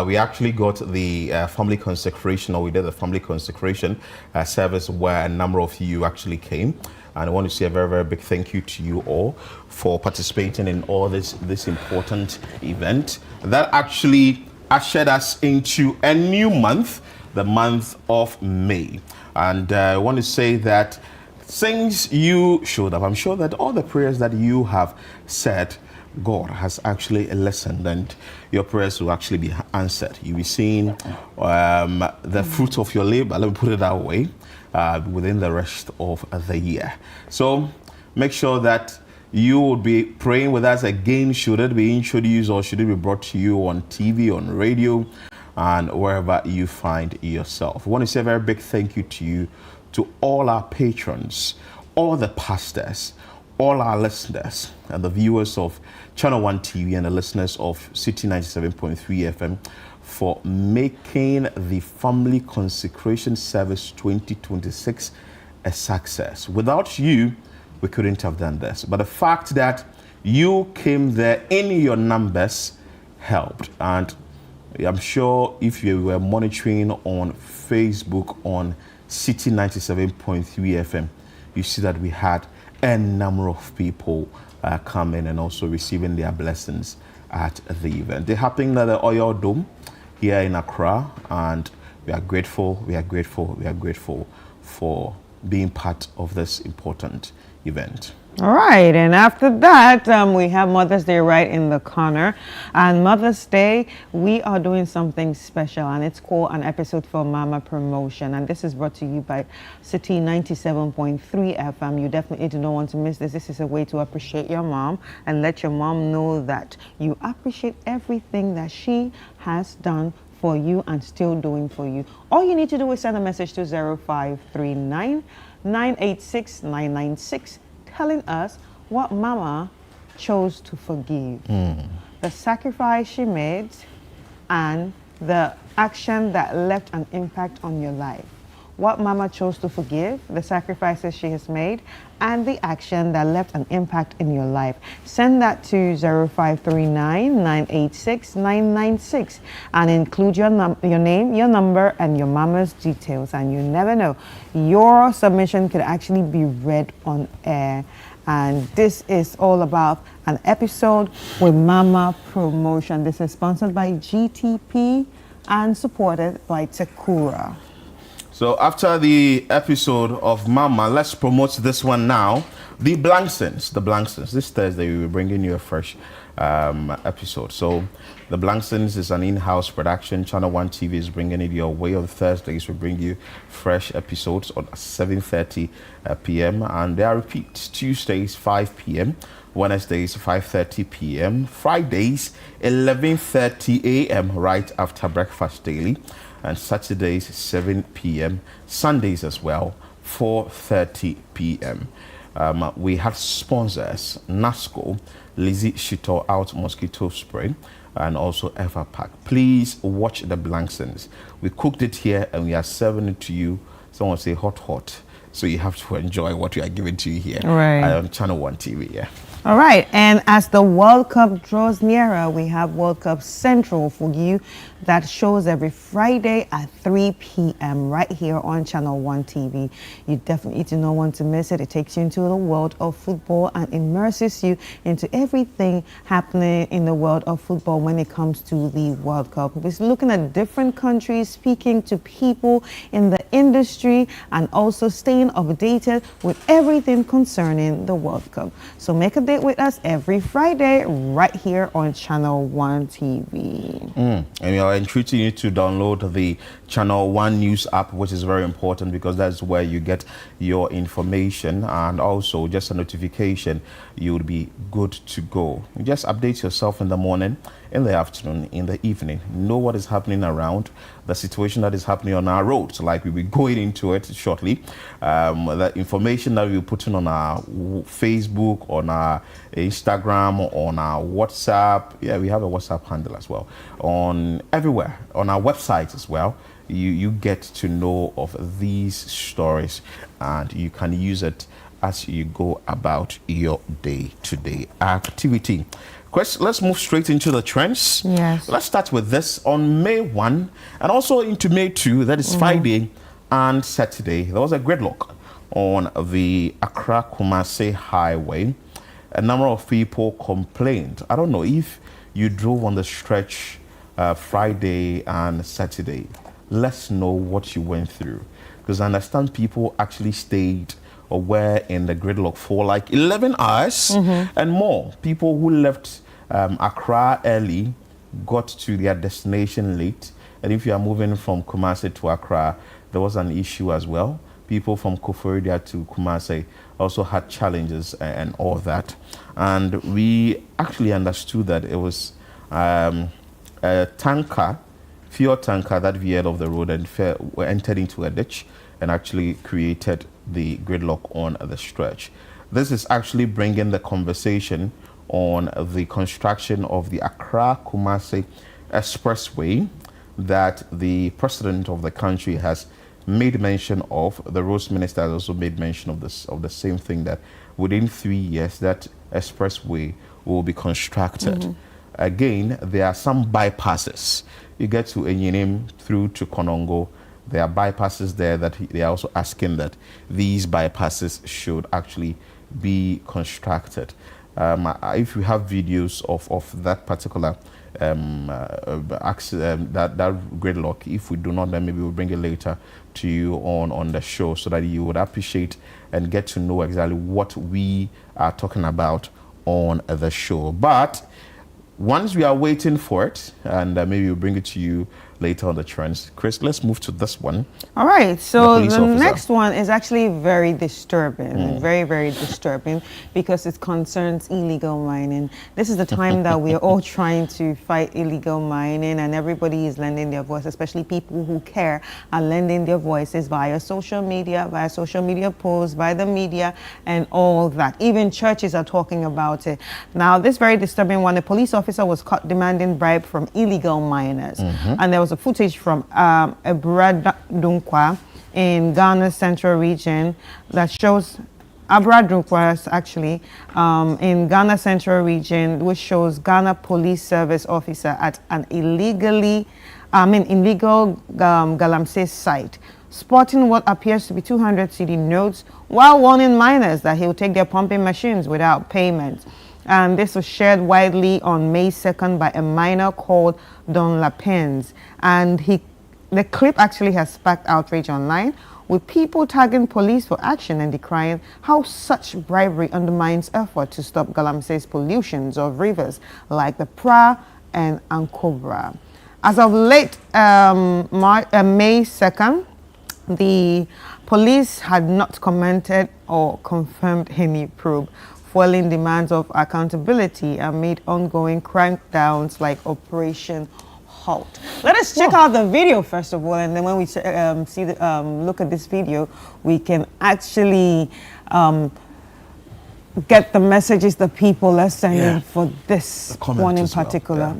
we actually got the family consecration, or we did the family consecration service where a number of you actually came. And I want to say a very, very big thank you to you all for participating in all this important event that actually ushered us into a new month, the month of May. And I want to say that since you showed up, I'm sure that all the prayers that you have said, God has actually listened, and your prayers will actually be answered. You'll be seeing the fruit of your labor, let me put it that way, within the rest of the year. So make sure that you will be praying with us again, should it be introduced or should it be brought to you on TV, on radio, and wherever you find yourself. I want to say a very big thank you to you, to all our patrons, all the pastors, all our listeners and the viewers of Channel 1 TV and the listeners of City 97.3 FM for making the Family Consecration Service 2026 a success. Without you, we couldn't have done this. But the fact that you came there in your numbers helped. And I'm sure if you were monitoring on Facebook on City 97.3 FM, you see that we had a number of people coming and also receiving their blessings at the event. They're happening at the Oil Dome here in Accra, and we are grateful for being part of this important event. All right, and after that, we have Mother's Day right in the corner. And Mother's Day, we are doing something special, and it's called An Episode for Mama Promotion. And this is brought to you by City 97.3 FM. You definitely do not want to miss this. This is a way to appreciate your mom and let your mom know that you appreciate everything that she has done for you and still doing for you. All you need to do is send a message to 0539 986 996. telling us what Mama chose to forgive, the sacrifice she made, and the action that left an impact on your life. What Mama chose to forgive, the sacrifices she has made, and the action that left an impact in your life. Send that to 0539 986 996 and include your name, your number, and your mama's details. And you never know, your submission could actually be read on air. And this is all about An Episode with Mama Promotion. This is sponsored by GTP and supported by Takura. So after the episode of Mama, let's promote this one now. The Blanksons. This Thursday, we will bring in you a fresh episode. So The Blanksons is an in-house production. Channel 1 TV is bringing it your way on Thursdays. We bring you fresh episodes on 7:30 p.m. And they are repeats. Tuesdays, 5 p.m. Wednesdays, 5:30 p.m. Fridays, 11:30 a.m. right after breakfast daily. And Saturdays, 7 p.m. Sundays as well, 4:30 p.m. We have sponsors, NASCO, Lizzie Shito Out Mosquito Spray, and also Everpack. Please watch The Blanksons. We cooked it here and we are serving it to you. Someone say hot. So you have to enjoy what we are giving to you here on Channel 1 TV. Yeah. All right, and as the World Cup draws nearer, we have World Cup Central for you that shows every Friday at 3 p.m. right here on Channel 1 TV. You definitely do not want to miss it. It takes you into the world of football and immerses you into everything happening in the world of football when it comes to the World Cup. We're looking at different countries, speaking to people in the industry, and also staying updated with everything concerning the World Cup. So make a date with us every Friday right here on Channel 1 TV. And we are entreating you to download the Channel 1 News app, which is very important because that's where you get your information and also just a notification. You will be good to go. You just update yourself in the morning, in the afternoon, in the evening. Know what is happening around, the situation that is happening on our roads. Like we'll be going into it shortly. The information that we're putting on our Facebook, on our Instagram, on our WhatsApp. Yeah, we have a WhatsApp handle as well. On everywhere, on our website as well. You get to know of these stories and you can use it as you go about your day-to-day activity. Let's move straight into the trends. Yes. Let's start with this. On May 1 and also into May 2, that is Friday and Saturday, there was a gridlock on the Accra-Kumasi highway. A number of people complained. I don't know if you drove on the stretch Friday and Saturday. Let's know what you went through, because I understand people actually stayed or were in the gridlock for like 11 hours and more. People who left Accra early got to their destination late. And if you are moving from Kumasi to Accra, there was an issue as well. People from Koforidua to Kumasi also had challenges and all that. And we actually understood that it was a fuel tanker that veered off the road and entered into a ditch and actually created the gridlock on the stretch. This is actually bringing the conversation on the construction of the Accra-Kumasi Expressway that the president of the country has made mention of, the roads minister has also made mention of this, of the same thing, that within 3 years that expressway will be constructed. Again, there are some bypasses. You get to Enyinim through to Konongo, there are bypasses there that they are also asking that these bypasses should actually be constructed. If you have videos of that particular accident, that gridlock, if we do not, then maybe we'll bring it later to you on the show, so that you would appreciate and get to know exactly what we are talking about on the show. But once we are waiting for it, and maybe we'll bring it to you later on the trends. Chris, let's move to this one. All right, so the officer. next one is actually very disturbing, very, very disturbing, because it concerns illegal mining. This is the time that we are all trying to fight illegal mining, and everybody is lending their voice, especially people who care are lending their voices via social media posts, by the media, and all that. Even churches are talking about it. Now, this very disturbing one, a police officer was caught demanding bribe from illegal miners, and there was a footage from Abradunkwa in Ghana's central region that shows Abradunkwa actually in Ghana central region, which shows Ghana Police Service officer at an illegal Galamsey site, sporting what appears to be 200 cedi notes, while warning miners that he will take their pumping machines without payment. And this was shared widely on May 2nd by a miner called Don Lapens. And the clip actually has sparked outrage online, with people tagging police for action and decrying how such bribery undermines effort to stop Galamsey's pollutions of rivers like the Pra and Ankobra. As of late May 2nd, the police had not commented or confirmed any probe, foiling demands of accountability amid ongoing crackdowns like Operation Halt. Let us check out the video first of all, and then when we look at this video, we can actually get the messages the people are sending for this one in particular.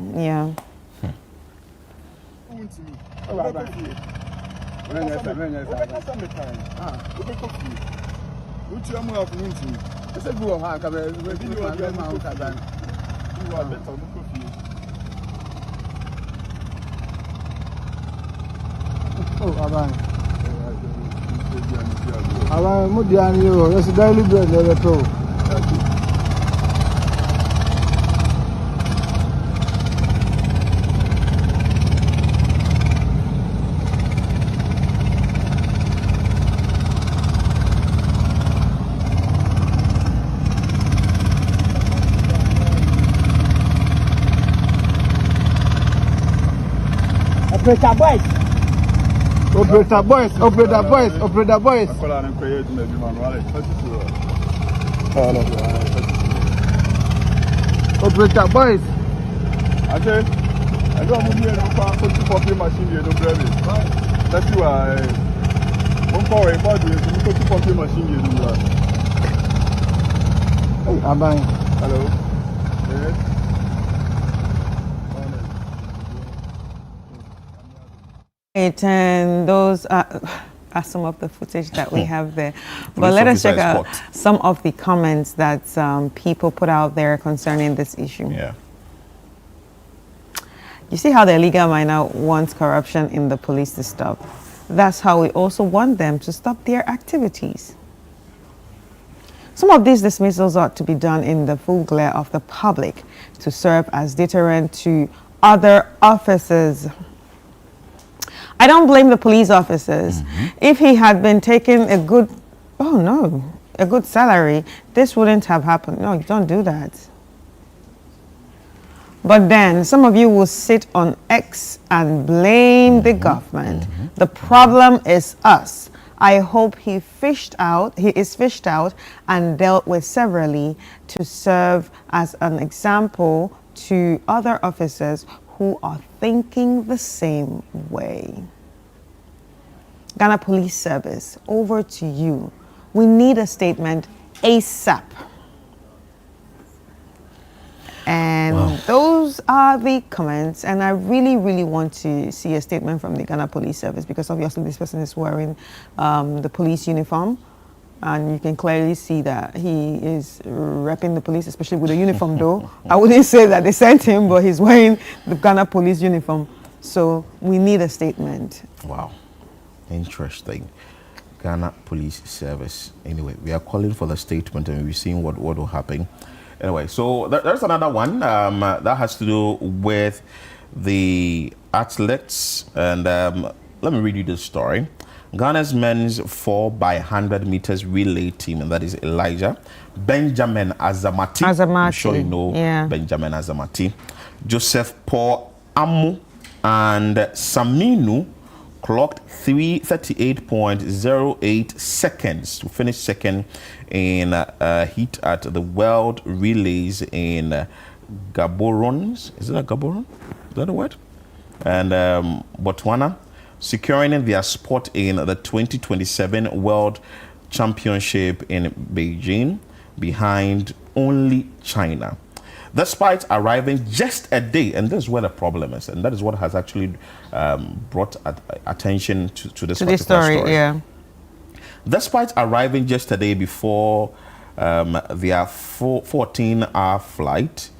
Operator boys. Operator boys. I said, I don't want to be a photocopy machine here, don't blame it. That's why I'm calling about the photocopy machine here. Hello. Yes. And those are some of the footage that we have there. But let us check out some of the comments that people put out there concerning this issue. You see how the illegal miner wants corruption in the police to stop. That's how we also want them to stop their activities. Some of these dismissals ought to be done in the full glare of the public to serve as deterrent to other officers. I don't blame the police officers. If he had been taking a good salary, this wouldn't have happened. No, you don't do that. But then some of you will sit on X and blame the government. The problem is us. I hope he is fished out and dealt with severally to serve as an example to other officers who are thinking the same way. Ghana Police Service, over to you. We need a statement ASAP. And those those are the comments, and I really want to see a statement from the Ghana Police Service, because obviously this person is wearing the police uniform, and you can clearly see that he is repping the police, especially with the uniform though. I wouldn't say that they sent him, but he's wearing the Ghana Police uniform. So we need a statement. Wow. Interesting. Ghana Police Service. Anyway, we are calling for the statement and we're seeing what will happen. Anyway, so there's another one that has to do with the athletes. And let me read you this story. Ghana's men's 4x100 meters relay team, and that is Elijah Benjamin Azamati. I'm sure you know Benjamin Azamati. Joseph Paul Amu and Saminu clocked 3:38.08 seconds to finish second in heat at the World Relays in Gaborone. Is it a Gaborone? Is that a word? And Botswana, securing their spot in the 2027 World Championship in Beijing behind only China. Despite arriving just a day, and this is where the problem is, and that is what has actually brought attention to this particular story. Yeah. Despite arriving just a day before their 14-hour flight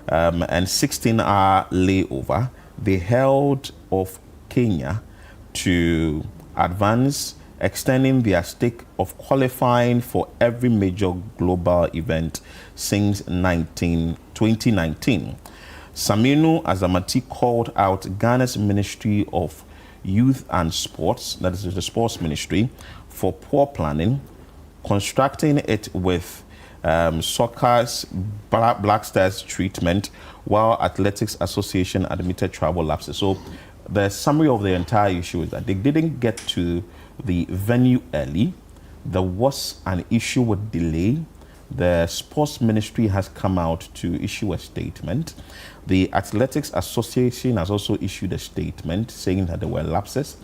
and 16-hour layover, they held off Kenya to advance, extending their stake of qualifying for every major global event since 2019. Saminu Azamati called out Ghana's Ministry of Youth and Sports, that is the Sports Ministry, for poor planning, constructing it with soccer's Black Stars treatment, while Athletics Association admitted travel lapses. So the summary of the entire issue is that they didn't get to the venue early. There was an issue with delay. The Sports Ministry has come out to issue a statement. The Athletics Association has also issued a statement saying that there were lapses.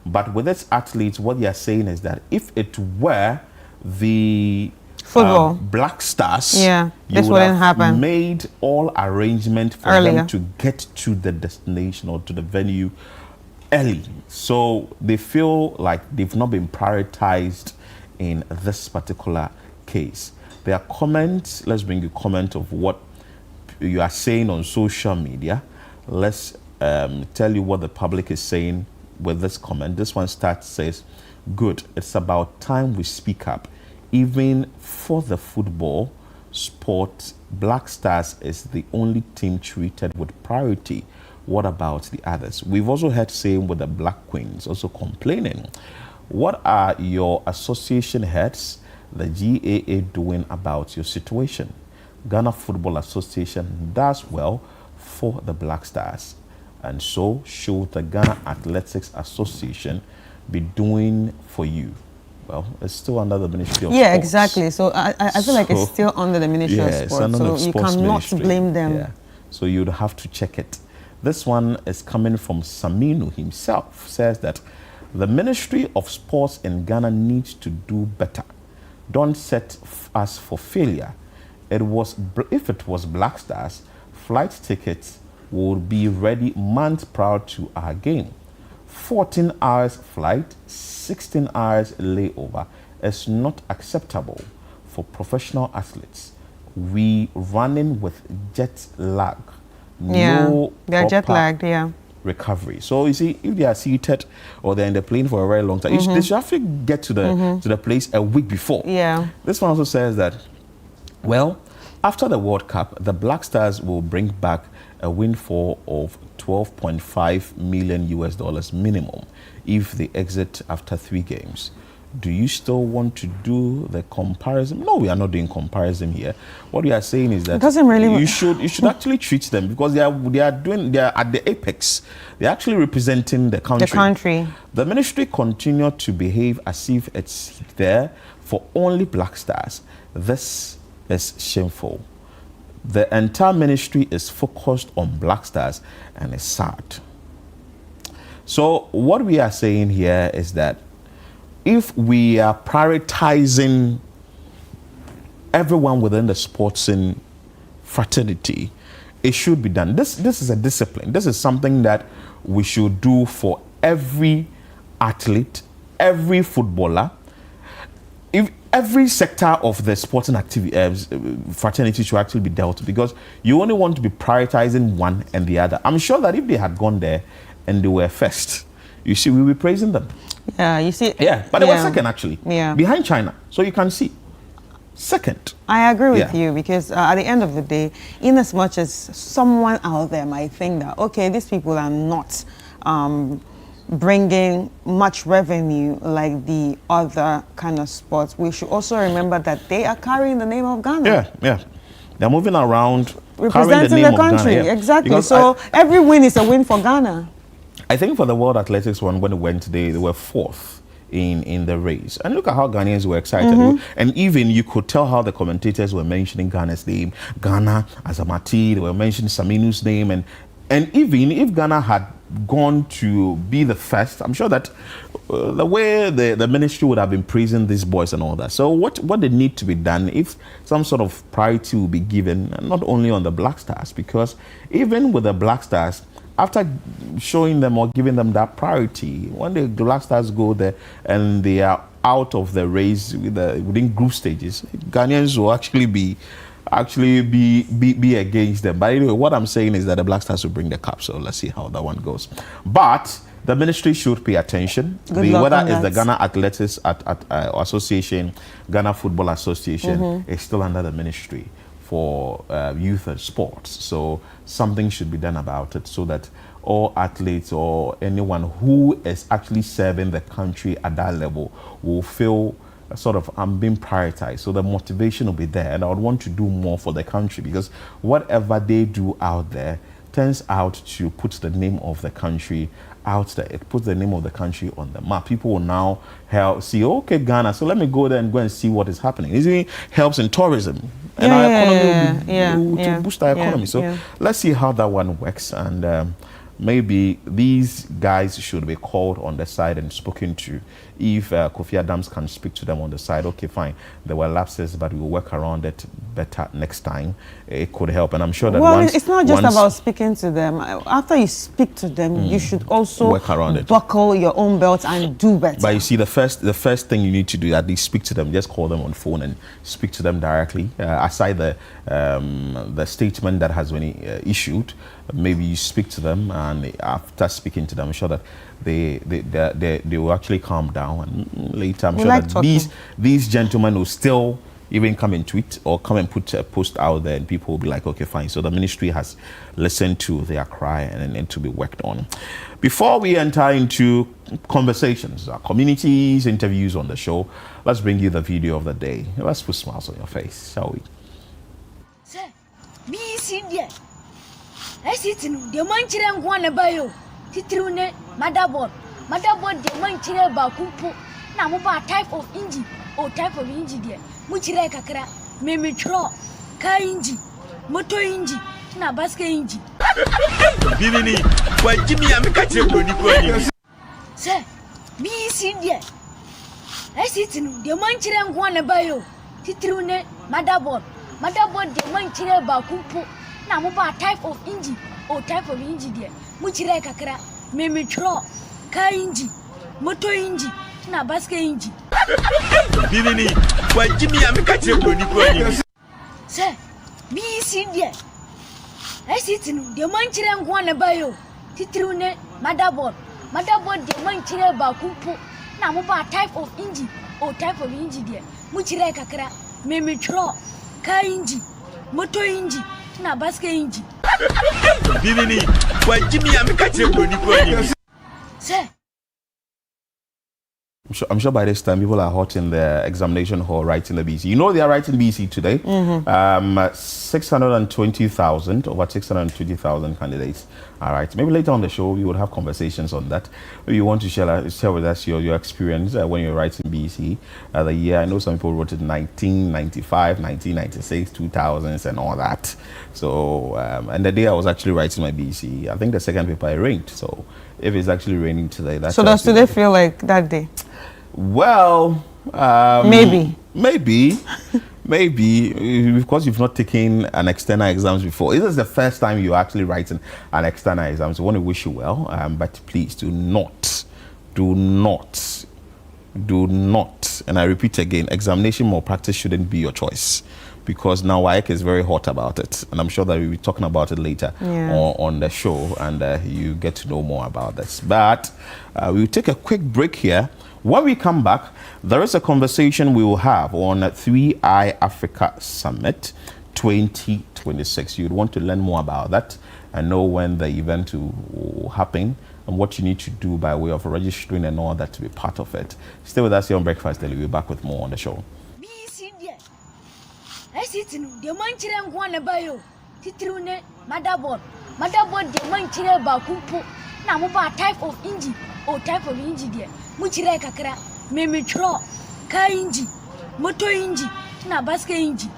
But with its athletes, what they are saying is that if it were the football Black Stars, this you would wouldn't have happen. made all arrangement for Earlier. them to get to the destination or to the venue early. So they feel like they've not been prioritized in this particular case. There are comments. Let's bring you comment of what you are saying on social media. Let's tell you what the public is saying with this comment. This one says, good, it's about time we speak up. Even for the football sport, Black Stars is the only team treated with priority. What about the others? We've also heard same with the Black Queens also complaining. What are your association heads, the GAA, doing about your situation? Ghana Football Association does well for the Black Stars, and so should the Ghana Athletics Association be doing for you? Well, it's still under the Ministry of Sports. Exactly. So I feel like it's still under the Ministry of Sports. So you cannot blame them. Yeah. So you'd have to check it. This one is coming from Saminu himself. Says that the Ministry of Sports in Ghana needs to do better. Don't set us for failure. If it was Black Stars, flight tickets would be ready months prior to our game. 14 hours flight, 16 hours layover is not acceptable for professional athletes. We running with jet lag. No they're jet lagged, recovery. So you see, if they are seated or they're in the plane for a very long time, they should actually get to the place a week before. This one also says that, well, after the World Cup, the Black Stars will bring back a windfall of $12.5 million minimum if they exit after 3 games. Do you still want to do the comparison? No, we are not doing comparison here. What we are saying is that it doesn't really you should actually treat them, because they are at the apex. They're actually representing the country. The ministry continue to behave as if it's there for only Black Stars. This is shameful. The entire ministry is focused on Black Stars, and it's sad. So what we are saying here is that if we are prioritizing everyone within the sportsing fraternity it should be done. This is a discipline. This is something that we should do for every athlete, every footballer. If every sector of the sporting activity, fraternity should actually be dealt with, because you only want to be prioritizing one and the other. I'm sure that if they had gone there and they were first, you see, we'll be praising them. Yeah, you see. Yeah, but they were second actually. Yeah. Behind China. So you can see. Second. I agree with you, because at the end of the day, in as much as someone out there might think that, okay, these people are not bringing much revenue like the other kind of sports, we should also remember that they are carrying the name of Ghana. Yeah. They're moving around, representing the country. Ghana, exactly. Because so every win is a win for Ghana. I think for the World Athletics one, when it went today, they were fourth in the race. And look at how Ghanaians were excited. And even you could tell how the commentators were mentioning Ghana's name. Ghana, Azamati, they were mentioning Saminu's name. And even if Ghana had gone to be the first, I'm sure that the way the ministry would have been praising these boys and all that. So what they need to be done, if some sort of priority will be given, not only on the Black Stars, because even with the Black Stars, after showing them or giving them that priority, when the Black Stars go there and they are out of the race within group stages, Ghanaians will actually be against them. But anyway, what I'm saying is that the Black Stars will bring the cup. So let's see how that one goes. But the ministry should pay attention. Whether it's the Ghana Athletics Association, Ghana Football Association, is still under the ministry for youth and sports. So something should be done about it, so that all athletes or anyone who is actually serving the country at that level will feel sort of being prioritized. So the motivation will be there, and I would want to do more for the country, because whatever they do out there turns out to put the name of the country out there. It puts the name of the country on the map. People will now see, okay, Ghana, so let me go there and go and see what is happening. It really helps in tourism. And our economy will to boost our economy. So let's see how that one works. And maybe these guys should be called on the side and spoken to. If Kofi Adams can speak to them on the side, okay, fine, there were lapses, but we will work around it better next time. It could help. And I'm sure that it's not just about speaking to them. After you speak to them, you should also work around it, buckle your own belt and do better. But you see, the first thing you need to do, at least speak to them. Just call them on phone and speak to them directly. Aside the statement that has been issued, maybe you speak to them, and after speaking to them, I'm sure that they will actually calm down. And later, I'm sure that these gentlemen will still even come and tweet or come and put a post out there, and people will be like, okay, fine. So the ministry has listened to their cry and to be worked on. Before we enter into conversations, our communities, interviews on the show, let's bring you the video of the day. Let's put smiles on your face, shall we? Sir, be easy there. I sit in the manchira one bio. Titrune, motherboard, the manchira bakupo. Now, what type of engine or type of engine there? Muchira kakra, meme tro, car engine, motor engine, na basket engine. Binini, why Jimmy, I'm catching you. Sir, be easy there. I sit in the manchira one bio. Titrune, motherboard, the manchira bakupo. Now, what type of engine or type of engine there? Muchira kakra, meme tro, car engine, motor engine, na basket engine. Binini, why Jimmy, I'm catching you. Sir, be easy there. I sit in the manchira one bio. Titrune, motherboard, the manchira bakupo. Now, what type of engine or type of engine there? Muchira kakra, meme tro, car engine, motor engine, na basket engine. Binini, why Jimmy, I'm catching you. Sir. I'm sure by this time people are hot in the examination hall writing the BC. You know they are writing BC today. 620,000, over 620,000 candidates. All right. Maybe later on the show we will have conversations on that. Maybe you want to share with us your experience when you're writing BC. The year, I know some people wrote it 1995, 1996, 2000s and all that. So, and the day I was actually writing my BC, I think the second paper I ranked. So if it's actually raining today, that's so does today feel like that day? Well, maybe maybe because you've not taken an external exams before. This is the first time you're actually writing an external exam. So I want to wish you well, but please do not, and I repeat again, examination malpractice shouldn't be your choice, because now WAEC is very hot about it, and I'm sure that we'll be talking about it later on the show, and you get to know more about this. But we'll take a quick break here. When we come back, there is a conversation we will have on 3i Africa Summit 2026. You'd want to learn more about that and know when the event will happen and what you need to do by way of registering and all that to be part of it. Stay with us here on Breakfast Daily. We'll be back with more on the show. Type of engine there. Muchire kakra, memetro, car engine, motor engine, na basket engine.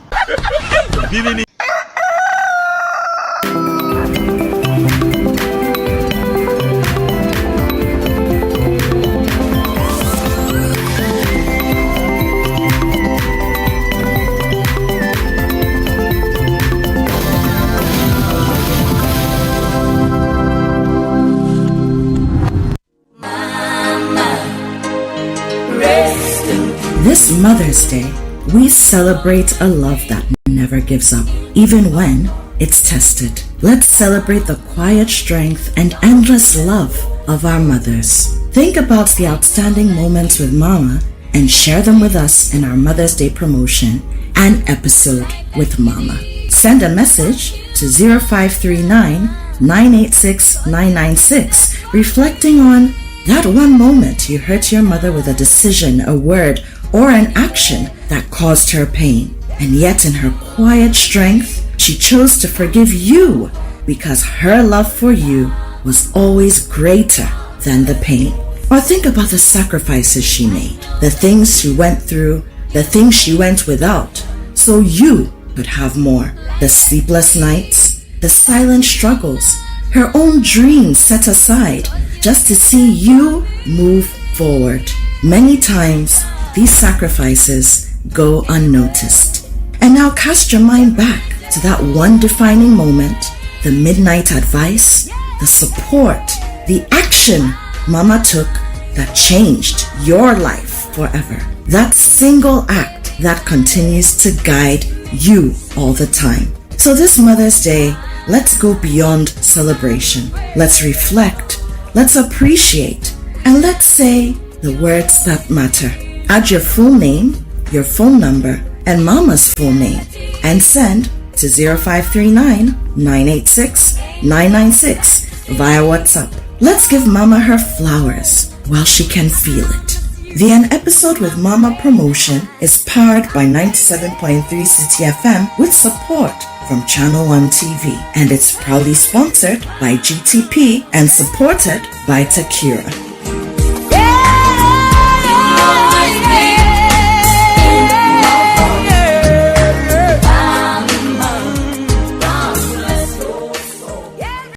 This Mother's Day, we celebrate a love that never gives up, even when it's tested. Let's celebrate the quiet strength and endless love of our mothers. Think about the outstanding moments with Mama and share them with us in our Mother's Day promotion, An Episode with Mama. Send a message to 0539 986 996 reflecting on that one moment you hurt your mother with a decision, a word, or an action that caused her pain. And yet in her quiet strength, she chose to forgive you because her love for you was always greater than the pain. Or think about the sacrifices she made, the things she went through, the things she went without, so you could have more. The sleepless nights, the silent struggles, her own dreams set aside just to see you move forward. Many times, these sacrifices go unnoticed. And now cast your mind back to that one defining moment, the midnight advice, the support, the action Mama took that changed your life forever. That single act that continues to guide you all the time. So this Mother's Day, let's go beyond celebration. Let's reflect, let's appreciate, and let's say the words that matter. Add your full name, your phone number, and Mama's full name, and send to 0539 986 996 via WhatsApp. Let's give Mama her flowers while she can feel it. The An Episode with Mama promotion is powered by 97.3 City FM with support from Channel 1 TV, and it's proudly sponsored by GTP and supported by Takira.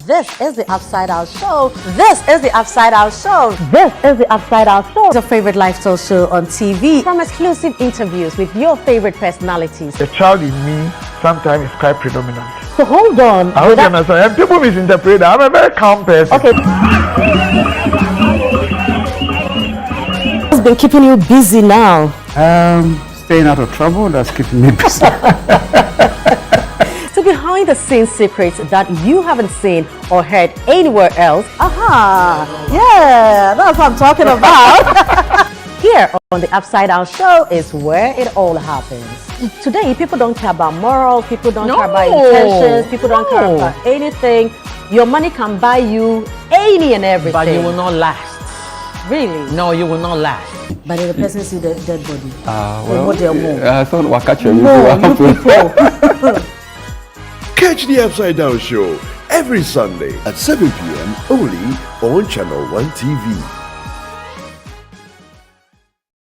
This is the Upside Out Show. This is the Upside Out Show. This is the Upside Out Show. Your favorite lifestyle show on TV. From exclusive interviews with your favorite personalities. The child in me sometimes is quite predominant. So hold on. I hope you understand. And people misinterpret that. I'm a very calm person. Okay. What's been keeping you busy now? Staying out of trouble. That's keeping me busy. So behind the scenes secrets that you haven't seen or heard anywhere else. Aha! Yeah, that's what I'm talking about. Here on the Upside Down Show is where it all happens. Today, people don't care about morals, people don't care about intentions, people don't care about anything. Your money can buy you any and everything. But you will not last. Really? No, you will not last. But if the person see the dead body, I thought we'll catch you. Catch the Upside Down Show every Sunday at 7 p.m. only on Channel 1 TV.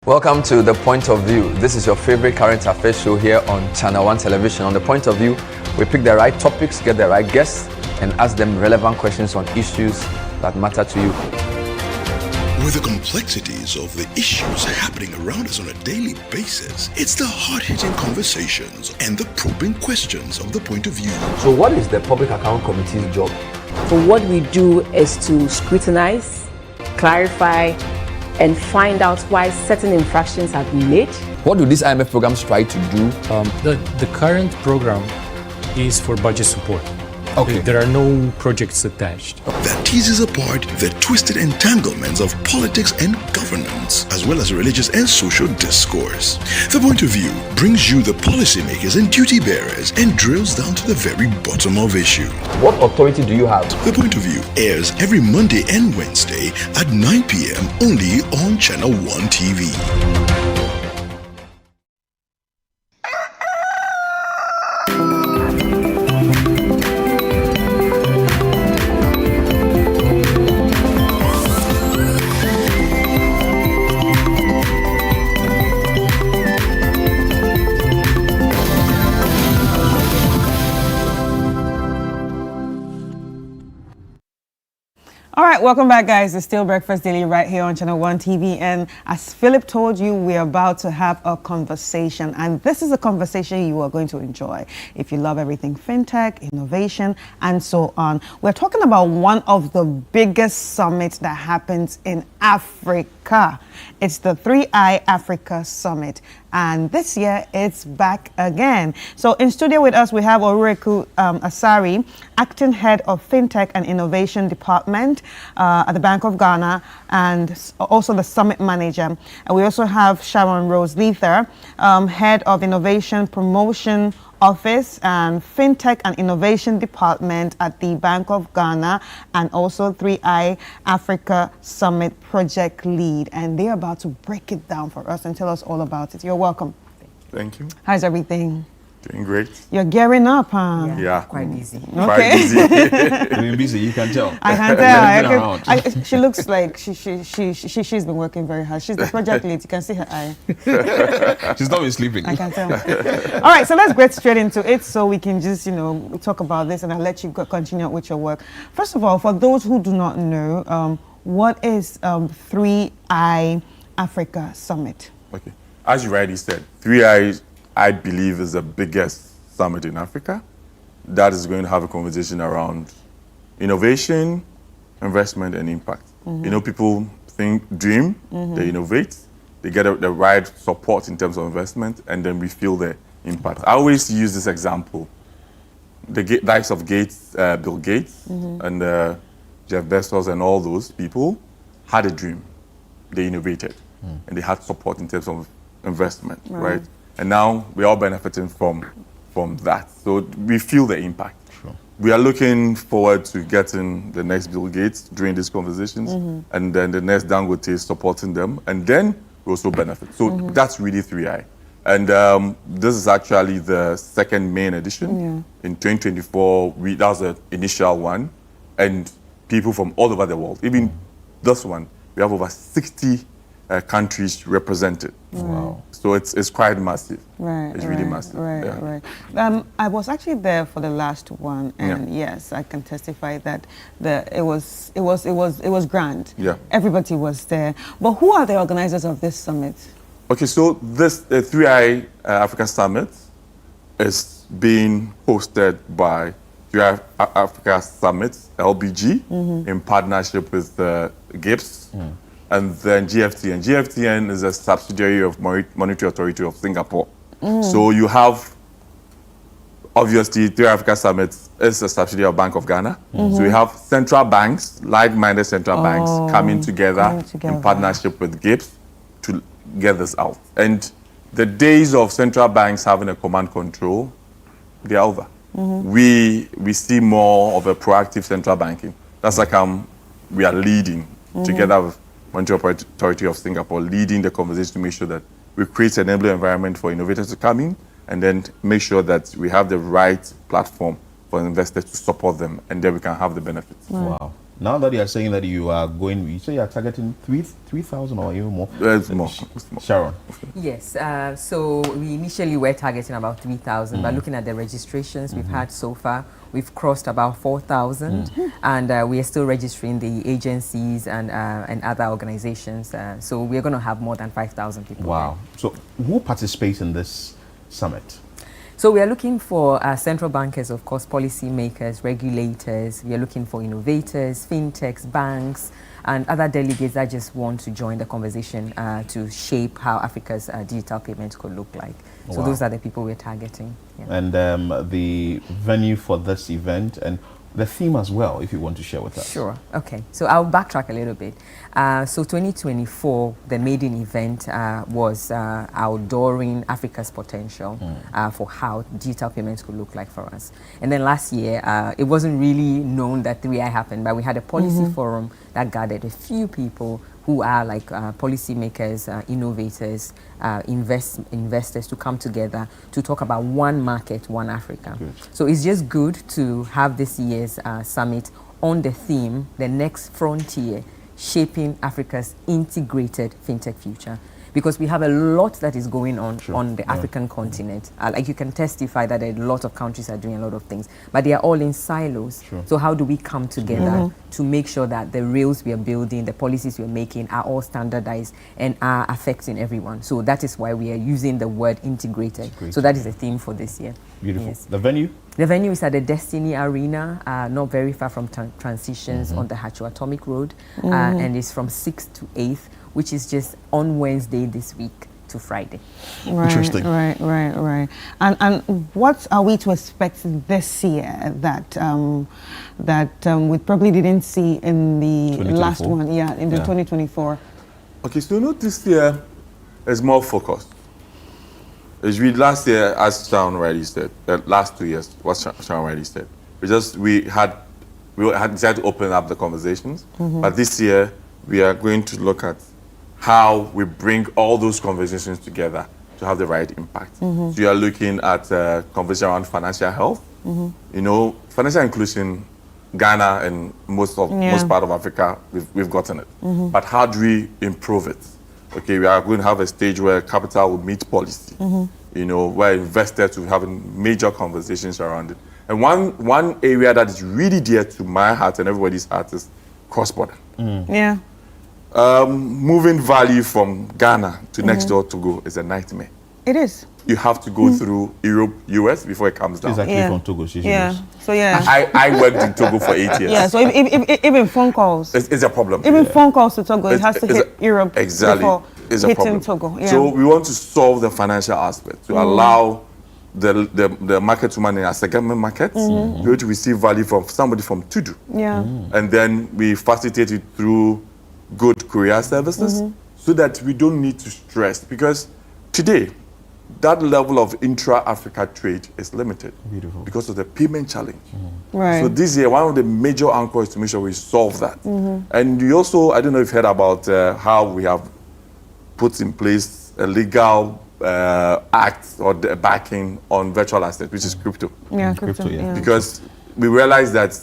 Welcome to The Point of View. This is your favorite current affairs show here on Channel 1 Television. On The Point of View, we pick the right topics, get the right guests, and ask them relevant questions on issues that matter to you. With the complexities of the issues happening around us on a daily basis, it's the hard-hitting conversations and the probing questions of the point of view. So what is the Public Account Committee's job? So what we do is to scrutinize, clarify, and find out why certain infractions have been made. What do these IMF programs try to do? The current program is for budget support. Okay. There are no projects attached. That teases apart the twisted entanglements of politics and governance, as well as religious and social discourse. The Point of View brings you the policymakers and duty bearers and drills down to the very bottom of issue. What authority do you have? The Point of View airs every Monday and Wednesday at 9 p.m. only on Channel One TV. All right, welcome back, guys. It's still Breakfast Daily right here on Channel One TV. And as Philip told you, we're about to have a conversation. And this is a conversation you are going to enjoy if you love everything fintech, innovation, and so on. We're talking about one of the biggest summits that happens in Africa. It's the 3i Africa Summit. And this year, it's back again. So in studio with us, we have Orueku Asari, Acting Head of FinTech and Innovation Department at the Bank of Ghana, and also the Summit Manager. And we also have Sharon Rose Lether, Head of Innovation Promotion Office and FinTech and Innovation Department at the Bank of Ghana, and also 3i Africa Summit Project Lead. And they're about to break it down for us and tell us all about it. You're welcome. Thank you. How's everything? Doing great. You're gearing up, huh? Yeah. Quite busy. Okay. Quite busy. Doing busy, you can tell. I can tell. She looks like she's been working very hard. She's the project lead. You can see her eye. She's not been sleeping. I can tell. All right, so let's get straight into it so we can just, talk about this, and I'll let you continue with your work. First of all, for those who do not know, what is 3i Africa Summit? Okay. As you rightly said, 3i, I believe, is the biggest summit in Africa that is going to have a conversation around innovation, investment, and impact. Mm-hmm. People dream, they innovate, they get the right support in terms of investment, and then we feel the impact. I always use this example. The likes of Bill Gates, and Jeff Bezos and all those people had a dream. They innovated, and they had support in terms of investment, right? And now we're all benefiting from that. So we feel the impact. Sure. We are looking forward to getting the next Bill Gates during these conversations, and then the next Dangote supporting them, and then we also benefit. So that's really 3i. And this is actually the second main edition. Yeah. In 2024, that was the initial one, and people from all over the world, even this one, we have over 60 countries represented. Wow. So it's quite massive. Right. It's really massive. Right. I was actually there for the last one, and yes, I can testify that it was grand. Yeah. Everybody was there. But who are the organizers of this summit? Okay, so this 3i Africa Summit is being hosted by 3i Africa Summit, LBG, in partnership with GIPS. And then GFTN. GFTN is a subsidiary of Monetary Authority of Singapore. So you have, obviously, 3i Africa Summit is a subsidiary of Bank of Ghana. So we have central banks, like-minded central banks, coming together in partnership with GIPS to get this out. And the days of central banks having a command control, they're over. We see more of a proactive central banking. That's like we are leading together with Monetary Authority of Singapore, leading the conversation to make sure that we create an enabling environment for innovators to come in, and then make sure that we have the right platform for investors to support them, and then we can have the benefits. Wow. Now that you are saying that you are going, you say you are targeting 3,000 or even more. It's more. Sharon. Yes. So we initially were targeting about 3,000, but looking at the registrations we've had so far, we've crossed about 4,000, and we are still registering the agencies and other organizations. So we're going to have more than 5,000 people. Wow. So who participates in this summit? So we are looking for central bankers, of course, policy makers, regulators. We are looking for innovators, fintechs, banks, and other delegates that just want to join the conversation to shape how Africa's digital payments could look like. So those are the people we're targeting. Yeah. And the venue for this event and the theme as well, if you want to share with us. Sure. Okay. So I'll backtrack a little bit. So 2024, the maiden event was outdooring Africa's potential for how digital payments could look like for us. And then last year, it wasn't really known that 3i happened, but we had a policy forum that gathered a few people who are like policymakers, innovators, investors to come together to talk about one market, one Africa. Good. So it's just good to have this year's summit on the theme, the next frontier, shaping Africa's integrated fintech future. Because we have a lot that is going on the African continent. Like you can testify that a lot of countries are doing a lot of things, but they are all in silos. So how do we come together to make sure that the rails we are building, the policies we are making are all standardized and are affecting everyone? So that is why we are using the word integrated. So that is the theme for this year. Beautiful. Yes. The venue? The venue is at the Destiny Arena, not very far from Transitions on the Hacho Atomic Road, and it's from 6th to 8th, which is just on Wednesday this week to Friday. Right, Interesting. Right. And what are we to expect this year that we probably didn't see in the last one? Yeah, in the 2024. Okay, so this year is more focused. As we last year, as Sharon already said, the last 2 years, what Sharon already said, we had decided to open up the conversations, but this year we are going to look at how we bring all those conversations together to have the right impact. So you are looking at conversation around financial health. You know, financial inclusion, Ghana and most part of Africa, we've gotten it. But how do we improve it? Okay, we are going to have a stage where capital will meet policy. You know, where investors will have major conversations around it. And one area that is really dear to my heart and everybody's heart is cross-border. Yeah. Moving value from Ghana to next door Togo is a nightmare. It is. You have to go through Europe, US before it comes down. She's actually from Togo. So yeah. I worked in Togo for 8 years. Yeah. So even phone calls. It's a problem. Even phone calls to Togo, it has to hit Europe before hitting Togo. Yeah. So we want to solve the financial aspect to allow the market woman in a second market to be able to receive value from somebody from Tudu. Yeah. And then we facilitate it through good courier services so that we don't need to stress, because today that level of intra-Africa trade is limited because of the payment challenge. Right. So this year, one of the major anchors to make sure we solve that. And we also, I don't know if you've heard about how we have put in place a legal act or the backing on virtual assets, which is crypto. Yeah, crypto. Yeah. Because we realized that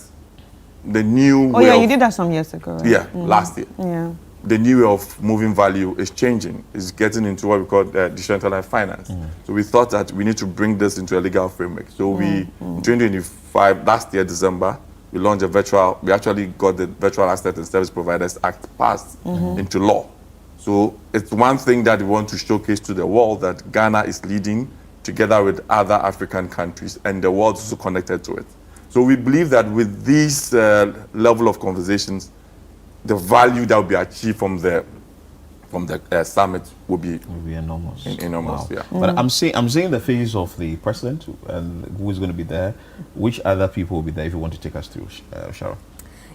the new way you did that some years ago, right? Yeah, last year. Yeah. The new way of moving value is changing. It's getting into what we call decentralized finance. So we thought that we need to bring this into a legal framework. So we, in 2025, last year, December, we launched we actually got the Virtual Asset and Service Providers Act passed into law. So it's one thing that we want to showcase to the world, that Ghana is leading together with other African countries, and the world is also connected to it. So we believe that with this level of conversations, the value that will be achieved from the summit will be enormous. Enormous, wow. Yeah. But I'm seeing the face of the president and who is going to be there. Which other people will be there if you want to take us through, Sharon?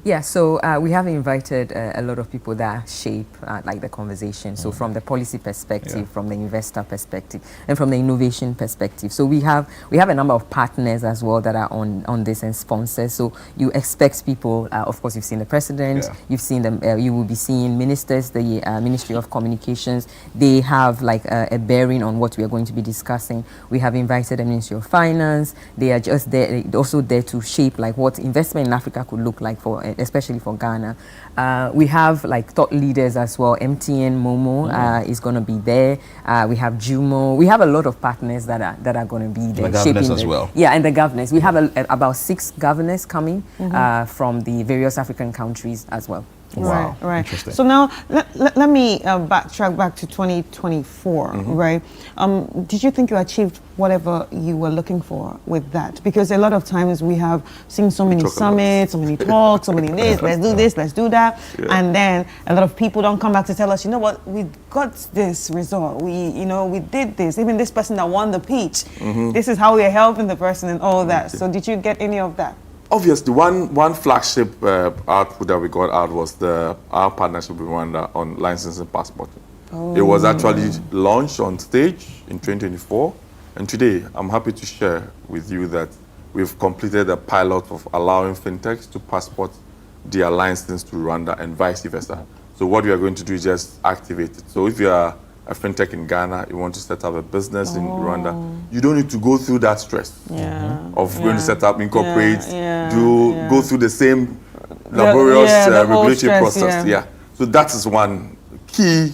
Yeah, so we have invited a lot of people that shape like the conversation. So from the policy perspective, from the investor perspective, and from the innovation perspective. So we have a number of partners as well that are on this and sponsors. So you expect people, of course, you've seen the president, you've seen them, you will be seeing ministers, the Ministry of Communications. They have like a bearing on what we are going to be discussing. We have invited the Ministry of Finance. They are just there, also there to shape like what investment in Africa could look like for especially for Ghana. We have like thought leaders as well. MTN Momo is going to be there. We have Jumo. We have a lot of partners that are going to be there. The governors as well. Yeah, and the governors. We have about 6 governors coming from the various African countries as well. Wow, right. Interesting. So now let me backtrack back to 2024, right? Did you think you achieved whatever you were looking for with that? Because a lot of times we have seen so many summits, so many talks, so many this, let's do this, let's do that. Yeah. And then a lot of people don't come back to tell us, you know what, we got this result. We did this. Even this person that won the pitch, this is how we're helping the person and all that. So did you get any of that? Obviously, one flagship output that we got out was our partnership with Rwanda on licensing passport. It was actually launched on stage in 2024, and today I'm happy to share with you that we've completed a pilot of allowing fintechs to passport their license to Rwanda and vice versa. So what we are going to do is just activate it. So if you are a fintech in Ghana, you want to set up a business in Rwanda, you don't need to go through that stress of going to set up, incorporate, go through the same laborious regulatory process. So that is one key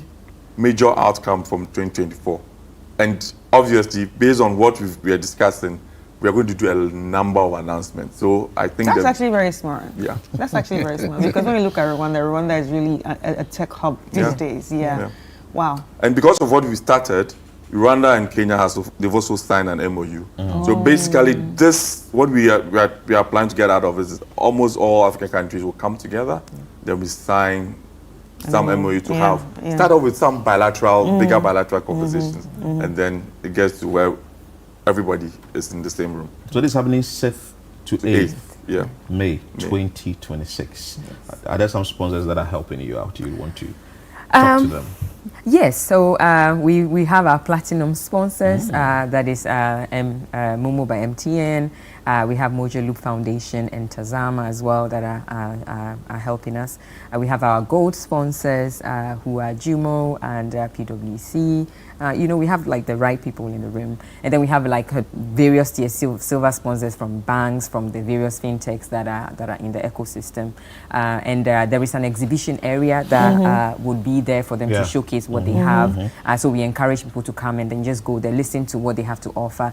major outcome from 2024. And obviously, based on what we are discussing, we are going to do a number of announcements. So I think that's actually very smart. Yeah. That's actually very smart. Because when you look at Rwanda is really a tech hub these days. Yeah. Wow. And because of what we started, Rwanda and Kenya they've also signed an MOU. So basically, what we are planning to get out of is almost all African countries will come together. Then we sign some MOU to start off with some bigger bilateral conversations, and then it gets to where everybody is in the same room. So this is happening 6th to 8th May 2026. Are there some sponsors that are helping you out? You want to talk to them? Yes, so we have our platinum sponsors, that is Momo by MTN. We have Mojo Loop Foundation and Tazama as well that are helping us. We have our gold sponsors who are Jumo and PwC. We have like the right people in the room. And then we have like various tier silver sponsors from banks, from the various fintechs that are in the ecosystem. And there is an exhibition area that would be there for them to showcase what they have. So we encourage people to come and then just go there, listen to what they have to offer,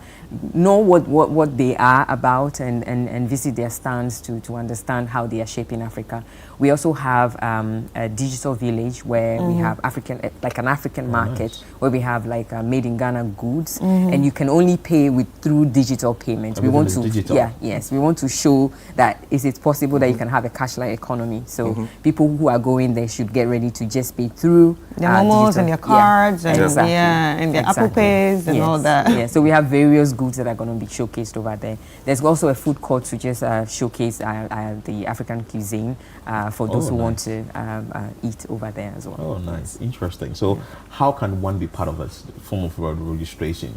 know what they are about, and visit their stands to understand how they are shaping Africa. We also have a digital village where we have an African market where we have like made in Ghana goods, and you can only pay through digital payments. We want to we want to show that is it possible that you can have a cash-like economy. So people who are going there should get ready to just pay through their momos and their cards and and their Apple Pays and all that. Yeah, so we have various goods that are going to be showcased over there. There's also a food court to just showcase the African cuisine for those who want to eat over there as well. Oh, nice. Interesting. So how can one be part of this form of registration?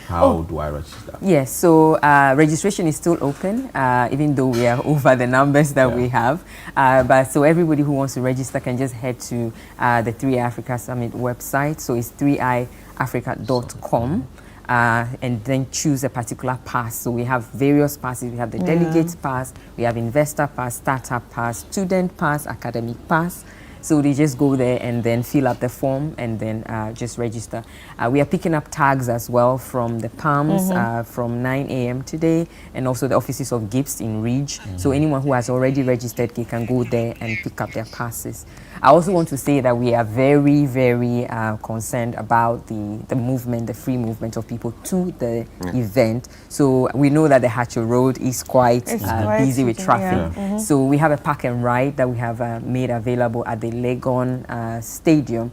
How do I register? Yes, so registration is still open, even though we are over the numbers that we have. But so everybody who wants to register can just head to the 3iAfrica Summit website. So it's 3iAfrica.com. And then choose a particular pass. So we have various passes. We have the delegate pass, we have investor pass, startup pass, student pass, academic pass. So they just go there and then fill out the form and then just register. We are picking up tags as well from the Palms from 9 a.m. today, and also the offices of GIPS in Ridge. So anyone who has already registered, they can go there and pick up their passes. I also want to say that we are very, very concerned about the movement, the free movement of people to the event. So we know that the Hatcher Road is quite busy with traffic. So we have a park and ride that we have made available at the Legon Stadium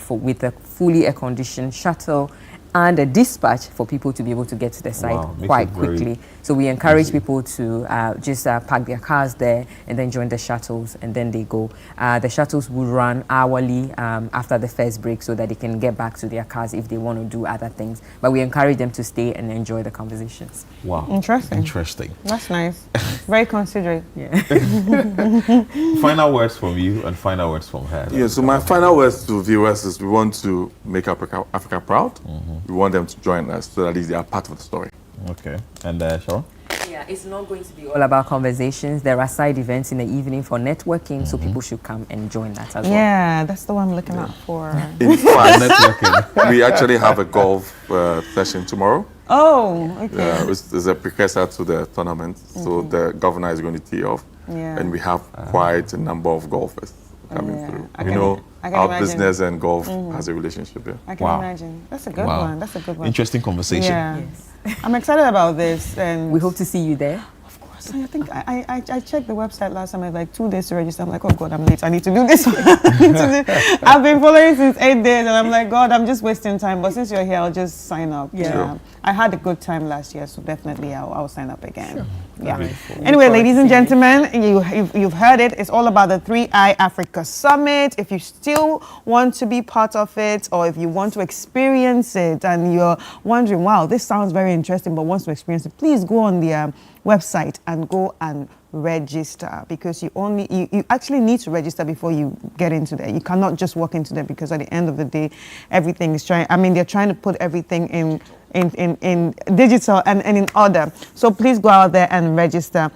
with a fully air-conditioned shuttle and a dispatch for people to be able to get to the site quite quickly. So we encourage people to just park their cars there and then join the shuttles, and then they go. The shuttles will run hourly after the first break so that they can get back to their cars if they want to do other things. But we encourage them to stay and enjoy the conversations. Wow. Interesting. That's nice. Very considerate. Final words from you and final words from her. Yeah, so my final words to viewers is we want to make Africa proud. We want them to join us so that they are part of the story. Okay. And Sharon? Yeah, it's not going to be all about conversations. There are side events in the evening for networking, so people should come and join that as well. Yeah, that's the one I'm looking out for. In fact, networking. We actually have a golf session tomorrow. Oh, okay. Yeah, it's a precursor to the tournament. So the governor is going to tee off. Yeah. And we have quite a number of golfers coming through. I our imagine. Business and golf has a relationship here. I can imagine. That's a good one. That's a good one. Interesting conversation. Yeah. Yes. I'm excited about this, and we hope to see you there. Of course. I think I checked the website last time. I had like 2 days to register. I'm like, oh God, I'm late. I need to do this one. I've been following since 8 days, and I'm like, God, I'm just wasting time. But since you're here, I'll just sign up. Yeah. Sure. I had a good time last year, so definitely I'll sign up again. Sure. Yeah. Anyway, ladies and gentlemen, you've heard it. It's all about the 3i Africa Summit. If you still want to be part of it, or if you want to experience it and you're wondering, wow, this sounds very interesting, but wants to experience it, please go on the website and go and register, because you actually need to register before you get into there. You cannot just walk into there, because at the end of the day, everything is they're trying to put everything in digital and in order. So please go out there and register.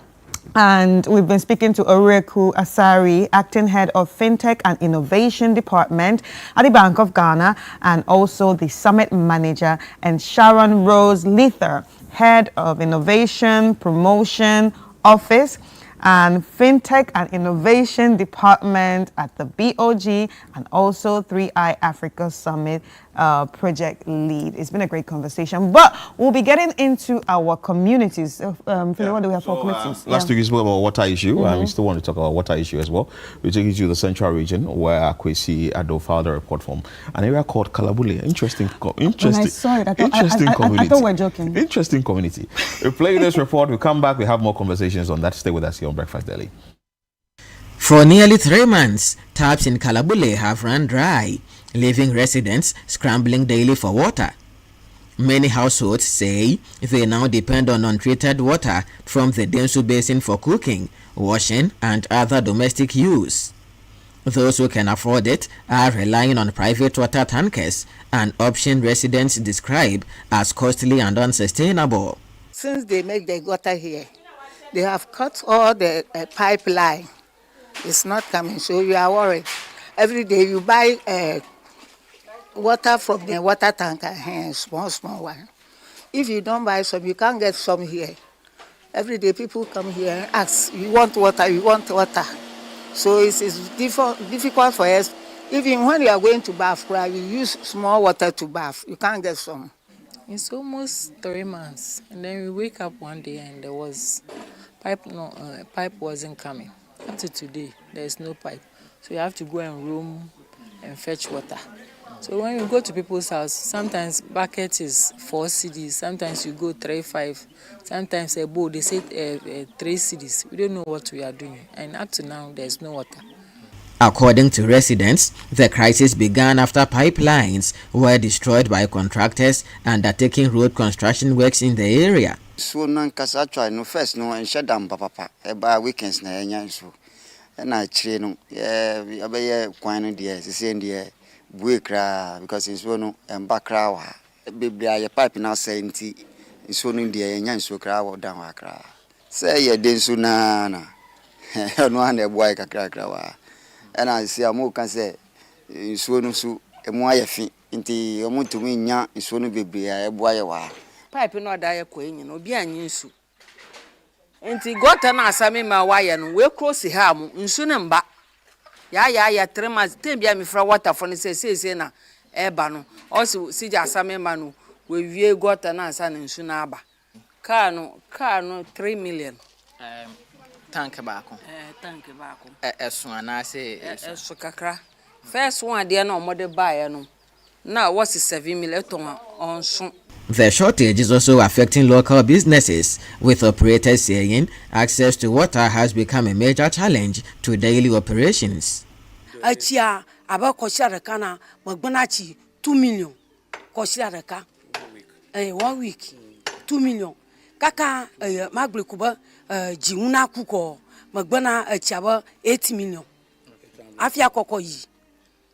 And we've been speaking to Oreku Asari, Acting Head of FinTech and Innovation Department at the Bank of Ghana, and also the Summit Manager, and Sharon Rose Lether, Head of Innovation Promotion Office and FinTech and Innovation Department at the BOG, and also 3i Africa Summit project lead. It's been a great conversation, but we'll be getting into our communities. What do we have for communities? Last week we spoke about water issue, and we still want to talk about water issue as well. We take you to the central region, where Kwesi Ado filed a report from an area called Kalabule. Interesting. When I saw it, I thought we were joking. Interesting community. We play this report, we come back, we have more conversations on that. Stay with us here on Breakfast Daily. For nearly 3 months, taps in Kalabule have run dry, leaving residents scrambling daily for water. Many households say they now depend on untreated water from the Densu Basin for cooking, washing, and other domestic use. Those who can afford it are relying on private water tankers, an option residents describe as costly and unsustainable. Since they make the gutter here, they have cut all the pipeline. It's not coming, so you are worried. Every day you buy water from the water tanker here, small one. If you don't buy some, you can't get some here. Every day people come here and ask, you want water, you want water. So it's difficult for us. Even when you are going to bath, you use small water to bath. You can't get some. It's almost 3 months, and then we wake up one day and there was pipe wasn't coming. Up to today, there's no pipe, so you have to go and roam and fetch water. So when you go to people's house, sometimes bucket is 4 cedis, sometimes you go 3-5, sometimes a bowl they say 3 cedis. We don't know what we are doing, and up to now there's no water. According to residents, the crisis began after pipelines were destroyed by contractors undertaking road construction works in the area. So no kasa try no first no and shut down papa eba weekends na enya so na chire no abeye kwan no de sese de bue kra because so no emba kra wa bebia ye pipe na say nti so no de enya so kra wa down wa kra say ye den so na no ande boy kakra kra wa and I see amu kan say so no so emu ayefi nti omu tumi nya so no bebia e boy wa pipe no da ye kwenyi no obi anyi nsu enti gota na asame ma waye no we cross ha mu nsu ne mba ya 3 months tembia me fra water for no say na eba no also sija asame ma no we wie gota na asa na nsu na aba car no 3 million tank baako eso ana say eso kakra first one there na omode buy no na was 7 million ton onso. The shortage is also affecting local businesses, with operators saying access to water has become a major challenge to daily operations. Achia aba koshara na magbonachi 2 million koshara ka 1 week 2 million kaka magle kuba jiuna kuko magbona achiaba 8 million afia kokko yi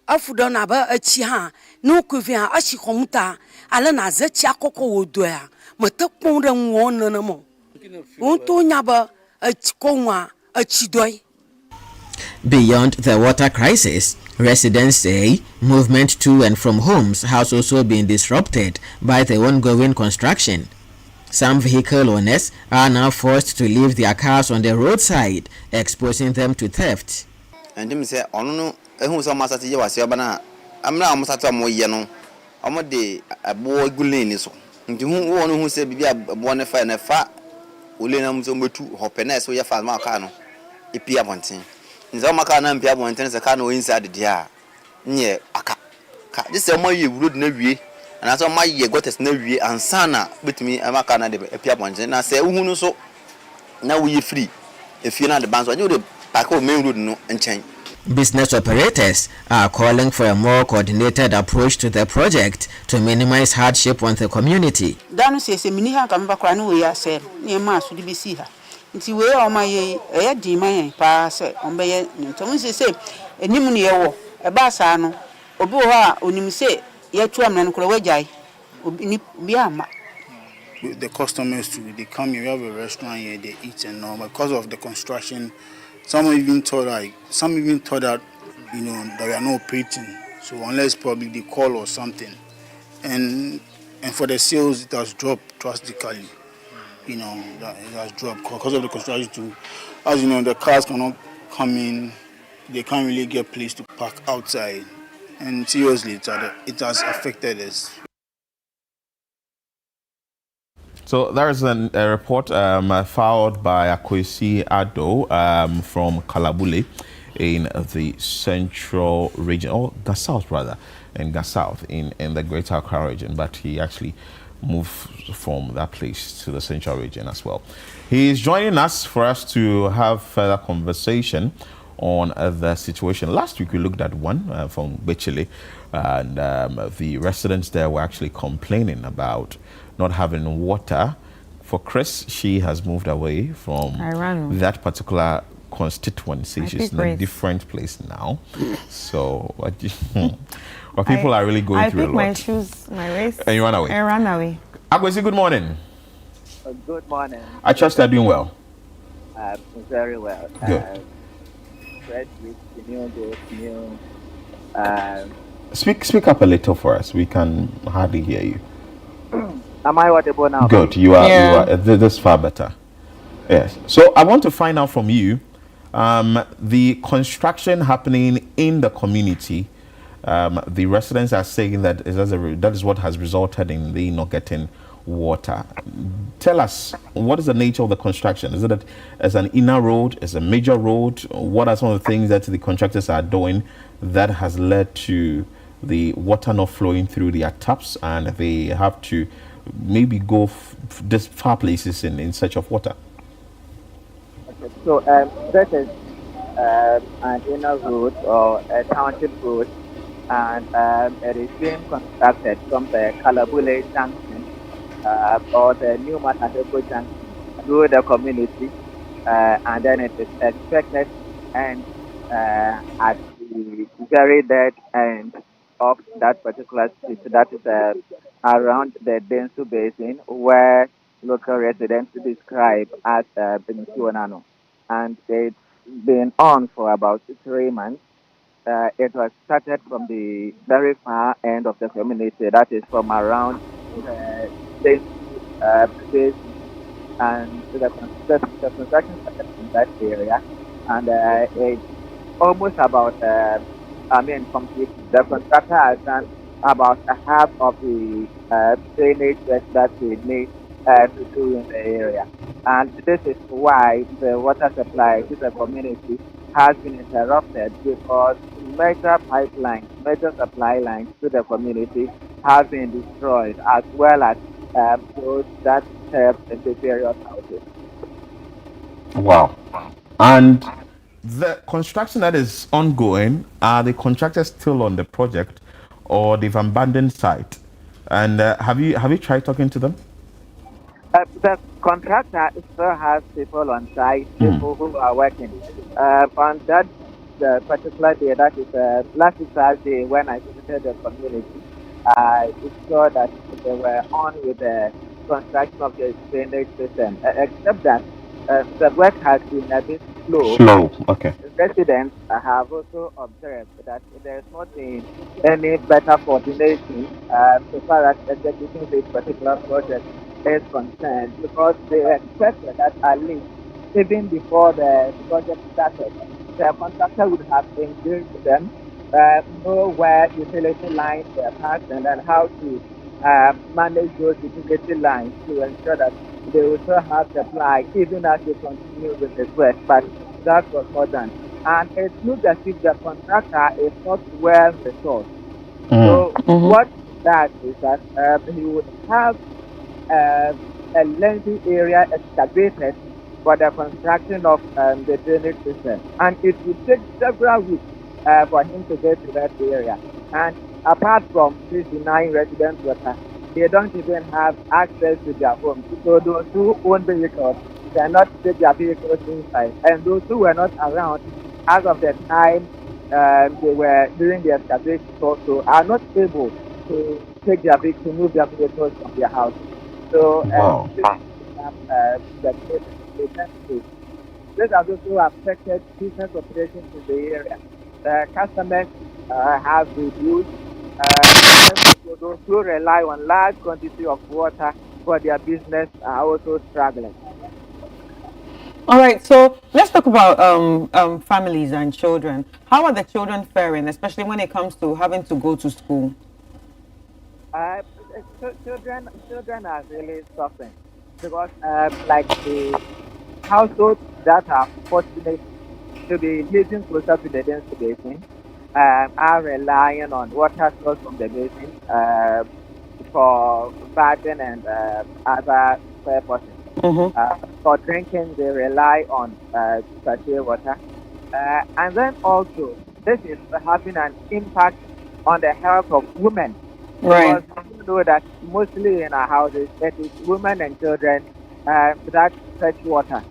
afudo na ba achi ha no kuvia ashi komuta ala na zachi akoko wodo ya matakpon re won na mo unto nyaba a chikonwa a chidoi. Beyond the water crisis, residents say movement to and from homes has also been disrupted by the ongoing construction. Some vehicle owners are now forced to leave their cars on the roadside, exposing them to theft. And him say, "Oh no, who saw Master Tia was your banana? I'm now Master Mo Yano. I'm a day a boy gulin so. And one who said, be a bonfire and a fat, Ulinam Zombu, Hopenes, or your father Marcano, a Pia Montin. In Zamacana and Pia Montans, a cano inside the dia. Near Aka. This is more you would never. And I saw my year got as never and Sana with me, and Macana, a Pia Montin. And I say, who knows so? Now we free. If you're not the bands, I do the back of main road no and change. Business operators are calling for a more coordinated approach to the project to minimize hardship on the community. Danu says a mini can back run away, said, near Mass would be see her. It's where all my a demon pass on by Thomas say, a pneumonia, a bassano, or boa, unim say, yet to a man crowajai, Biama. The customers too, they come here, we have a restaurant here, they eat and all. Because of the construction, some even thought that you know that we are not operating. So unless probably they call or something, and for the sales it has dropped drastically. You know that it has dropped because of the construction too. As you know, the cars cannot come in, they can't really get place to park outside, and seriously it has affected us. So there is a report filed by Akwesi Ado from Kalabule in the central region, or South rather, in South in the Greater Accra region, but he actually moved from that place to the central region as well. He is joining us for us to have further conversation on the situation. Last week we looked at one from Bechile, and the residents there were actually complaining about not having water. For Chris, she has moved away from that particular constituency. She's in a different place now. So, but people are really going through a lot. I picked my shoes, my race. And you ran away? I ran away. Akwesi, good morning. Good morning. I trust you're doing well. Very well. Good. Fresh week, new. Speak up a little for us. We can hardly hear you. Am I audible now? Good. You are this far better. Yes. So I want to find out from you the construction happening in the community. The residents are saying that that is what has resulted in the not getting water. Tell us, what is the nature of the construction? Is it as an inner road, as a major road? What are some of the things that the contractors are doing that has led to the water not flowing through their taps, and they have to maybe go this far places in search of water? Okay, so this is an inner road or a township road, and it is being constructed from the Kalabule junction or the new Matateko junction through the community, and then it is expected and at the very dead end of that particular street, that is around the Densu Basin, where local residents describe as Benisuonano. And it's been on for about 3 months. It was started from the very far end of the community, that is from around the Densu and the construction started in that area. And it's almost about complete. The contractor has done about a half of the drainage that we need to do in the area. And this is why the water supply to the community has been interrupted, because major pipelines, major supply lines to the community have been destroyed, as well as those that serve in the various houses. Wow. And the construction that is ongoing, are the contractors still on the project, or they've abandoned site? And have you tried talking to them? The contractor still has people on site, people who are working. On that particular day, that is last Thursday, when I visited the community, I saw that they were on with the construction of the drainage system, except that the work has been a bit slow. Slow, okay. Residents have also observed that there's not been any better coordination so far as executing this particular project is concerned, because they expected that at least even before the project started, the contractor would have engaged them, know where utility lines were passed and how to manage those utility lines to ensure that they also have supply even as they continue with the work. But that was not done. And it looks as if the contractor is not well resourced. So what that is that he would have a lengthy area excavated for the construction of the drainage system. And it would take several weeks for him to get to that area. And apart from this denying residents water, they don't even have access to their homes. So those who own vehicles cannot take their vehicles inside. And those who were not around as of the time they were doing the excavation also are not able to take their vehicles, to move their vehicles from their house. So this has also affected business operations in the area. The customers have reduced. Those who rely on large quantity of water for their business are also struggling. All right, so let's talk about families and children. How are the children faring, especially when it comes to having to go to school? Children are really suffering because, like the households that are fortunate to be living closer to the dense basin are relying on water source from the basin for bathing and other purposes. For drinking, they rely on sachet water. And then also, this is having an impact on the health of women. Right. Because you know that mostly in our houses, it is women and children that fetch water.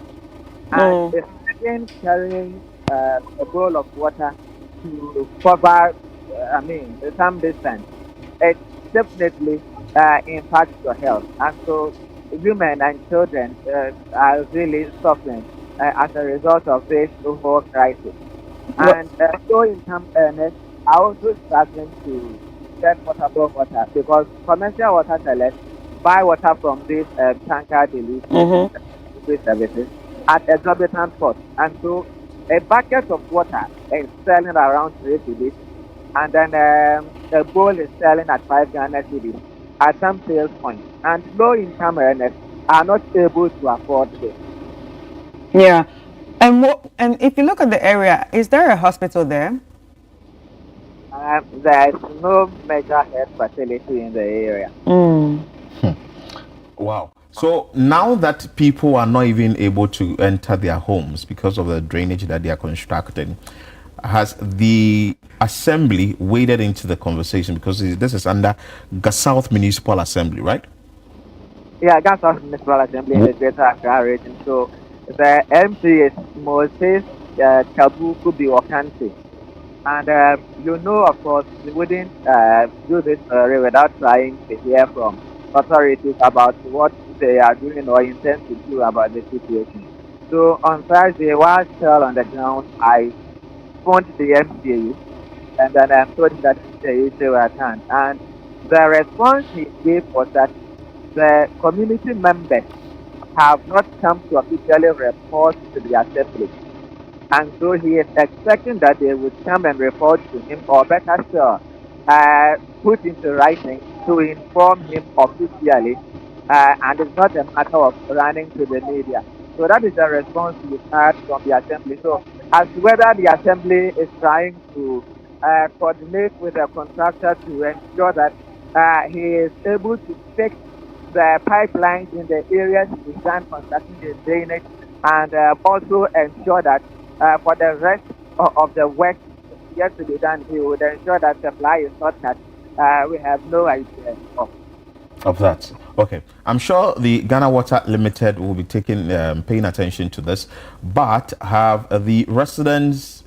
And imagine carrying a bowl of water to cover, some distance. It definitely impacts your health. And so women and children are really suffering as a result of this whole crisis. And low-income earners are also struggling to get potable water because commercial water sellers buy water from these tanker delivery services at exorbitant cost. And so a bucket of water is selling around 3 cedis, and then a bowl is selling at 5 Ghana cedis at some sales point. And low-income earners are not able to afford this. Yeah. And if you look at the area, is there a hospital there? There is no major health facility in the area. Wow. So now that people are not even able to enter their homes because of the drainage that they are constructing, has the assembly waded into the conversation? Because this is under South Municipal Assembly, right? Yeah, South Municipal Assembly in the Greater Accra region. So the MP is Moses Chabu Kubi. And you know, of course, we wouldn't do this without trying to hear from authorities about what they are doing or intend to do about the situation. So on Thursday, while still on the ground, I phoned the MCA and then I told him that the issue at hand. And the response he gave was that the community members have not come to officially report to the assembly. And so he is expecting that they would come and report to him, or better still, put into writing to inform him officially, and it's not a matter of running to the media. So that is the response we had from the assembly. So as to whether the assembly is trying to coordinate with the contractor to ensure that he is able to fix the pipelines in the areas he began constructing the drainage, and also ensure that for the rest of the work yet to be done, he would ensure that supply is not cut. We have no idea of that. Okay, I'm sure the Ghana Water Limited will be paying attention to this. But have the residents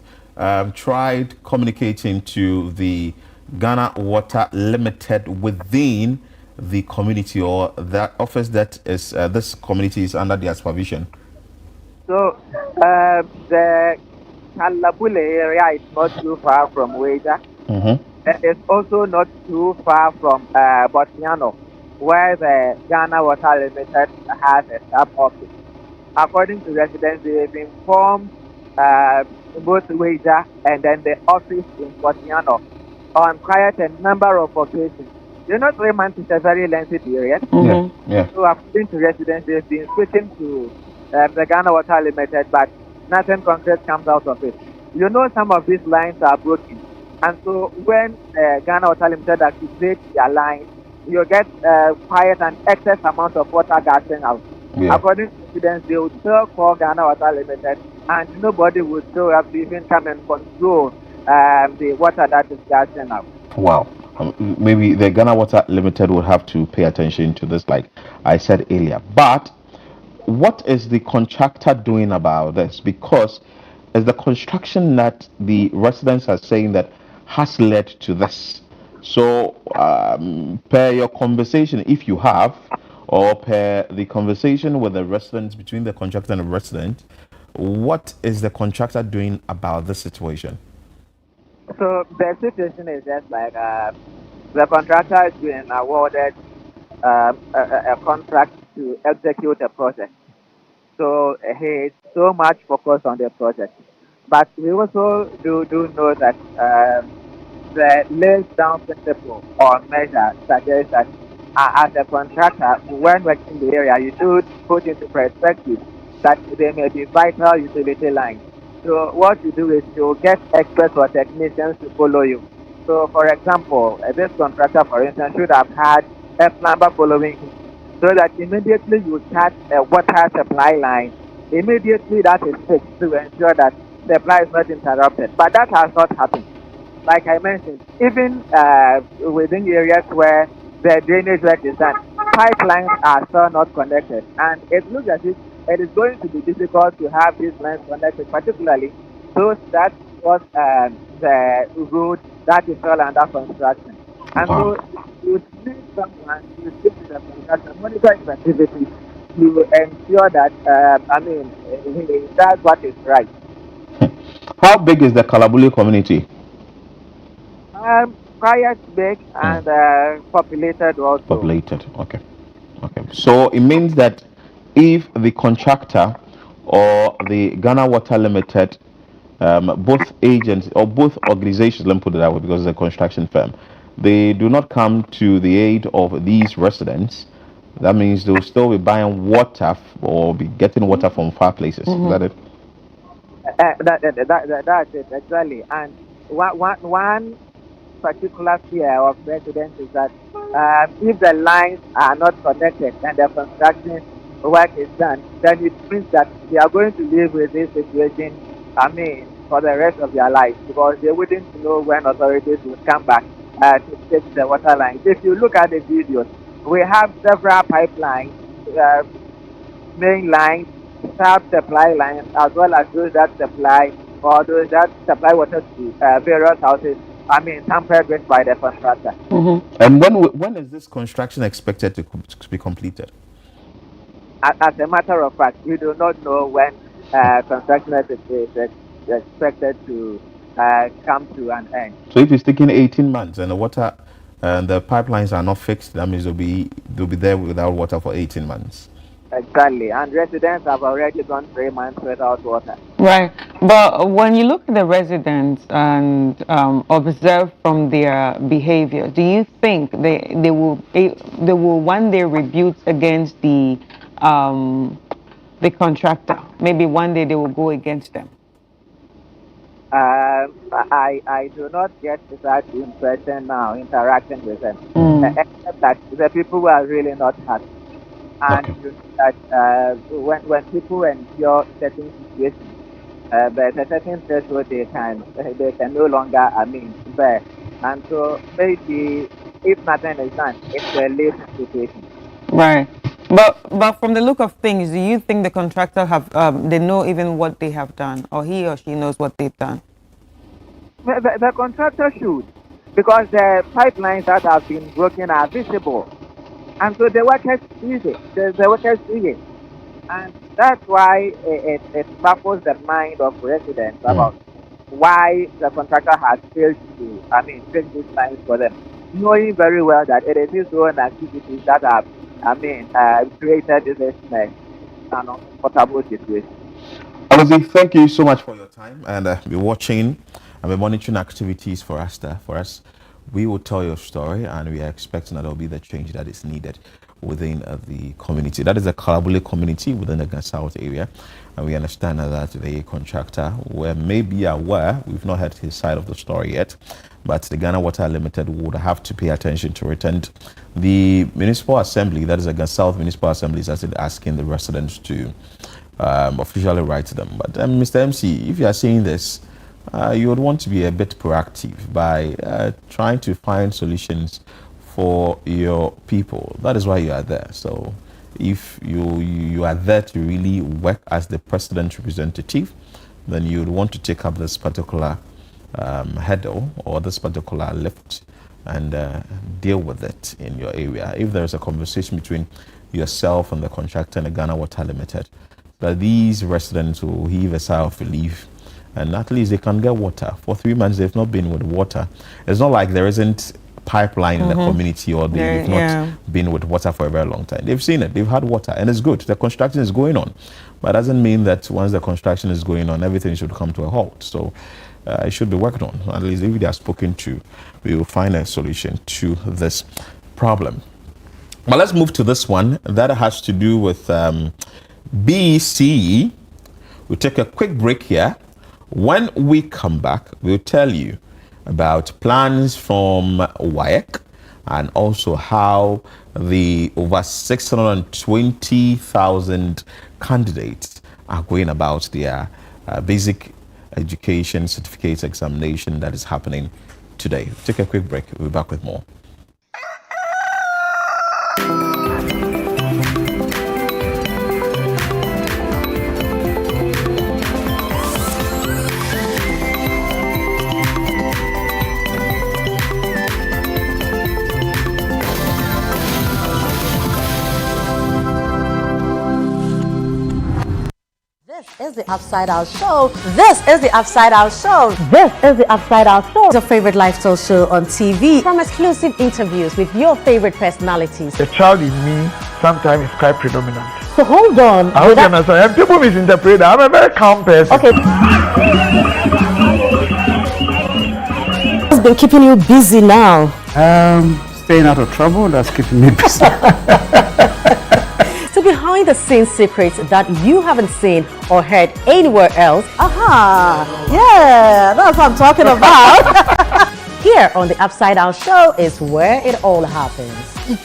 tried communicating to the Ghana Water Limited within the community or the office that is this community is under their supervision? So the Kalabule area is not too far from Weja. And it's also not too far from Botiano, where the Ghana Water Limited has a sub office. According to residents, they've informed both Weja and then the office in Botiano on quite a number of occasions. 3 months is a very lengthy period. So according to residents, they've been switching to the Ghana Water Limited, but nothing concrete comes out of it. Some of these lines are broken. And so when Ghana Water Limited activates their lines, you get quite an excess amount of water gushing out. According to residents, they would still call Ghana Water Limited, and nobody would still have to even come and control the water that is gushing out. Wow. Maybe the Ghana Water Limited will have to pay attention to this, like I said earlier. But what is the contractor doing about this? Because it's the construction that the residents are saying that has led to this. So, per your conversation, if you have, or per the conversation with the residents, between the contractor and the resident, what is the contractor doing about this situation? So the situation is just like the contractor has been awarded a contract to execute a project. So he is so much focused on the project. But we also do know that the laid down principle or measure suggests that as a contractor, when working in the area, you should put into perspective that there may be vital utility lines. So what you do is you get experts or technicians to follow you. So for example, this contractor, for instance, should have had a plumber following him, so that immediately you start a water supply line, immediately that is fixed to ensure that supply is not interrupted. But that has not happened. Like I mentioned, even within areas where the drainage work is done, pipelines are still not connected. And it looks as if it is going to be difficult to have these lines connected, particularly those that was the road that is still under construction. And so you need someone to speak to the contractor, monitor his activity to ensure that, he does what is right. How big is the Kalabule community? Quite big and populated also. Populated, okay. So it means that if the contractor or the Ghana Water Limited, both agents or both organizations, let me put it that way because it's a construction firm, they do not come to the aid of these residents, that means they'll still be buying water or be getting water from far places. Is that it? That's it, exactly. And one particular fear of residents is that if the lines are not connected and the construction work is done, then it means that they are going to live with this situation, for the rest of their lives, because they wouldn't know when authorities would come back to fix the water lines. If you look at the videos, we have several pipelines, main lines, sub-supply lines, as well as those that supply or those that supply water to various houses, tampered with by the contractor. And when is this construction expected to be completed? As a matter of fact, we do not know when construction is expected to come to an end. So if it's taking 18 months and the water and the pipelines are not fixed, that means they'll be there without water for 18 months. Exactly, and residents have already gone 3 months without water. Right, but when you look at the residents and observe from their behavior, do you think they will one day rebuke against the contractor? Maybe one day they will go against them. I do not get that impression now interacting with them, except that the people who are really not happy. And that when people endure certain situations, there's a certain threshold they can no longer bear. And so maybe if nothing is done, it's a late situation. Right. But from the look of things, do you think the contractor they know even what they have done, or he or she knows what they've done? The contractor should, because the pipelines that have been broken are visible. And so the workers use it. The workers do it. And that's why it baffles the mind of residents about why the contractor has failed to, fix these lines for them, knowing very well that it is his own activities that have, created this uncomfortable situation. Alozie, thank you so much for your time and be watching and be monitoring activities for us. We will tell your story, and we are expecting that there will be the change that is needed within the community. That is the Kalabule community within the Gansouth area, and we understand that the contractor may be aware, we've not heard his side of the story yet, but the Ghana Water Limited would have to pay attention to return the municipal assembly, that is the Gansouth Municipal Assembly, is asking the residents to officially write to them. But Mr. MC, if you are saying this, you would want to be a bit proactive by trying to find solutions for your people. That is why you are there. So if you are there to really work as the president representative, then you would want to take up this particular hurdle or this particular lift and deal with it in your area. If there is a conversation between yourself and the contractor and the Ghana Water Limited, that these residents will heave a sigh of relief, and at least they can get water. For 3 months, they've not been with water. It's not like there isn't pipeline in the community, or they've not been with water for a very long time. They've seen it. They've had water, and it's good. The construction is going on. But it doesn't mean that once the construction is going on, everything should come to a halt. So it should be worked on. At least if they are spoken to, we will find a solution to this problem. But let's move to this one that has to do with BCE. We'll take a quick break here. When we come back, we'll tell you about plans from WAEC and also how the over 620,000 candidates are going about their basic education certificate examination that is happening today. Take a quick break. We'll be back with more. This is the Upside Out Show. This is the Upside Out Show. This is the Upside Out Show. It's your favorite lifestyle show on TV. From exclusive interviews with your favorite personalities. The child in me sometimes is quite predominant. So hold on. I hope you understand. People misinterpret that. I'm a very calm person. Okay. What's been keeping you busy now? Staying out of trouble. That's keeping me busy. So behind the scenes secrets that you haven't seen or heard anywhere else. Aha! Yeah, that's what I'm talking about. Here on the Upside Down Show is where it all happens.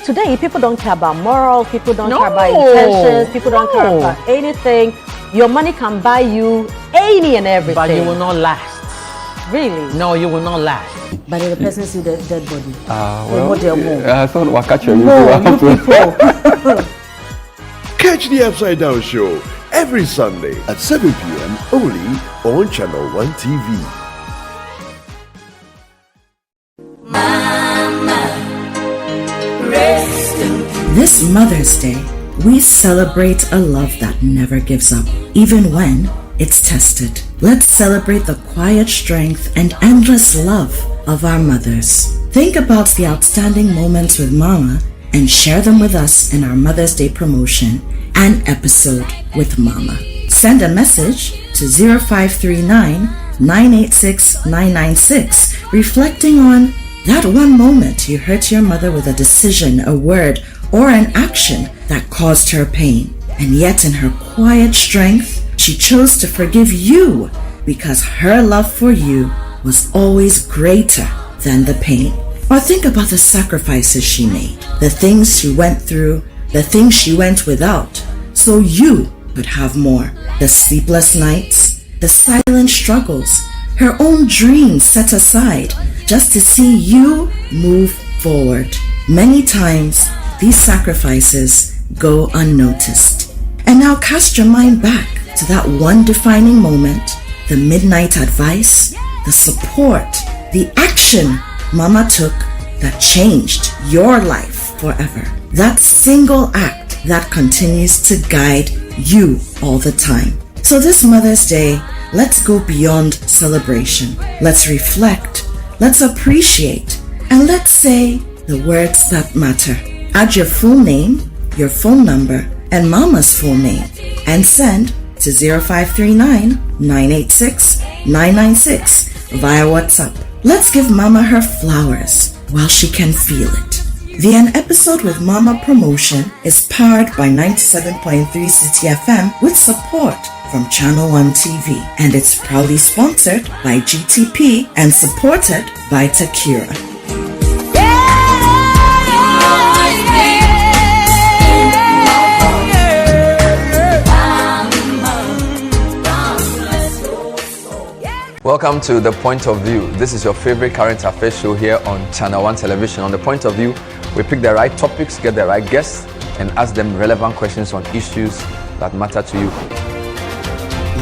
Today, people don't care about morals, people don't care about intentions, people don't care about anything. Your money can buy you any and everything. But you will not last. Really? No, you will not last. But if the person see the dead body. I thought we'll catch you. Catch the Upside Down Show every Sunday at 7 p.m. only on Channel 1 TV. This Mother's Day, we celebrate a love that never gives up, even when it's tested. Let's celebrate the quiet strength and endless love of our mothers. Think about the outstanding moments with Mama and share them with us in our Mother's Day promotion, An Episode with Mama. Send a message to 0539 986 996 reflecting on that one moment you hurt your mother with a decision, a word, or an action that caused her pain. And yet in her quiet strength, she chose to forgive you because her love for you was always greater than the pain. Or think about the sacrifices she made, the things she went through, the things she went without, so you could have more. The sleepless nights, the silent struggles, her own dreams set aside just to see you move forward. Many times, these sacrifices go unnoticed. And now cast your mind back to that one defining moment, the midnight advice, the support, the action Mama took that changed your life forever. That single act that continues to guide you all the time. So this Mother's Day, let's go beyond celebration. Let's reflect, let's appreciate, and let's say the words that matter. Add your full name, your phone number, and Mama's full name, and send to 0539 986 996 via WhatsApp. Let's give Mama her flowers while she can feel it. The An Episode with Mama promotion is powered by 97.3 City FM with support from Channel One TV, and it's proudly sponsored by GTP and supported by Takira. Welcome to The Point of View. This is your favorite current affairs show here on Channel One Television. On The Point of View, we pick the right topics, get the right guests, and ask them relevant questions on issues that matter to you.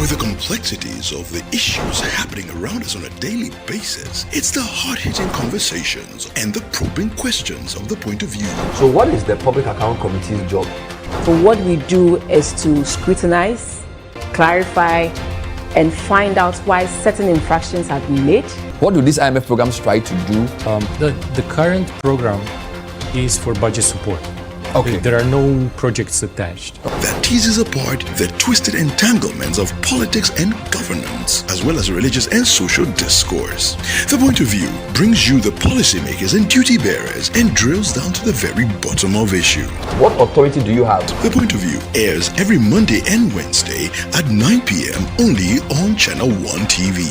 With the complexities of the issues happening around us on a daily basis, it's the hard-hitting conversations and the probing questions of The Point of View. So what is the Public Account Committee's job? So what we do is to scrutinize, clarify, and find out why certain infractions have been made. What do these IMF programs try to do? The current program is for budget support. Okay. There are no projects attached. That teases apart the twisted entanglements of politics and governance, as well as religious and social discourse. The Point of View brings you the policymakers and duty bearers and drills down to the very bottom of issues. What authority do you have? The Point of View airs every Monday and Wednesday at 9 p.m. only on Channel One TV.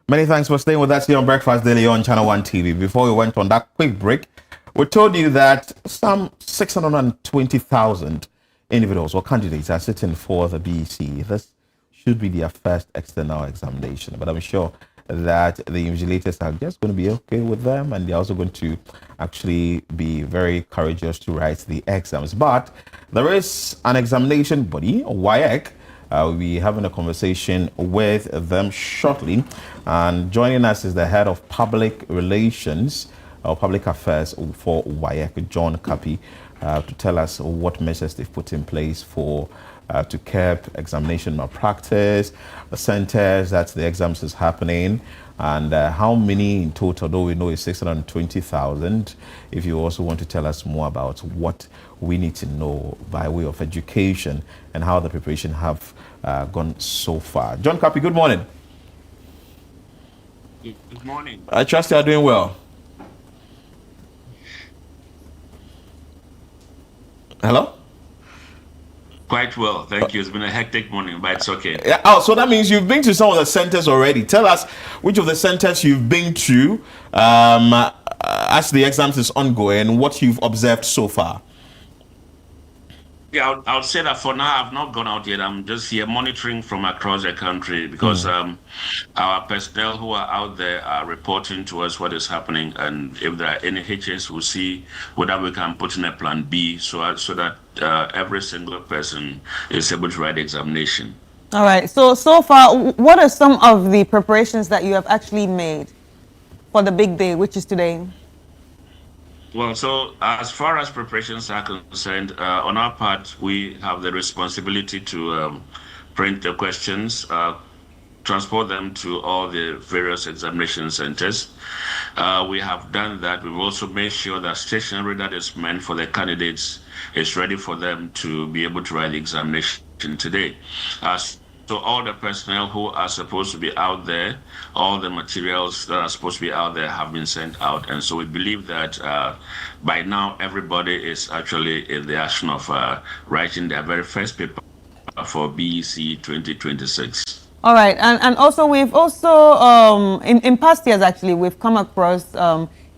Many thanks for staying with us here on Breakfast Daily on Channel One TV. Before we went on that quick break, we told you that some 620,000 individuals or candidates are sitting for the BEC. This should be their first external examination, but I'm sure that the invigilators are just going to be okay with them, and they're also going to actually be very courageous to write the exams. But there is an examination body, WAEC. We'll be having a conversation with them shortly. And joining us is the head of public relations or public affairs for WAEC, John Kapi, to tell us what measures they've put in place for to curb examination malpractice, the centers that the exams is happening, and how many in total, though we know is 620,000. If you also want to tell us more about what we need to know by way of education and how the preparation have gone so far. John Kapi, good morning. Good morning. I trust you are doing well. Hello? Quite well, thank you. It's been a hectic morning, but it's okay. Yeah. Oh, so that means you've been to some of the centers already. Tell us which of the centers you've been to as the exams is ongoing, what you've observed so far. Yeah, I would say that for now, I've not gone out yet. I'm just here monitoring from across the country because our personnel who are out there are reporting to us what is happening, and if there are any hitches, we'll see whether we can put in a plan B so that every single person is able to write the examination. All right. So far, what are some of the preparations that you have actually made for the big day, which is today? Well, so as far as preparations are concerned, on our part, we have the responsibility to print the questions, transport them to all the various examination centers. We have done that. We've also made sure that stationery that is meant for the candidates is ready for them to be able to write the examination today. So all the personnel who are supposed to be out there, all the materials that are supposed to be out there have been sent out. And so we believe that by now everybody is actually in the action of writing their very first paper for BEC 2026. All right. And also we've also, in past years actually, we've come across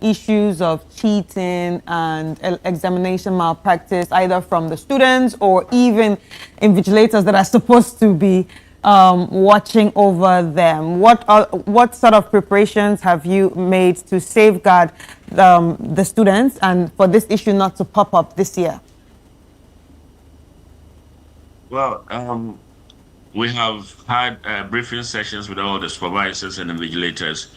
issues of cheating and examination malpractice, either from the students or even invigilators that are supposed to be watching over them? What sort of preparations have you made to safeguard the students and for this issue not to pop up this year? Well, we have had briefing sessions with all the supervisors and invigilators.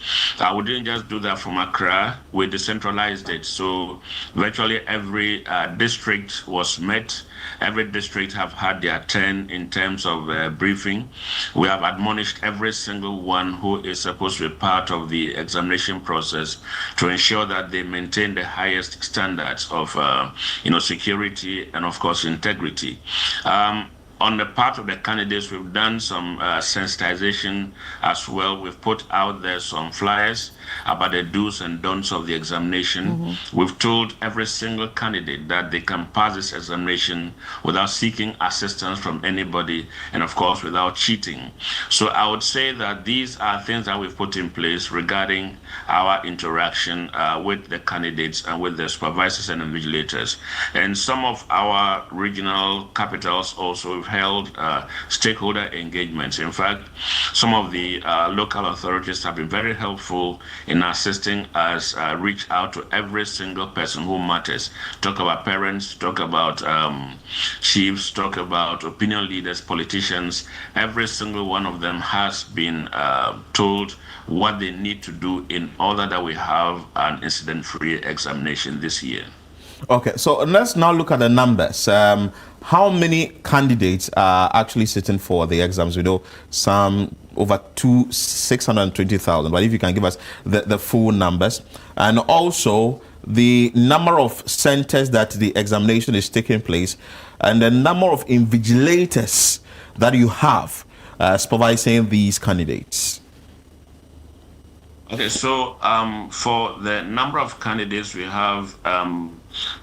We didn't just do that from Accra, we decentralized it. So virtually every district was met. Every district have had their turn in terms of briefing. We have admonished every single one who is supposed to be part of the examination process to ensure that they maintain the highest standards of security and of course integrity. On the part of the candidates, we've done some sensitization as well. We've put out there some flyers about the do's and don'ts of the examination. We've told every single candidate that they can pass this examination without seeking assistance from anybody and of course without cheating. So I would say that these are things that we've put in place regarding our interaction with the candidates and with the supervisors and invigilators. And some of our regional capitals also have held stakeholder engagements. In fact, some of the local authorities have been very helpful in assisting us reach out to every single person who matters. Talk about parents, talk about chiefs, talk about opinion leaders, politicians. Every single one of them has been told what they need to do in order that we have an incident-free examination this year. Okay, so let's now look at the numbers. How many candidates are actually sitting for the exams? We know some over 620,000, but if you can give us the full numbers. And also the number of centers that the examination is taking place and the number of invigilators that you have supervising these candidates. Okay, so for the number of candidates, we have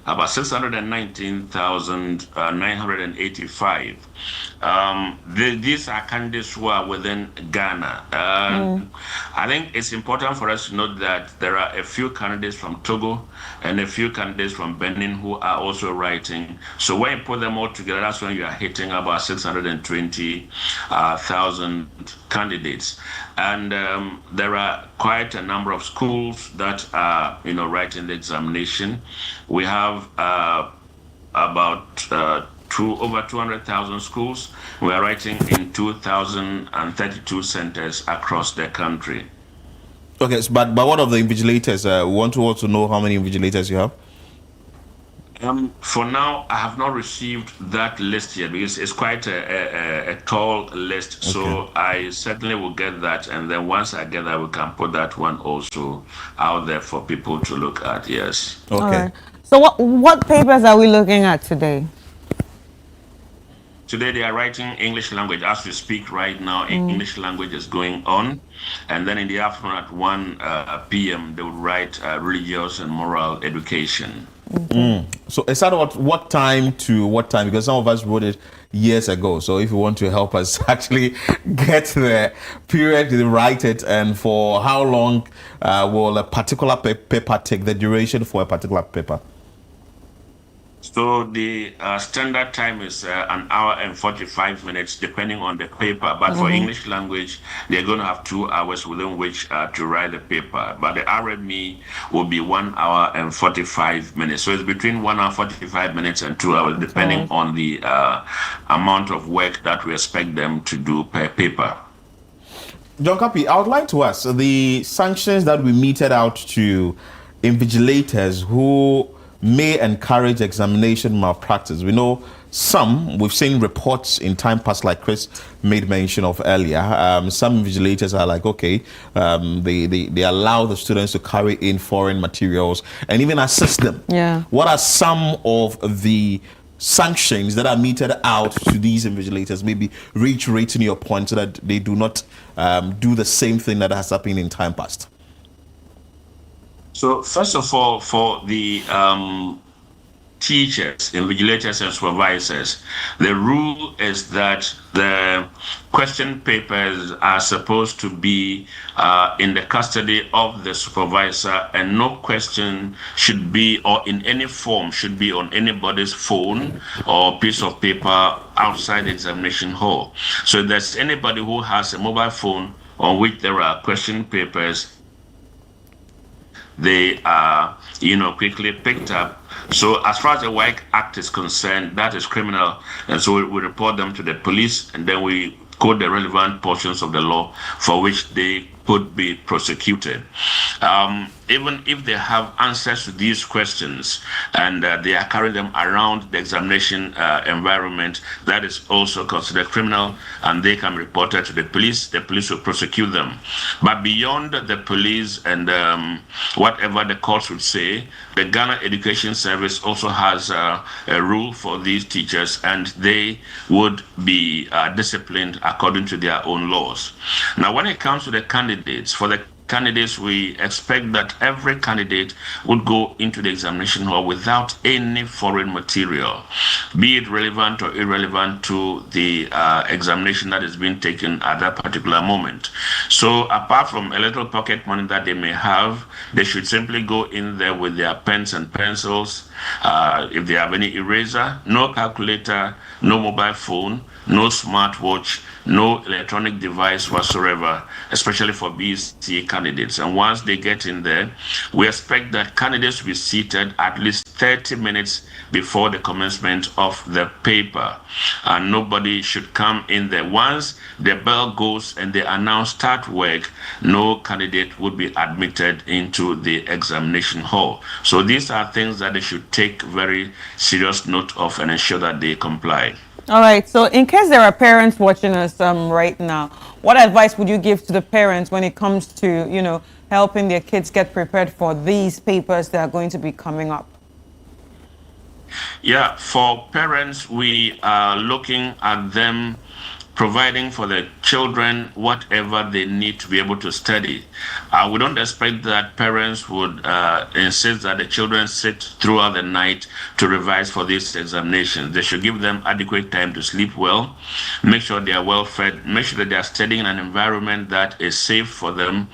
about 619,985. These are candidates who are within Ghana. I think it's important for us to note that there are a few candidates from Togo and a few candidates from Benin who are also writing. So when you put them all together, that's when you are hitting about 620,000 candidates. And there are quite a number of schools that are, writing the examination. We have about over 200,000 schools. We are writing in 2,032 centers across the country. Okay, so, but what of the invigilators? We want to also know how many invigilators you have. For now, I have not received that list yet because it's quite a tall list. Okay. So I certainly will get that, and then once I get that, we can put that one also out there for people to look at. Yes. Okay. All right. So what papers are we looking at today? Today they are writing English language. As we speak right now, English language is going on. And then in the afternoon at 1 p.m., they will write religious and moral education. So is that what time to what time? Because some of us wrote it years ago. So if you want to help us actually get the period to write it, and for how long will a particular paper take, the duration for a particular paper? So the standard time is 1 hour and 45 minutes, depending on the paper. But for English language, they're going to have 2 hours within which to write the paper. But the RME will be 1 hour and 45 minutes. So it's between 1 hour 45 minutes and 2 hours, depending on the amount of work that we expect them to do per paper. John Kapi, I would like to ask the sanctions that we meted out to invigilators who may encourage examination malpractice. We know we've seen reports in time past, like Chris made mention of earlier. Some invigilators are like, okay, they allow the students to carry in foreign materials and even assist them. Yeah. What are some of the sanctions that are meted out to these invigilators? Maybe reiterating your point so that they do not do the same thing that has happened in time past. So first of all, for the teachers, invigilators, and supervisors, the rule is that the question papers are supposed to be in the custody of the supervisor, and no question should be, or in any form, should be on anybody's phone or piece of paper outside the examination hall. So if there's anybody who has a mobile phone on which there are question papers, they are, quickly picked up. So as far as the WAEC Act is concerned, that is criminal. And so we report them to the police, and then we quote the relevant portions of the law for which they could be prosecuted. Even if they have answers to these questions and they are carrying them around the examination environment, that is also considered criminal, and they can report it to the police. The police will prosecute them. But beyond the police and whatever the courts would say, the Ghana Education Service also has a rule for these teachers, and they would be disciplined according to their own laws. Now, when it comes to the candidates, for the candidates, we expect that every candidate would go into the examination hall without any foreign material, be it relevant or irrelevant to the examination that is being taken at that particular moment. So apart from a little pocket money that they may have, they should simply go in there with their pens and pencils. If they have any eraser, no calculator, no mobile phone, no smartwatch, no electronic device whatsoever, especially for BC candidates. And once they get in there, we expect that candidates will be seated at least 30 minutes before the commencement of the paper. And nobody should come in there. Once the bell goes and they announce start work, no candidate would be admitted into the examination hall. So these are things that they should take very serious note of and ensure that they comply. All right, so in case there are parents watching us right now, what advice would you give to the parents when it comes to, helping their kids get prepared for these papers that are going to be coming up? Yeah, for parents, we are looking at them providing for the children whatever they need to be able to study. We don't expect that parents would insist that the children sit throughout the night to revise for these examinations. They should give them adequate time to sleep well, make sure they are well fed, make sure that they are studying in an environment that is safe for them,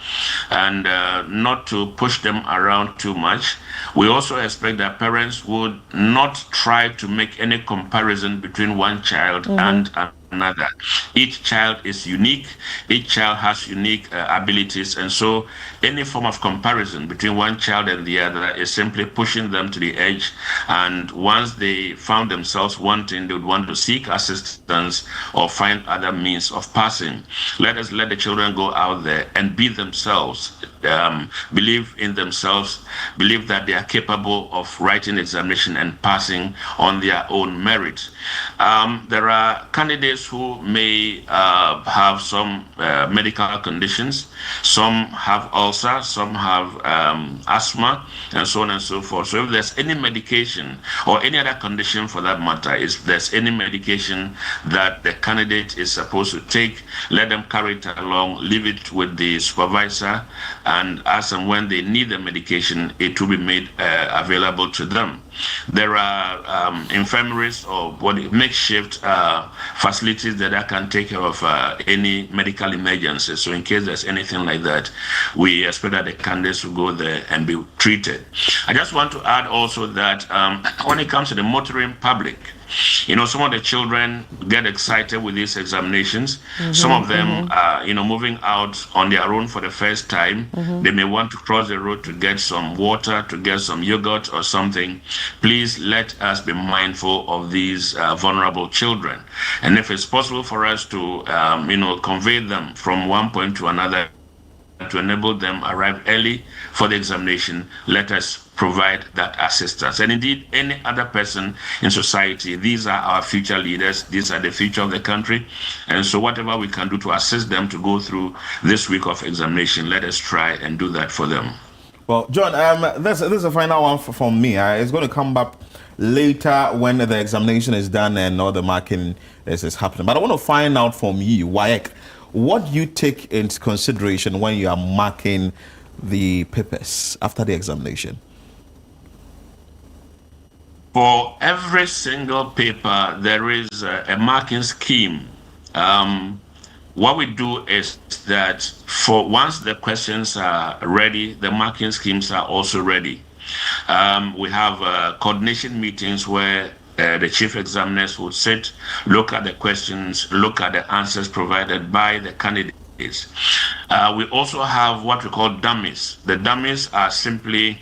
and not to push them around too much. We also expect that parents would not try to make any comparison between one child and another. Each child is unique. Each child has unique abilities, and so any form of comparison between one child and the other is simply pushing them to the edge. And once they found themselves wanting, they would want to seek assistance or find other means of passing. Let us let the children go out there and be themselves, believe in themselves, believe that they are capable of writing the examination and passing on their own merit. There are candidates who may have some medical conditions. Some have ulcer, some have asthma, and so on and so forth. So if there's any medication or any other condition for that matter, if there's any medication that the candidate is supposed to take, let them carry it along, leave it with the supervisor, and as and when they need the medication, it will be made available to them. There are infirmaries or makeshift facilities that can take care of any medical emergencies. So in case there's anything like that, we expect that the candidates will go there and be treated. I just want to add also that when it comes to the motoring public, some of the children get excited with these examinations. Some of them are, moving out on their own for the first time. They may want to cross the road to get some water, to get some yogurt or something. Please let us be mindful of these vulnerable children. And if it's possible for us to, convey them from one point to another to enable them arrive early for the examination, let us provide that assistance. And indeed, any other person in society, these are our future leaders, these are the future of the country. And so whatever we can do to assist them to go through this week of examination, let us try and do that for them. Well, John, this is a final one from me. It's going to come back later when the examination is done and all the marking is happening. But I want to find out from you, WAEC, what you take into consideration when you are marking the papers after the examination? For every single paper, there is a marking scheme. What we do is that for once the questions are ready, the marking schemes are also ready. We have coordination meetings where the chief examiners would sit, look at the questions, look at the answers provided by the candidates. We also have what we call dummies. The dummies are simply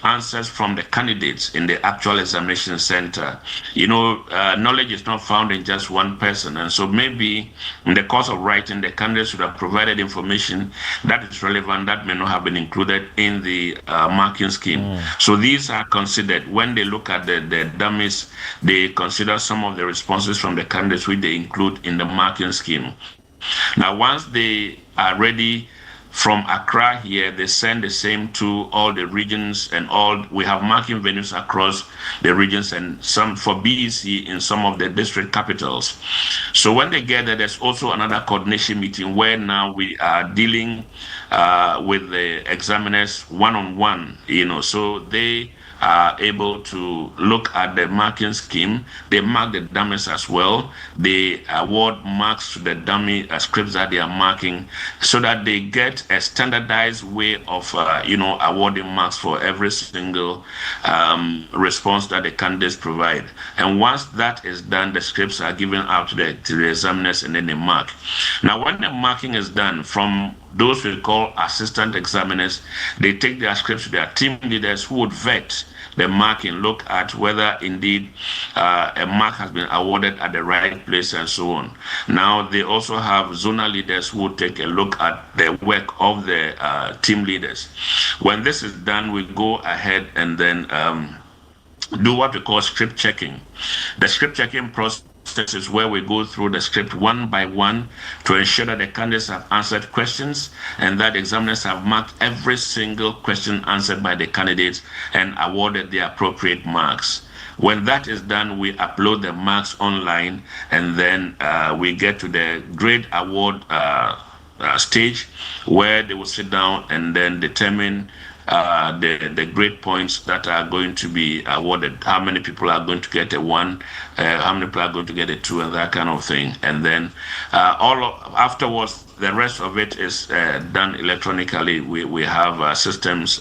answers from the candidates in the actual examination center. You know, knowledge is not found in just one person, and so maybe in the course of writing, the candidates should have provided information that is relevant that may not have been included in the marking scheme. So these are considered when they look at the dummies. They consider some of the responses from the candidates which they include in the marking scheme. Now, once they are ready from Accra here, they send the same to all the regions and all. We have marking venues across the regions and some for BEC in some of the district capitals. So when they get there, there's also another coordination meeting where now we are dealing with the examiners one-on-one, you know, so they are able to look at the marking scheme. They mark the dummies as well. They award marks to the dummy scripts that they are marking so that they get a standardized way of, awarding marks for every single response that the candidates provide. And once that is done, the scripts are given out to the examiners and then they mark. Now, when the marking is done, from those we call assistant examiners, they take their scripts to their team leaders who would vet the marking, look at whether indeed a mark has been awarded at the right place and so on. Now, they also have zonal leaders who will take a look at the work of the team leaders. When this is done, we go ahead and then do what we call script checking. The script checking process is where we go through the script one by one to ensure that the candidates have answered questions and that examiners have marked every single question answered by the candidates and awarded the appropriate marks. When that is done, we upload the marks online and then we get to the grade award stage where they will sit down and then determine the grade points that are going to be awarded. How many people are going to get a 1, how many people are going to get a 2, and that kind of thing. And then afterwards, the rest of it is done electronically. We have systems,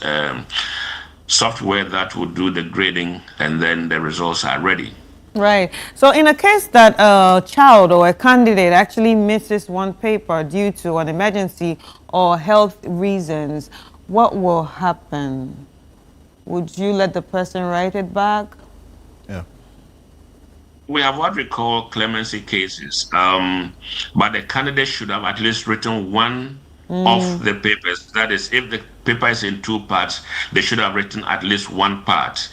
software that will do the grading, and then the results are ready. Right. So in a case that a child or a candidate actually misses one paper due to an emergency or health reasons, what will happen? Would you let the person write it back? Yeah. We have what we call clemency cases, but the candidate should have at least written one of the papers. That is, if the paper is in 2 parts, they should have written at least 1 part.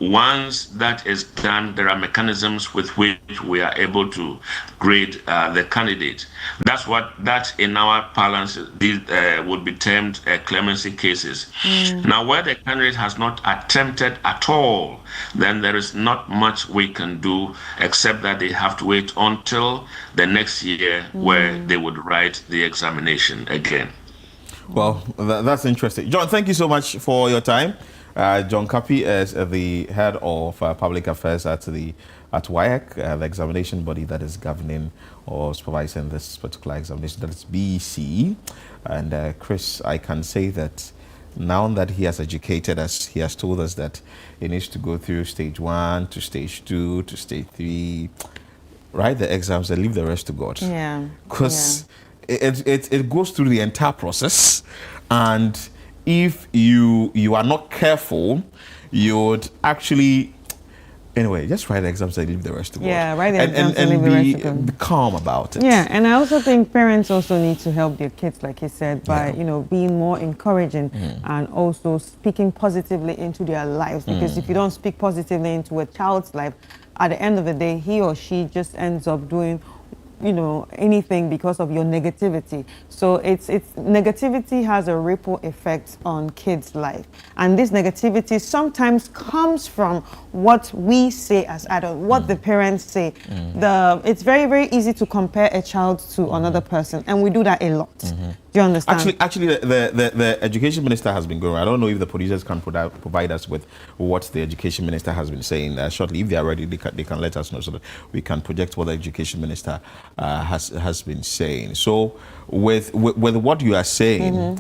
Once that is done, there are mechanisms with which we are able to grade the candidate. That in our parlance would be termed clemency cases. Now, where the candidate has not attempted at all, then there is not much we can do except that they have to wait until the next year where they would write the examination again. Well, that's interesting. John, thank you so much for your time. John Kapi is the head of public affairs at WAEC, the examination body that is governing or supervising this particular examination, that is BEC. And Chris, I can say that now that he has educated us, he has told us that he needs to go through stage 1 to stage 2 to stage 3, write the exams and leave the rest to God. Yeah. Because it goes through the entire process, and if you are not careful, you would actually, anyway, just write the exams and leave the rest to God. Yeah, write the exams and leave the rest to God. Be calm about it. Yeah, and I also think parents also need to help their kids, like you said, by being more encouraging and also speaking positively into their lives. Because if you don't speak positively into a child's life, at the end of the day, he or she just ends up doing you know, anything because of your negativity. So it's negativity has a ripple effect on kids' life, and this negativity sometimes comes from what we say as adults, what the parents say. It's very, very easy to compare a child to another person, and we do that a lot. Do you understand? Actually, the education minister has been going. I don't know if the producers can provide us with what the education minister has been saying shortly. If they are ready, they can let us know so that we can project what the education minister has been saying. So, with what you are saying,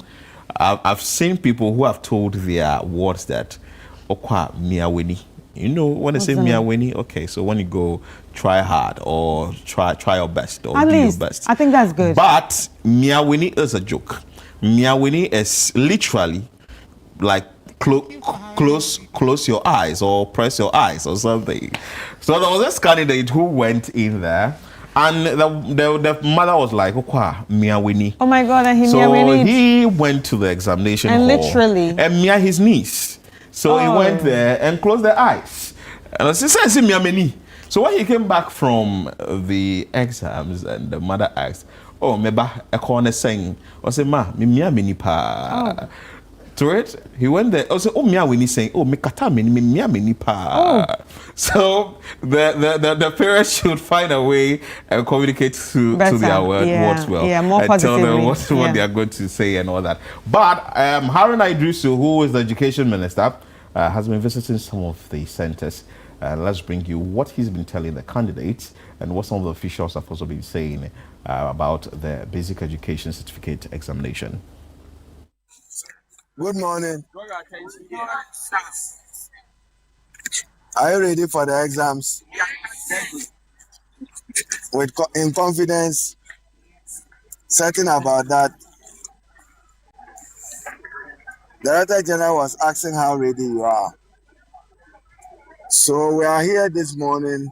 I've seen people who have told their wards that okwa miaweni. You know, when they say miaweni, okay, so when you go, try hard or try your best or do your best. I think that's good. But miaweni is a joke. Miaweni is literally like close your eyes or press your eyes or something. So there was this candidate who went in there, and the mother was like, "Okwa miaweni." Oh my God! And he went to the examination hall literally and mia his niece. So he went there and closed the eyes. And I said, so when he came back from the exams, and the mother asked, "Oh, meba a corner saying, or say, ma, mia mini pa." To it, he went there. Also, oh, mia when he saying, "Oh, me kata mia mini pa." So the parents should find a way and communicate to their words well. Yeah, more and tell them positively. what they are going to say and all that. But Haruna Idrisu, who is the education minister, has been visiting some of the centers. Let's bring you what he's been telling the candidates and what some of the officials have also been saying about the basic education certificate examination. Good morning. Are you ready for the exams? In confidence, certain about that. The Director General was asking how ready you are. So we are here this morning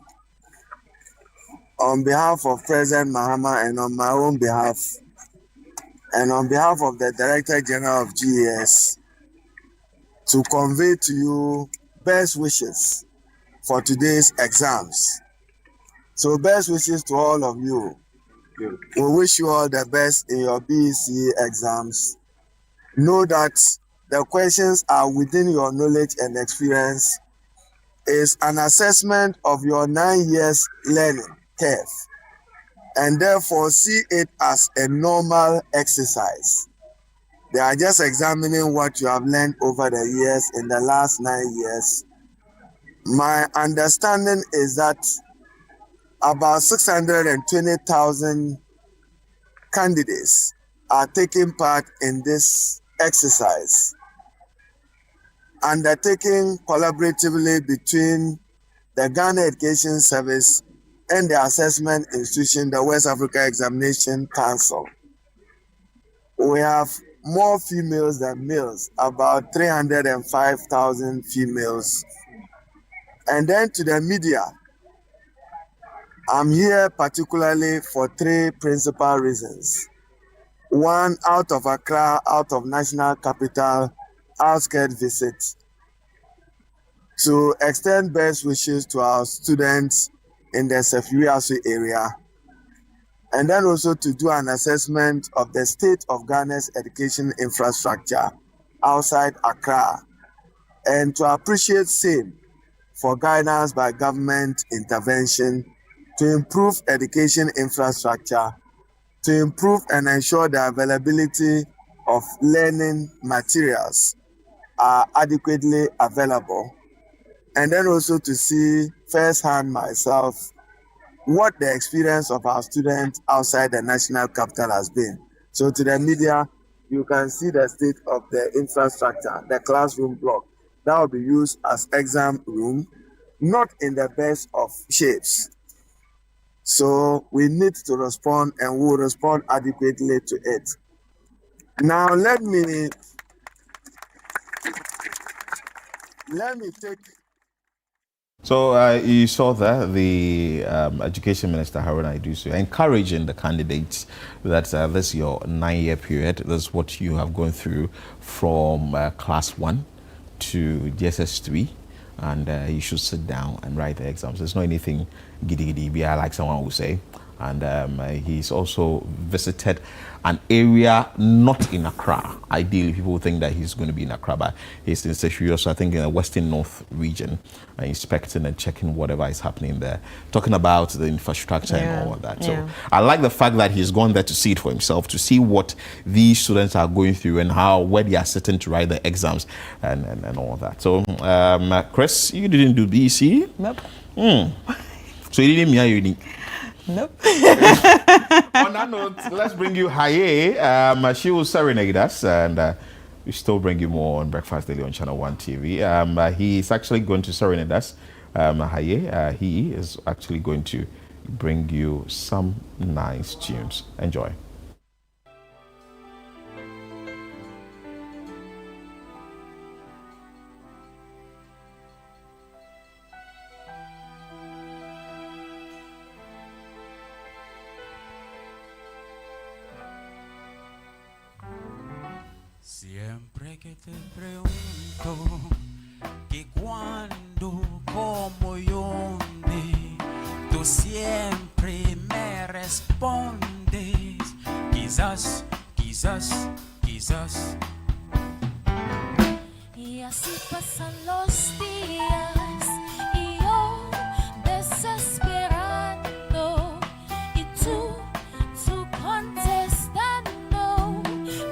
on behalf of President Mahama and on my own behalf, and on behalf of the Director General of GES, to convey to you best wishes for today's exams. So best wishes to all of you. We wish you all the best in your BEC exams. Know that the questions are within your knowledge and experience. Is an assessment of your 9 years learning curve, and therefore see it as a normal exercise. They are just examining what you have learned over the years in the last 9 years. My understanding is that about 620,000 candidates are taking part in this exercise, undertaken collaboratively between the Ghana Education Service and the assessment institution, the West Africa Examination Council. We have more females than males, about 305,000 females. And then to the media, I'm here particularly for three principal reasons. One, out of Accra, out of National Capital, outskirts visit to extend best wishes to our students in the Sefiwiase area, and then also to do an assessment of the state of Ghana's education infrastructure outside Accra, and to appreciate same for guidance by government intervention to improve education infrastructure, to improve and ensure the availability of learning materials are adequately available, and then also to see firsthand myself what the experience of our students outside the national capital has been. So to the media, you can see the state of the infrastructure, the classroom block. That will be used as exam room, not in the best of shapes. So we need to respond, and we will respond adequately to it. Now let me take. So you saw there the Education Minister Haruna Idrisu encouraging the candidates that this is your 9-year period. This is what you have gone through from class 1 to GSS3, and you should sit down and write the exams. There's not anything giddy giddy, like someone would say. And he's also visited an area not in Accra. Ideally, people think that he's going to be in Accra, but he's in Seychelles, I think in the Western North region, inspecting and checking whatever is happening there, talking about the infrastructure and all of that. So I like the fact that he's gone there to see it for himself, to see what these students are going through and where they are sitting to write the exams and all of that. So, Chris, you didn't do BC? Nope. So you didn't mean uni? Nope. On that note, let's bring you Haye. She will serenade us, and we still bring you more on Breakfast Daily on Channel 1 TV. He is actually going to serenade us. Haye, he is actually going to bring you some nice tunes. Enjoy. Siempre que te pregunto que cuando, cómo y dónde, tú siempre me respondes, quizás, quizás, quizás. Y así pasan los días y yo desesperando y tú contestando,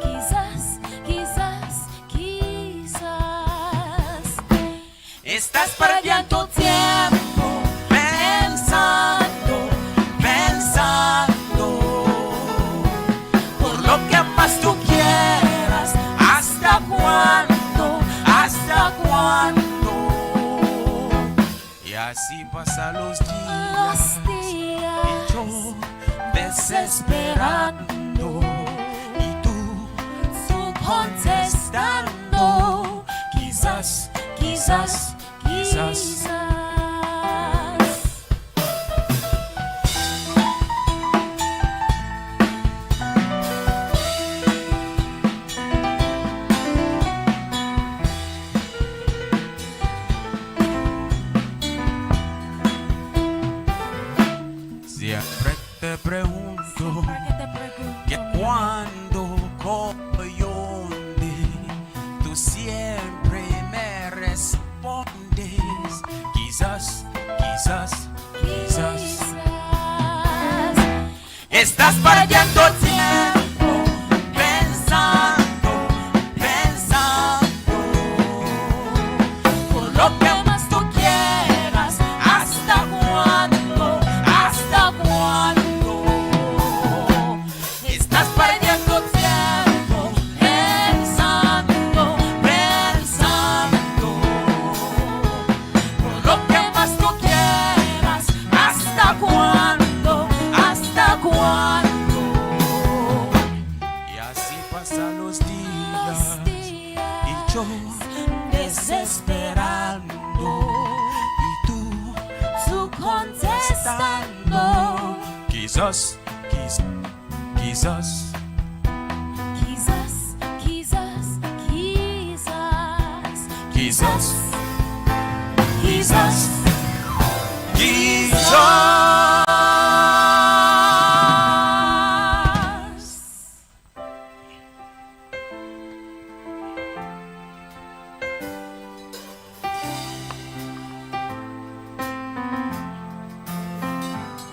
quizás, quizás, quizás. Estás perdiendo tiempo pensando, pensando por lo que más tú quieras. ¿Hasta cuándo? ¿Hasta cuándo? Y así pasan los días y yo desesperando y tú contestando, quizás, quizás, quizás. Siempre te pregunto que cuando, cómo y dónde, tú siempre me respondes, quizás, quizás, quizás. Estás perdiendo tiempo pensando, pensando por lo que más tú quieras. ¿Hasta cuándo? ¿Hasta cuándo? Estás perdiendo tiempo pensando, pensando por lo que más tú quieras. ¿Hasta cuándo? ¿Hasta cuándo? Y así pasan los días y yo desesperando y tú contestando, quizás, quizás, quizás. Quizás, quizás, quizás. Quizás, quizás, quizás.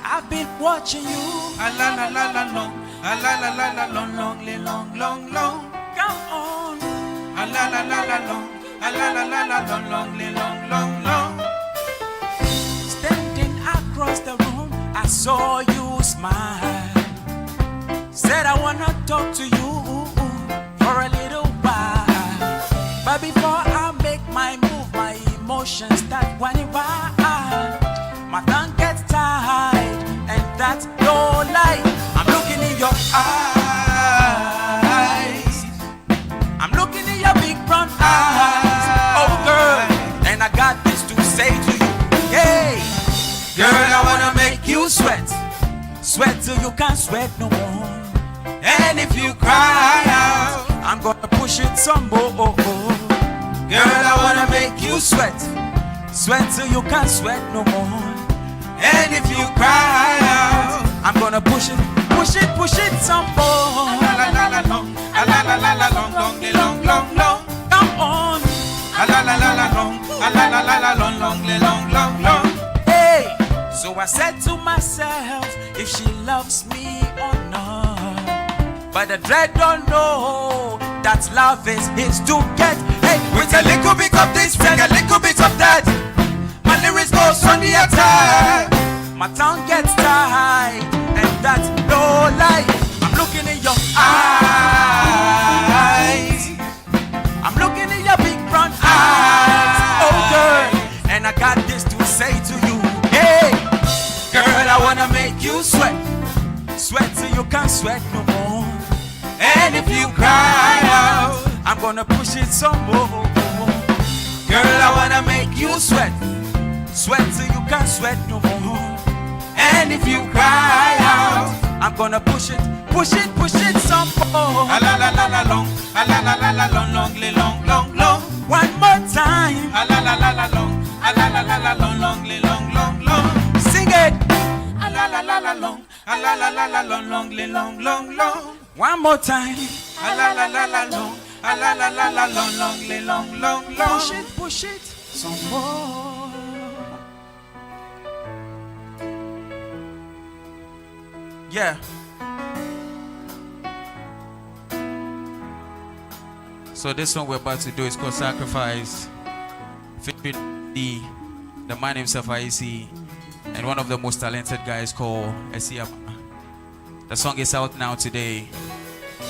I've been watching you, a la la la la long, a la la la la long, long, long, long, long. Come on, a la la la la long, a la la la la long, long, long, long, long. Standing across the room, I saw you smile. Said I wanna talk to you for a little while, but before I make my move, my emotions start running wild. My tongue gets tied, and that's no lie. I'm looking in your eyes. I'm looking in your big brown eyes. Oh girl, and I got this to say to you. Hey, girl, I wanna make you sweat. Sweat till you can't sweat no more. And if you cry out, I'm gonna push it some more. Girl, I wanna make you sweat. Sweat till you can't sweat no more. And if you cry out, I'm gonna push it some more. La la la la long, la la la la long, long, long, long. Come on. La la la la long, la la la long, long, long. Hey, so I said to myself, if she loves me or not, but the dread don't know that love is his to get. Hey, with a little bit of this, and a little bit of that, my lyrics goes on the attack. My tongue gets tied, and that's no lie. I'm looking in your eyes. I'm looking in your big brown eyes. Oh girl, and I got this to say to you. Hey, girl, I wanna make you sweat. Sweat till you can't sweat no more. And if you cry out, I'm gonna push it some more. Girl, I wanna make you sweat. Sweat till you can't sweat no more. And if you cry out, I'm gonna push it some more. A la la la la long, a la la la la long, long, long, long. One more time. A la la la la long, a la la la la long, long, long. Sing it. A la la la la long, a la la la la long, long, long. One more time. A la la la la long, a la la la la long, long. Push it some more. Yeah. So this one we're about to do is called Sacrifice, featuring the man himself, Aisi, and one of the most talented guys called Esiama. The song is out now today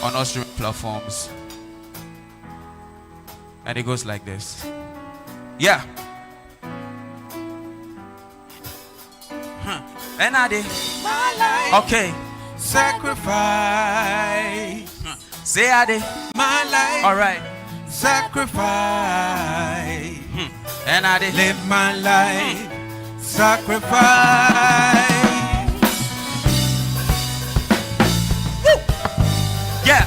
on all streaming platforms, and it goes like this. Yeah. And I did my life. Okay. Sacrifice. Say I did my life. All right. Sacrifice. And I did live my life. Sacrifice. Woo. Yeah.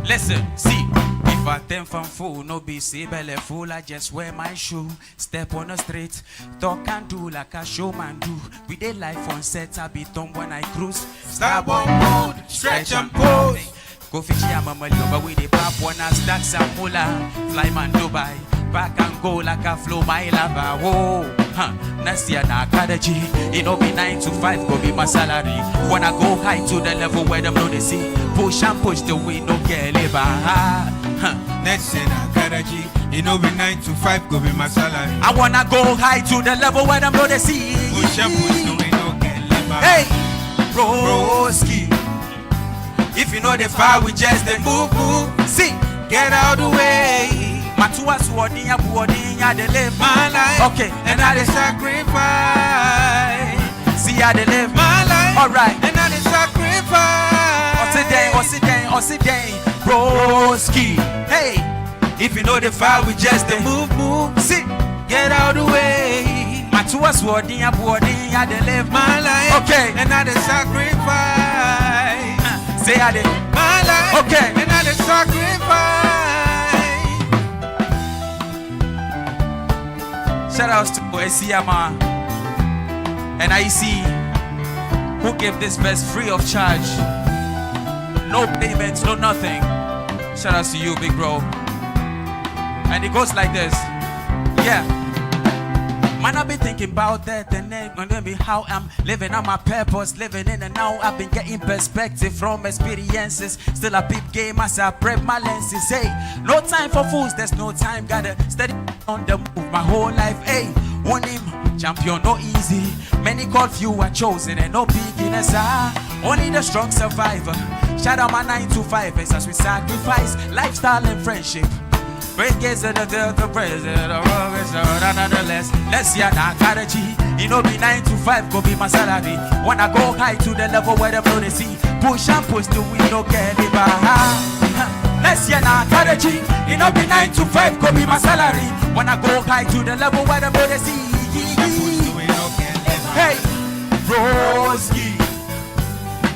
Listen, see. If I them from fool, no be see belly full, I just wear my shoe. Step on the street, talk and do like a showman do. We did life on set, I be thumb when I cruise. Starboard mode, stretch and pose. Go fish ya mama lover with the pop one as stack some moolah. Fly man Dubai, back and go like a flow my lava. Whoa, next year na Kadaji. It no be 9 to 5, go be my salary. Wanna go high to the level where them know they see. Push and push the way no get labor. Next year na Kadaji. It no be 9 to 5, go be my salary. I wanna go high to the level where them know they see. Push and push the way no get labor. Hey, Broski. If you know the fire, we just the move. See, get out the way. Matua swording, they live my life. Okay, and I sacrifice. See how they live my life. Alright, and I sacrifice. Ossidane, Broski. Hey, if you know the fire, we just the move. See, get out the way. Matua swording, they live my life. Okay, and I sacrifice. Say I did my life. Okay, and I did sacrifice. Shout outs to Esiama and IC, who gave this verse free of charge. No payments, no nothing. Shout outs to you, big bro. And it goes like this. Yeah. Man, I've been thinking about that and then gonna be how I'm living on my purpose, living in and now. I've been getting perspective from experiences. Still a peep game as I prep my lenses. Hey, no time for fools, there's no time. Gotta steady on the move my whole life. Hey, won him, champion, no easy. Many called, few are chosen and no beginners. Only the strong survivor. Shout out my 9 to 5 as we sacrifice lifestyle and friendship. Break is the president of nonetheless. Let's see now Kadaji. You know be 9 to 5 go be my salary. Wanna go high to the level where the blow they see. Push and push the window get it back. Let's see now Kadaji. You know be 9 to 5 go be my salary. Wanna go high to the level where the blow they see. Hey, Broski.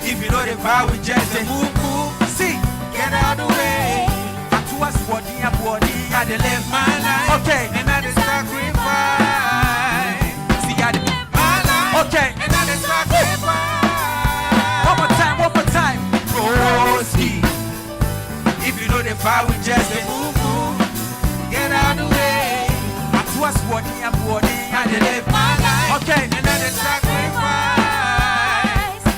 If you know the power, we just move. See, get out of the way. Body, I live my life. Okay, and I sacrifice. See, I poor day, I dey live my life. Okay, and I dey sacrifice,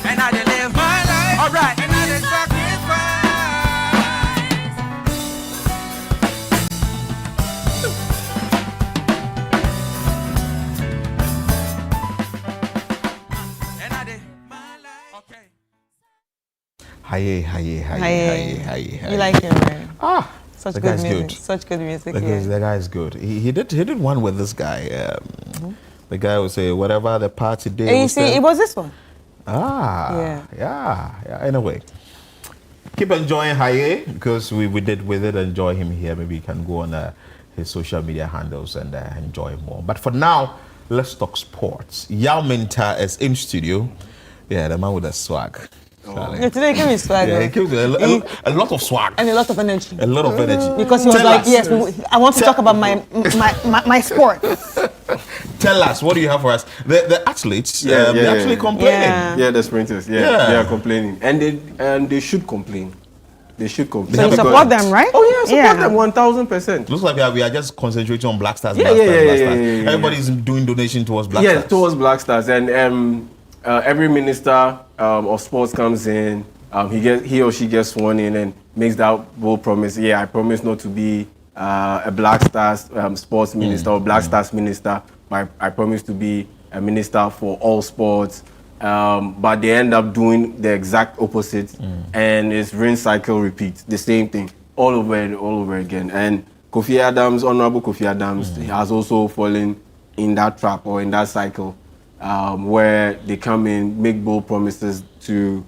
and I dey live my life. Alright, and I dey You like him, right? Such the good guy's music. good. Such good music. The guy is good. He did one with this guy. The guy would say whatever the party day. And you see, it was this one. Yeah. Anyway, keep enjoying Haye because we did enjoy him here. Maybe you can go on his social media handles and enjoy him more. But for now, let's talk sports. Yao Mintah is in studio. Yeah, the man with the swag. Yeah, today he came with swag. Yeah, he came with a lot of swag. And a lot of energy. A lot of energy. Because he was like, yes, I want to talk about my sport. Tell us, what do you have for us? The athletes, they're actually complaining. Yeah, the sprinters, they are complaining. And they should complain. They should complain. So you support them, right? Oh yeah, support them 1000%. Looks like we are just concentrating on Black Stars. Yeah. Everybody's doing donation towards Black Stars. Yeah, towards Black Stars. And every minister of sports comes in, he or she gets sworn in and makes that bold promise. Yeah, I promise not to be a Black Stars sports minister or Black Stars minister. I promise to be a minister for all sports. But they end up doing the exact opposite, and it's rinse, cycle, repeat, the same thing all over again. And Kofi Adams, Honorable Kofi Adams, has also fallen in that trap or in that cycle, where they come in, make bold promises to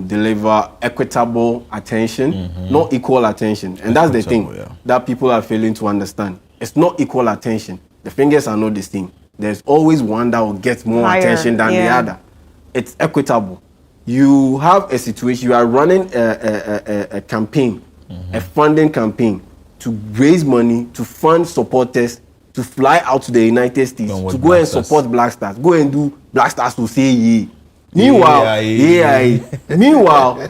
deliver equitable attention, not equal attention. And that's the thing that people are failing to understand. It's not equal attention. The fingers are not the same. There's always one that will get more attention than the other. It's equitable. You have a situation, you are running a campaign, a funding campaign to raise money, to fund supporters, to fly out to the United States, to go and support Black Stars. Go and do Black Stars to say ye. Meanwhile,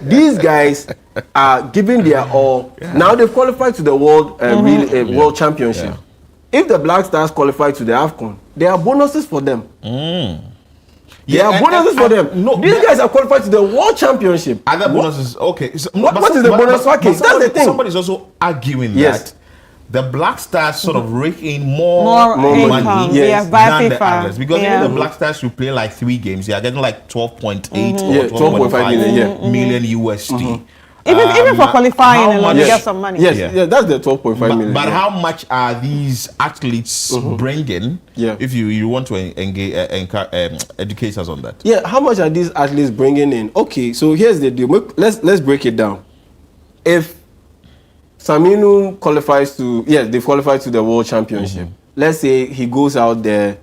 these guys are giving their all. Now they've qualified to the World Championship. If the Black Stars qualify to the AFCON, there are bonuses for them. There are bonuses for them. No, these guys are qualified to the World Championship. Other bonuses, okay. So, what is the bonus package? That's the thing. Somebody's also arguing that the Black Stars sort of rake in more money than the others. Because even the Black Stars who play like 3 games, they are getting like 12.8 or 12.5 million USD. Even for qualifying alone, you get some money. Yes, that's the 12.5 million. But how much are these athletes bringing? If you want to engage, educate us on that. Yeah, how much are these athletes bringing in? Okay, so here's the deal. Let's break it down. If Saminu qualifies to, they qualify to the World Championship. Let's say he goes out there,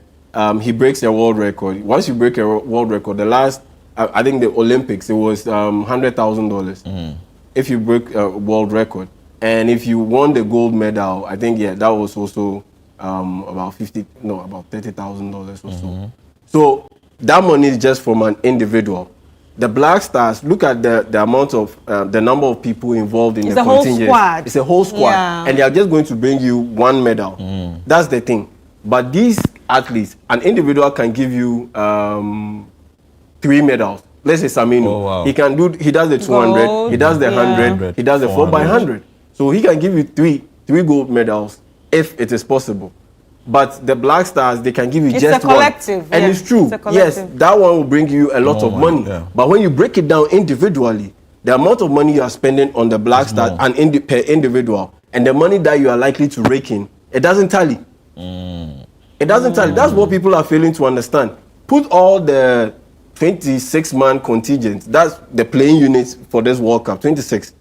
he breaks a world record. Once you break a world record, the last, I think the Olympics, it was $100,000. If you break a world record. And if you won the gold medal, I think, that was also about $30,000 or so. So that money is just from an individual. The Black Stars, look at the amount of, the number of people involved in the contingent. It's a whole squad. And they are just going to bring you 1 medal. That's the thing. But these athletes, an individual can give you 3 medals. Let's say Saminu. He does the 200, he does the 100, he does the 4x100. So he can give you 3 gold medals if it is possible. But the Black Stars, they can give you just one. And it's true. Yes, that one will bring you a lot of money. But when you break it down individually, the amount of money you are spending on the Black Stars and per individual, and the money that you are likely to rake in, it doesn't tally. It doesn't tally. That's what people are failing to understand. Put all the 26-man contingent, that's the playing units for this World Cup, 26.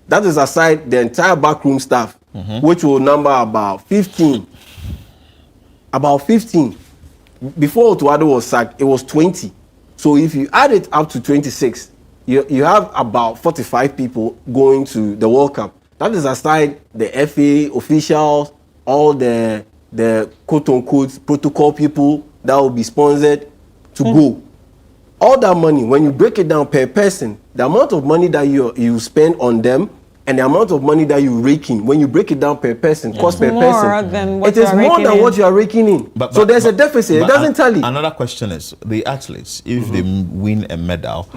That is aside the entire backroom staff, which will number about 15. About 15. Before Otuado was sacked, it was 20. So if you add it up to 26, you have about 45 people going to the World Cup. That is aside the FA officials, all the quote-unquote protocol people that will be sponsored to go. All that money, when you break it down per person, the amount of money that you spend on them and the amount of money that you rake in, when you break it down per person, cost per more person, than what it you is are more raking than in. what you are raking in. So there's a deficit. It doesn't tally. Another question is, the athletes, if they win a medal,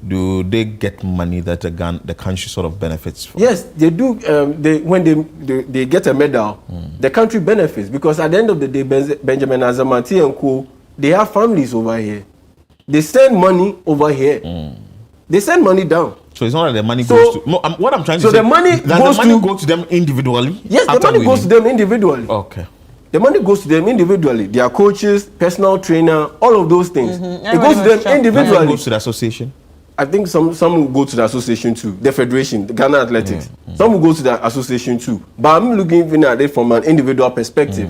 do they get money that the country sort of benefits from? Yes, they do. When they get a medal, the country benefits, because at the end of the day, Benjamin Azamanti and co, they have families over here. They send money over here. They send money down. So it's not that the money goes to. No, what I'm trying to say. So the money go to them individually. Yes, the money goes to them individually. Okay. The money goes to them individually. Their coaches, personal trainer, all of those things. It goes to them individually. It goes to the association. I think some will go to the association too, the federation, the Ghana Athletics. Some will go to the association too. But I'm looking even at it from an individual perspective.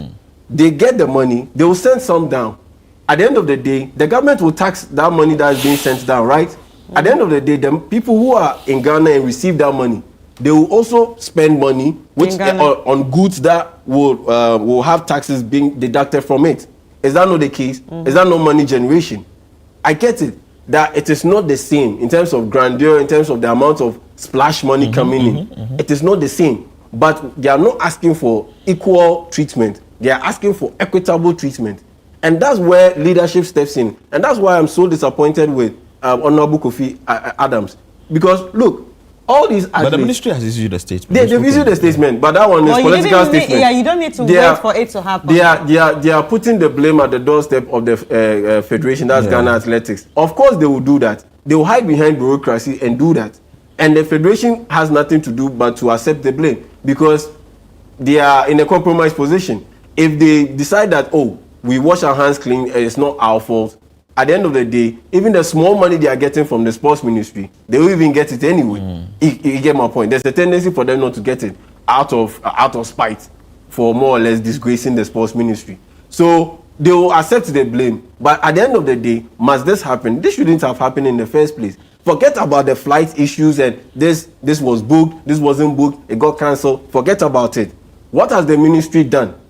They get the money, they will send some down. At the end of the day, the government will tax that money that is being sent down, right? At the end of the day, the people who are in Ghana and receive that money, they will also spend money which on goods that will have taxes being deducted from it. Is that not the case? Is that not money generation? I get it. That it is not the same in terms of grandeur, in terms of the amount of splash money coming in. It is not the same. But they are not asking for equal treatment. They are asking for equitable treatment. And that's where leadership steps in. And that's why I'm so disappointed with Honorable Kofi Adams. Because, look, all these athletes... But the ministry has issued a statement. They've issued a statement, but that one is political statement. Yeah, you don't need to wait for it to happen. They are putting the blame at the doorstep of the federation, that's Ghana Athletics. Of course they will do that. They will hide behind bureaucracy and do that. And the federation has nothing to do but to accept the blame, because they are in a compromised position. If they decide that, oh, we wash our hands clean, it's not our fault, at the end of the day, even the small money they are getting from the sports ministry, they will even get it anyway. You get my point. There's a tendency for them not to get it out of spite for more or less disgracing the sports ministry. So they will accept the blame. But at the end of the day, must this happen? This shouldn't have happened in the first place. Forget about the flight issues and this was booked, this wasn't booked, it got cancelled. Forget about it. What has the ministry done?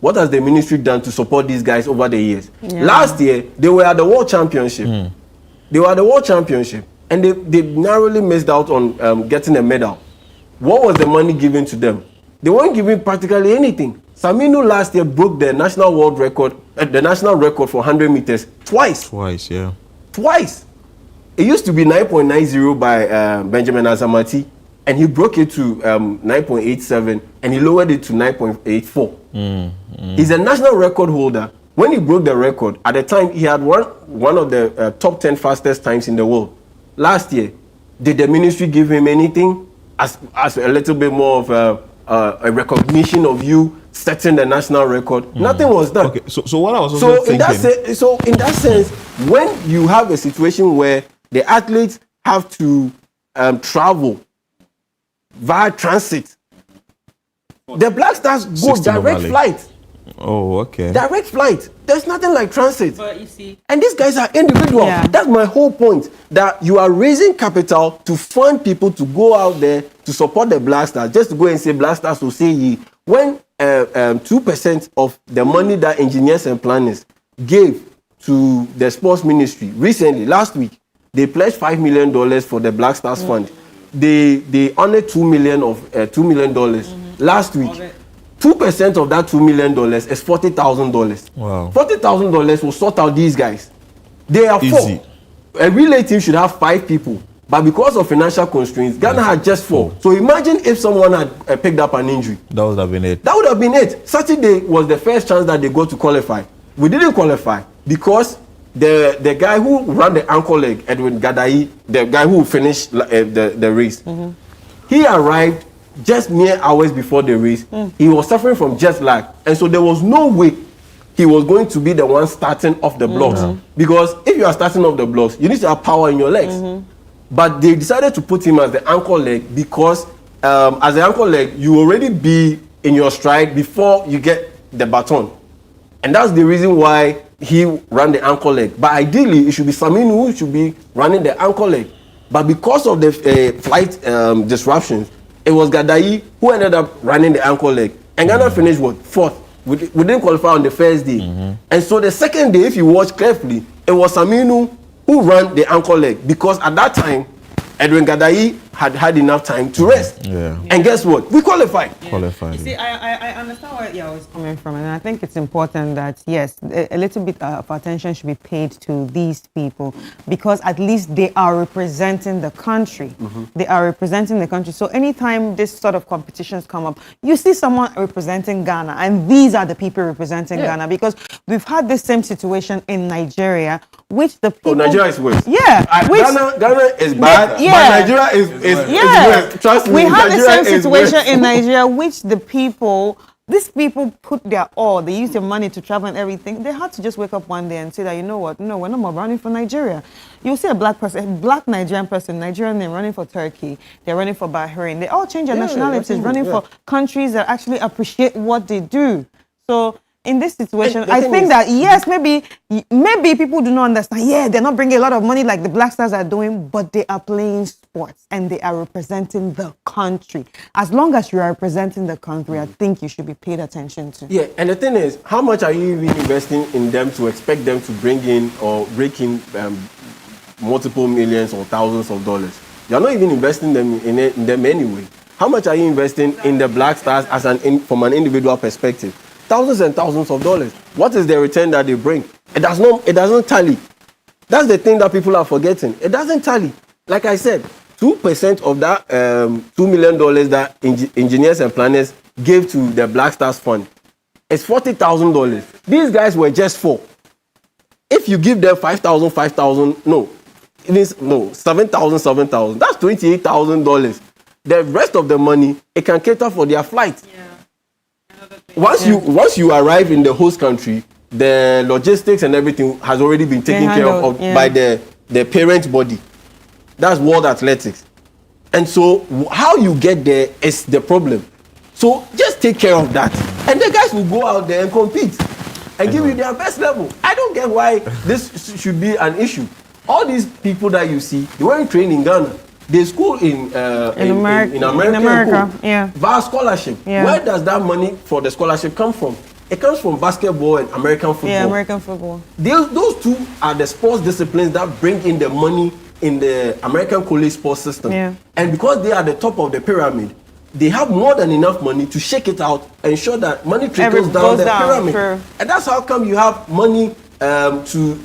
What has the ministry done to support these guys over the years? Yeah. Last year, they were at the World Championship. They were at the World Championship. And they narrowly missed out on getting a medal. What was the money given to them? They weren't given practically anything. Saminu last year broke the national world record, the national record for 100 meters twice. Twice, yeah. Twice. It used to be 9.90 by Benjamin Azamanti. And he broke it to 9.87 and he lowered it to 9.84. He's a national record holder. When he broke the record, at the time he had one of the top 10 fastest times in the world. Last year, did the ministry give him anything as a little bit more of a recognition of you setting the national record? Nothing was done. Okay, so what I was also thinking... in that sense, when you have a situation where the athletes have to travel via transit, the Black Stars go direct flight. Oh, okay. Direct flight. There's nothing like transit. But you see, and these guys are individual. Yeah. That's my whole point. That you are raising capital to fund people to go out there to support the Black Stars. Just to go and say Black Stars will say ye. When 2% of the money that engineers and planners gave to the sports ministry recently, last week, they pledged $5 million for the Black Stars Fund. They honored $2 million last week. 2% of that $2 million is $40,000. Wow. $40,000 will sort out these guys. They are Easy. 4. A relay team should have 5 people. But because of financial constraints, Ghana had just 4. So imagine if someone had picked up an injury. That would have been it. That would have been it. Saturday was the first chance that they got to qualify. We didn't qualify because the guy who ran the ankle leg, Edwin Gadai, the guy who finished the race, he arrived just mere hours before the race. He was suffering from jet lag. And so there was no way he was going to be the one starting off the blocks. Because if you are starting off the blocks, you need to have power in your legs. But they decided to put him as the ankle leg because as the ankle leg, you already be in your stride before you get the baton. And that's the reason why he ran the ankle leg. But ideally, it should be Saminu who should be running the ankle leg. But because of the flight disruptions, it was Gadai who ended up running the ankle leg. And Ghana finished what? 4th. We didn't qualify on the first day. And so the second day, if you watch carefully, it was Saminu who ran the ankle leg. Because at that time, Edwin Gadai had had enough time to rest. Yeah. And guess what? We qualified. Qualified. You see, I understand where you're always coming from, and I think it's important that, yes, a little bit of attention should be paid to these people, because at least they are representing the country. They are representing the country. So anytime this sort of competitions come up, you see someone representing Ghana, and these are the people representing Ghana, because we've had this same situation in Nigeria, which the people... Nigeria is worse. Yeah. Ghana is bad, but Nigeria is worse. Trust me, we have Nigeria the same is situation worse. in Nigeria, which these people put their all, they use their money to travel and everything. They had to just wake up one day and say that, you know what, no, we're no more running for Nigeria. You'll see a black Nigerian person, Nigerian name, running for Turkey, they're running for Bahrain. They all change their nationalities, running for countries that actually appreciate what they do. So in this situation, I think that, yes, maybe people do not understand. Yeah, they're not bringing a lot of money like the Black Stars are doing, but they are playing sports and they are representing the country. As long as you are representing the country, I think you should be paid attention to. Yeah, and the thing is, how much are you even investing in them to expect them to bring in or rake in multiple millions or thousands of dollars? You're not even investing in them anyway. How much are you investing in the Black Stars from an individual perspective? Thousands and thousands of dollars. What is the return that they bring? It doesn't tally. That's the thing that people are forgetting. It doesn't tally. Like I said, 2% of that $2 million that engineers and planners gave to the Black Stars Fund is $40,000. These guys were just 4. If you give them 5,000, $7,000, that's $28,000. The rest of the money, it can cater for their flight. Once you arrive in the host country, the logistics and everything has already been taken care of by the parent body. That's World Athletics. And so how you get there is the problem. So just take care of that. And the guys will go out there and compete and give you their best level. I don't get why this should be an issue. All these people that you see, they weren't trained in Ghana. They school in America. Via scholarship. Yeah. Where does that money for the scholarship come from? It comes from basketball and American football. Yeah, American football. Those two are the sports disciplines that bring in the money in the American college sports system. Yeah. And because they are the top of the pyramid, they have more than enough money to shake it out and ensure that money trickles down the pyramid. True. And that's how come you have money to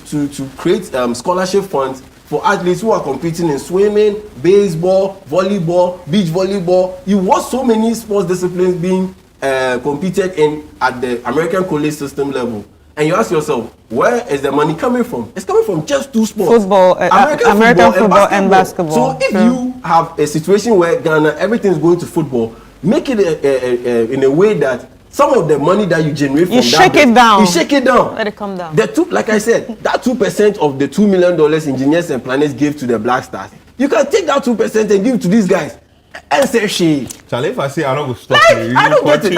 create scholarship funds for athletes who are competing in swimming, baseball, volleyball, beach volleyball. You watch so many sports disciplines being competed in at the American college system level. And you ask yourself, where is the money coming from? It's coming from just 2 sports. American football and basketball. So if you have a situation where Ghana, everything is going to football, make it in a way that some of the money that you generate from you shake it down. Let it come down. Like I said, that 2% of the $2 million engineers and planners gave to the Black Stars, you can take that 2% and give to these guys. And say she. Charlie, if I say I don't go stop you, I don't get it.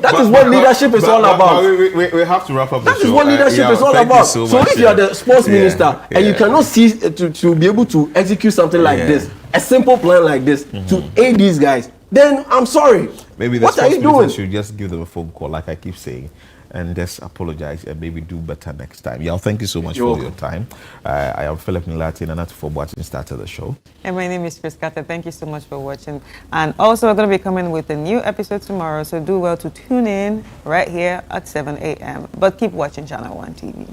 That is what leadership is all about. We have to wrap up the show. That is what leadership is all about. So if you are the sports minister and you cannot see to be able to execute something like this, a simple plan like this to aid these guys, then I'm sorry. Maybe the sports minister should just give them a phone call, like I keep saying, and just apologize and maybe do better next time. Yeah, thank you so much for your time. I am Philip Nilati, and that's for watching started the show. And my name is Chris Carter. Thank you so much for watching. And also, we're going to be coming with a new episode tomorrow, so do well to tune in right here at 7 a.m. But keep watching Channel One TV.